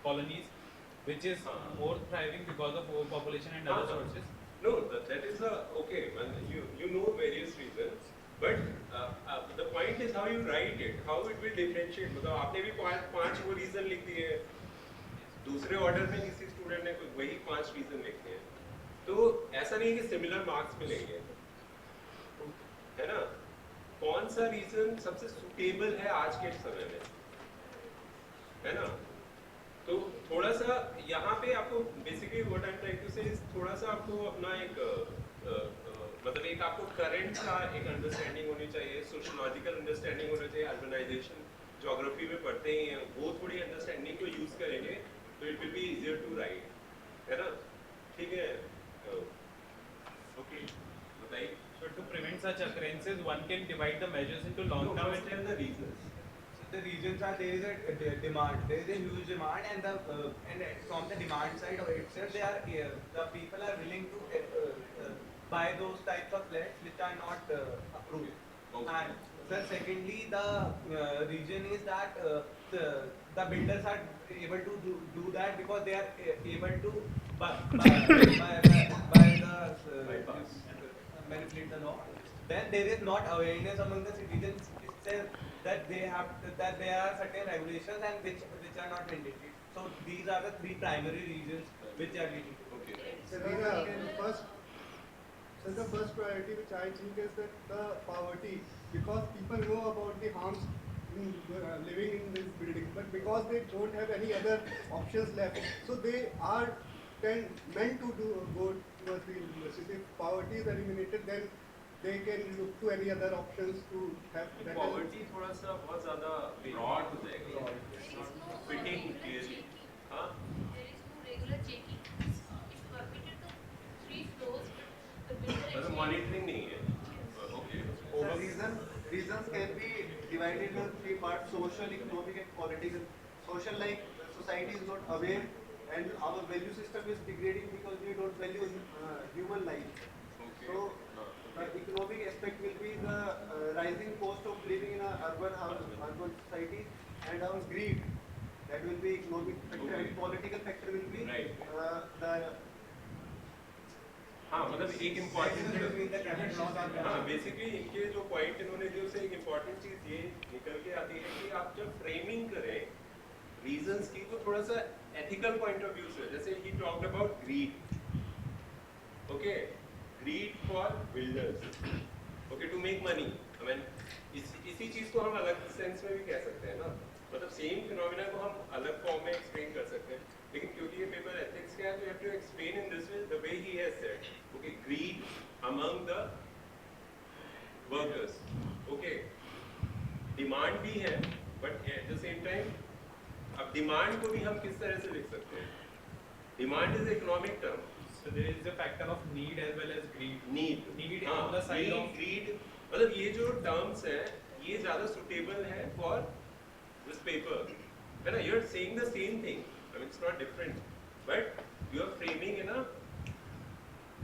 colonies, which is more thriving because of overpopulation and other sources. No, that is okay. Well, you know various reasons, but the point is how you write it, how it will differentiate. मतलब आपने भी पांच वो reason लिख दिए, दूसरे order में किसी स्टूडेंट ने वही 5 रीजन लिखे हैं, तो ऐसा नहीं कि सिमिलर मार्क्स मिलेंगे, है ना। कौन सा रीजन सबसे सुटेबल है आज के समय में, है ना। तो थोड़ा सा यहाँ पे आपको basically what I am trying to say थोड़ा सा आपको अपना एक मतलब एक आपको करंट का एक अंडरस्टैंडिंग होनी चाहिए, सोशियोलॉजिकल अंडरस्टैंडिंग होना चाहिए। अर्बनाइजेशन ज्योग्राफी में पढ़ते ही हैं, वो थोड़ी अंडरस्टैंडिंग को यूज करेंगे तो it will be easier to write, है ना। ठीक है, ओके, बताइए। So to prevent such occurrences, one can divide the measures into long-term and the reasons. The reasons are there is a demand, there is a huge demand, and from the demand side of itself, the people are willing to buy those types of flats which are not approved. Okay. And sir, secondly, the reason is that the builders are able to do that because they are able to by manipulate the law. Then there is not awareness among the citizens itself that there are certain regulations and which are not mandatory. So these are the 3 primary reasons which are leading to. Okay. So the first priority which I think is that the poverty, because people know about the harms in living in this building, but because they don't have any other options left, so they are meant to go towards the university. If poverty is eliminated, then they can look to any other options to have better. Poverty थोड़ा सा बहुत ज़्यादा broad हो जाएगा, it's not fitting clearly. हाँ? There is no regular checking. It's permitted to 3 floors, but the builder मतलब actually monitoring नहीं है. Okay. So reasons can be divided into 3 parts: social, economic, and political. Social, like society is not aware, and our value system is degrading because we don't value human life. Okay. So the economic aspect will be the rising cost of living in a urban society, and our greed. That will be economic factor, Okay. and political factor will be Right. the हाँ, मतलब एक important between the capital laws and हाँ, basically इनके जो point इन्होंने दिए उससे एक इम्पोर्टेंट चीज़ ये निकल के आती है कि आप आप जब फ्रेमिंग करें रीजंस की तो थोड़ा सा एथिकल पॉइंट ऑफ व्यू से, जैसे ही talked about greed, okay, greed for builders, okay, to make money. I mean इसी चीज को हम अलग सेंस में भी कह सकते हैं ना, मतलब सेम फिनोमेना को हम अलग फॉर्म में एक्सप्लेन कर सकते हैं, लेकिन क्योंकि ये पेपर एथिक्स का है तो you have to explain in this way the way he has said, okay, greed among the workers, okay, demand भी है but at the same time अब डिमांड को भी हम किस तरह से लिख सकते हैं? Demand is economic term, So there is a factor of need as well as greed. Need on the side of greed, मतलब ये जो टर्म्स है ये ज्यादा सुटेबल है फॉर दिस पेपर, है ना? You are saying the same thing, I mean it's not different, but you are framing in a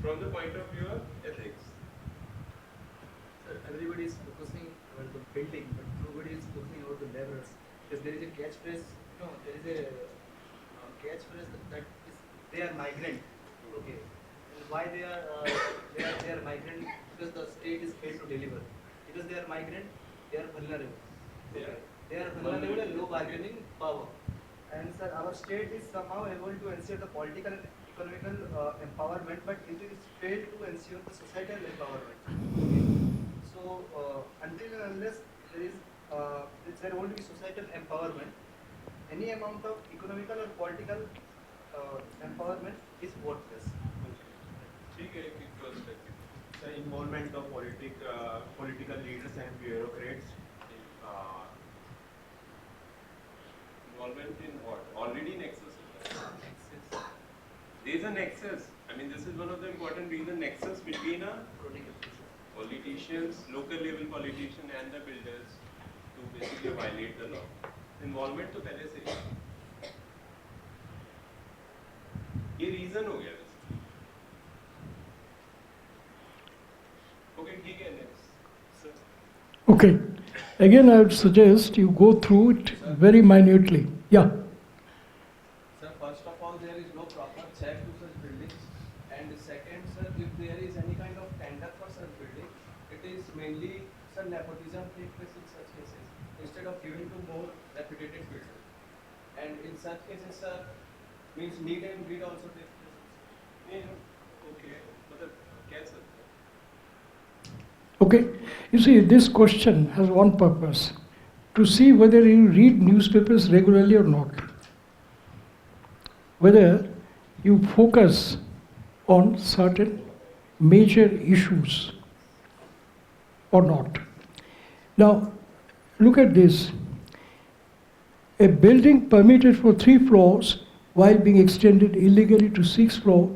from the point of view of ethics. Sir, everybody is focusing on the building, but nobody is focusing about the laborers. Because there is a catchphrase, there is a catchphrase that is, they are migrant. Okay. And why they are migrant? Because the state is failed to deliver. Because they are migrant, they are vulnerable. Okay. They are vulnerable and low bargaining power. And sir, our state is somehow able to ensure the political and economical empowerment, but it is failed to ensure the societal empowerment. Okay. So until and unless there won't be societal empowerment, any amount of economical or political empowerment is worthless. ठीक है, एक perspective. The involvement of political leaders and bureaucrats. Involvement in what? Already nexus is there. There is a nexus. I mean, this is one of the important reasons, nexus between politicians, local level politician and the builders to basically violate the law. Involvement तो पहले से ही. ये reason हो गया वैसे. Okay, ठीक है, next. Sir. Okay. Again, I would suggest you go through it very minutely. Yeah. Sir, first of all, there is no proper check to such buildings. And second, sir, if there is any kind of tender for such building, it is mainly, sir, nepotism takes place in such cases, instead of giving to more reputed builders. And in such cases, sir, means need and greed also takes place. Okay, मतलब क्या सकते हैं? Okay. You see, this question has one purpose: to see whether you read newspapers regularly or not. Whether you focus on certain major issues or not. Now, look at this. A building permitted for 3 floors while being extended illegally to 6th floor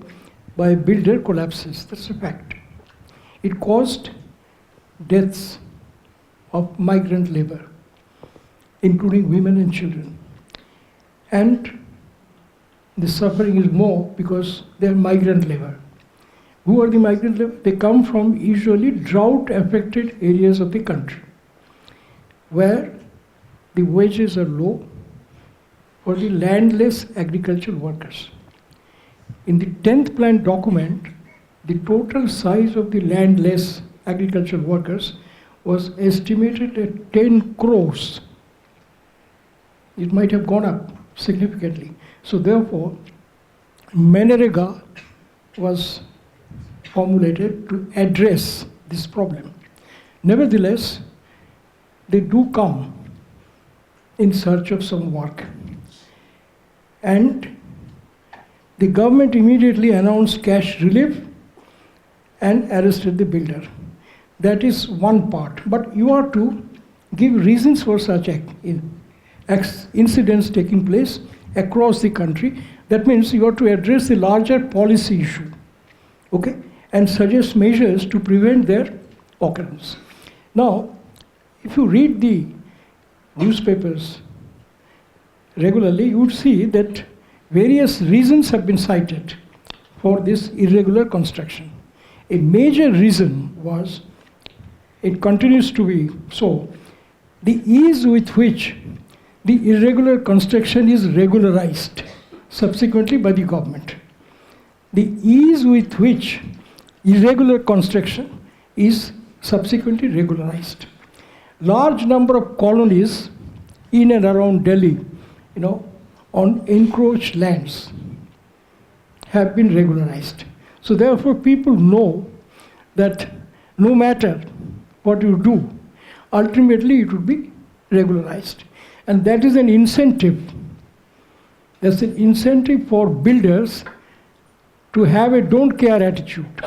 by a builder collapses. That's a fact. It caused deaths of migrant labor, including women and children. And the suffering is more because they are migrant labor. Who are the migrant labor? They come from usually drought-affected areas of the country, where the wages are low for the landless agricultural workers. In the 10th plan document, the total size of the landless agricultural workers was estimated at 10 crores. It might have gone up significantly. So therefore, Manrega was formulated to address this problem. Nevertheless, they do come in search of some work. And the government immediately announced cash relief and arrested the builder. That is one part. But you are to give reasons for such incidents taking place across the country. That means you are to address the larger policy issue, okay, and suggest measures to prevent their occurrence. Now, if you read the newspapers regularly, you would see that various reasons have been cited for this irregular construction. A major reason was, it continues to be so, the ease with which the irregular construction is regularized subsequently by the government. The ease with which irregular construction is subsequently regularized. Large number of colonies in and around Delhi, on encroached lands have been regularized. So therefore people know that no matter what you do, ultimately it would be regularized. And that is an incentive. That's an incentive for builders to have a don't care attitude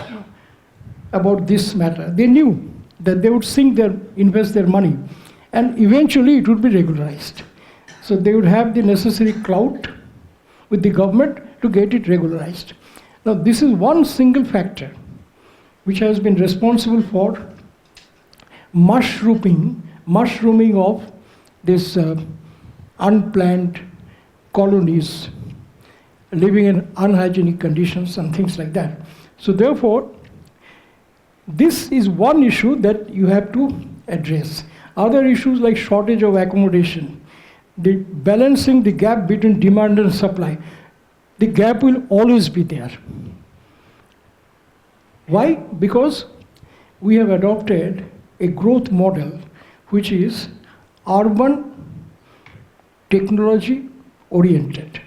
about this matter. They knew that they would invest their money, and eventually it would be regularized. So they would have the necessary clout with the government to get it regularized. Now this is one single factor which has been responsible for mushrooming of this unplanned colonies, living in unhygienic conditions and things like that. So therefore, this is one issue that you have to address. Other issues like shortage of accommodation, the balancing the gap between demand and supply, the gap will always be there. Why? Because we have adopted a growth model which is urban technology oriented.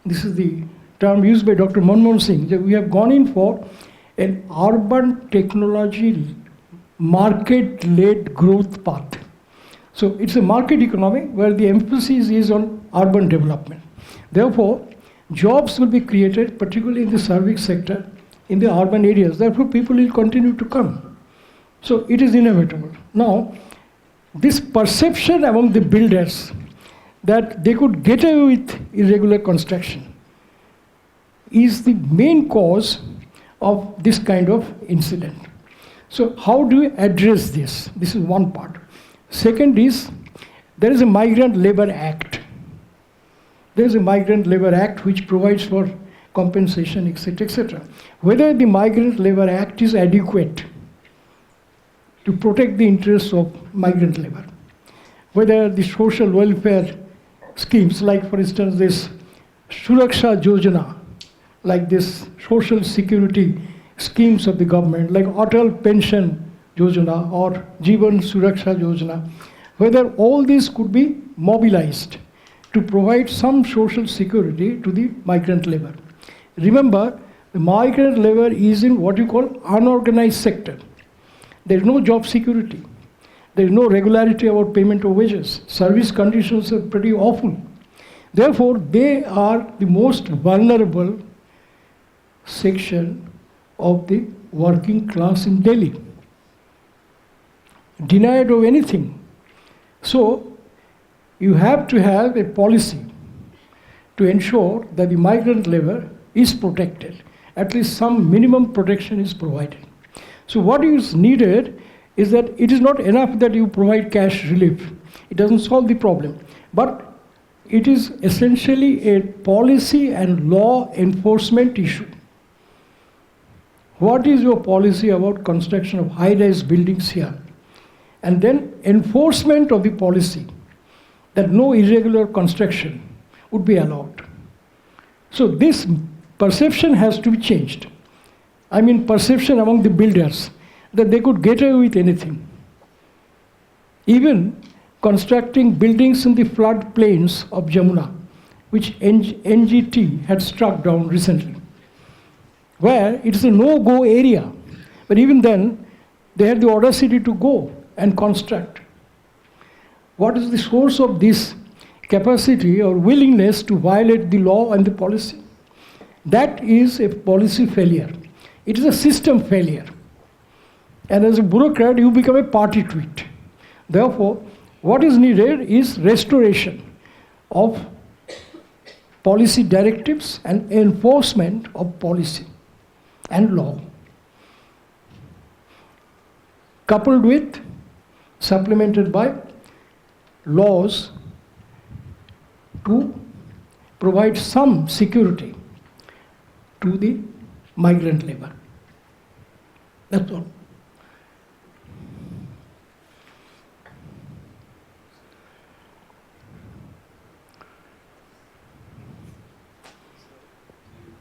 This is the term used by Dr. Manmohan Singh, that we have gone in for an urban technology market-led growth path. So it's a market economy where the emphasis is on urban development. Therefore, jobs will be created, particularly in the service sector, in the urban areas. Therefore, people will continue to come. So it is inevitable. Now, this perception among the builders that they could get away with irregular construction is the main cause of this kind of incident. So how do we address this? This is one part. Second is, there is a Migrant Labour Act. There is a Migrant Labour Act which provides for compensation, etc., etc. Whether the Migrant Labour Act is adequate to protect the interests of migrant labor, whether the social welfare schemes, like for instance this Suraksha Yojana, like this social security schemes of the government, like Atal Pension Yojana or Jeevan Suraksha Yojana, whether all these could be mobilized to provide some social security to the migrant labor. Remember, the migrant labor is in what you call unorganized sector. There is no job security. There is no regularity about payment of wages. Service conditions are pretty awful. Therefore, they are the most vulnerable section of the working class in Delhi, denied of anything. So, you have to have a policy to ensure that the migrant labor is protected. At least some minimum protection is provided. So what is needed is that it is not enough that you provide cash relief. It doesn't solve the problem. But it is essentially a policy and law enforcement issue. What is your policy about construction of high-rise buildings here? And then enforcement of the policy that no irregular construction would be allowed. So this perception has to be changed. I mean perception among the builders that they could get away with anything. Even constructing buildings in the flood plains of Jamuna, which NGT had struck down recently, where it is a no-go area. But even then, they had the audacity to go and construct. What is the source of this capacity or willingness to violate the law and the policy? That is a policy failure. It is a system failure. And as a bureaucrat, you become a party to it. Therefore, what is needed is restoration of policy directives and enforcement of policy and law, coupled with, supplemented by laws to provide some security to the migrant labor. That's all.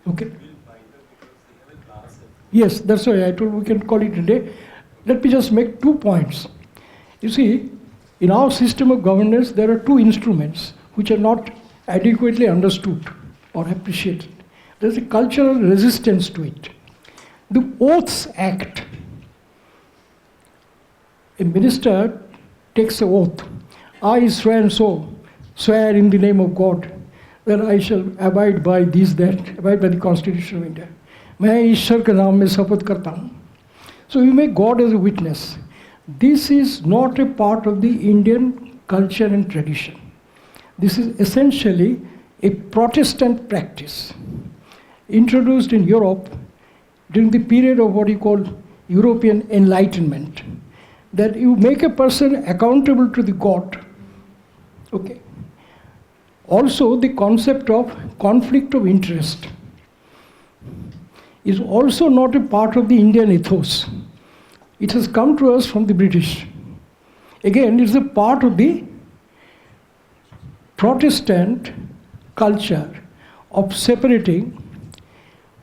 Okay. Yes, that's why I told we can call it a day. Let me just make 2 points. You see, In our system of governance, there are two instruments which are not adequately understood or appreciated. There's a cultural resistance to it. The Oaths Act. A minister takes an oath. I swear and so, swear in the name of God that I shall abide by this, that, abide by the Constitution of India. मैं ईश्वर के नाम में शपथ करता हूँ. So you make God as a witness. This is not a part of the Indian culture and tradition. This is essentially a Protestant practice introduced in Europe during the period of what you call European Enlightenment, that you make a person accountable to the God. Okay. Also, the concept of conflict of interest is also not a part of the Indian ethos. It has come to us from the British. Again, it's a part of the Protestant culture of separating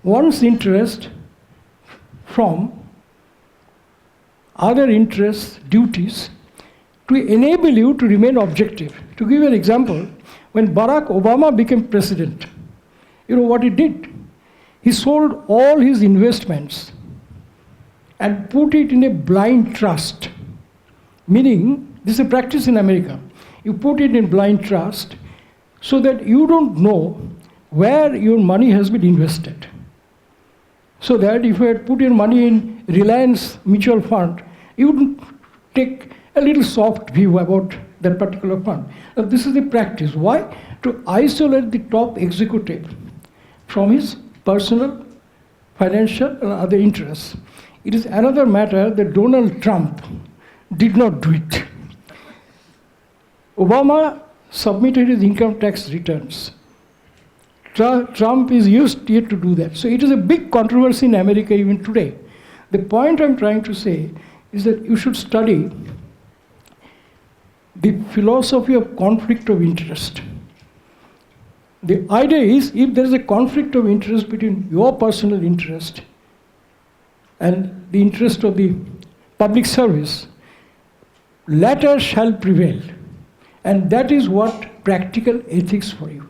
one's interest from other interests, duties, to enable you to remain objective. To give you an example, when Barack Obama became president, you know what he did? He sold all his investments and put it in a blind trust. Meaning, this is a practice in America. You put it in blind trust so that you don't know where your money has been invested. So that if you had put your money in Reliance Mutual Fund, you would take a little soft view about that particular fund. Now, this is the practice. Why? To isolate the top executive from his personal, financial, and other interests. It is another matter that Donald Trump did not do it. Obama submitted his income tax returns. Trump is used yet to do that. So it is a big controversy in America even today. The point I'm trying to say is that you should study the philosophy of conflict of interest. The idea is, if there is a conflict of interest between your personal interest and the interest of the public service, latter shall prevail. And that is what practical ethics for you.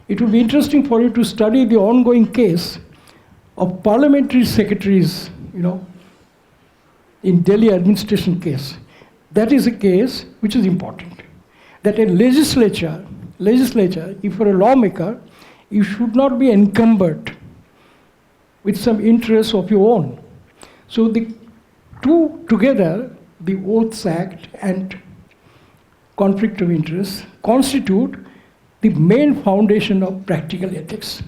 It will be interesting for you to study the ongoing case of parliamentary secretaries, in Delhi administration case. That is a case which is important. That a legislature, if you're a lawmaker, you should not be encumbered with some interests of your own. So the two together, the Oaths Act and conflict of interest, constitute the main foundation of practical ethics.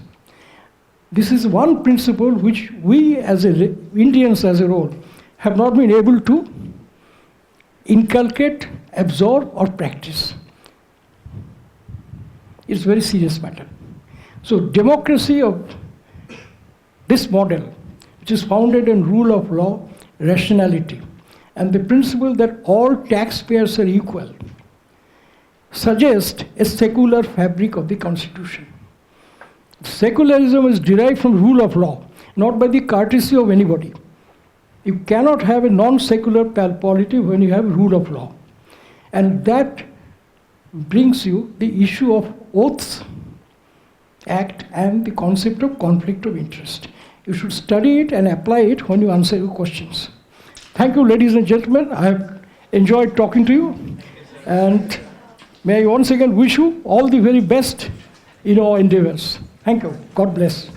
This is one principle which we as Indians as a whole have not been able to inculcate, absorb, or practice. It's a very serious matter. So democracy of this model, which is founded on rule of law, rationality, and the principle that all taxpayers are equal, suggests a secular fabric of the Constitution. Secularism is derived from rule of law, not by the courtesy of anybody. You cannot have a non-secular polity when you have rule of law. And that brings you the issue of Oaths Act and the concept of conflict of interest. You should study it and apply it when you answer your questions. Thank you, ladies and gentlemen. I have enjoyed talking to you. And may I once again wish you all the very best in your endeavors. Thank you. God bless.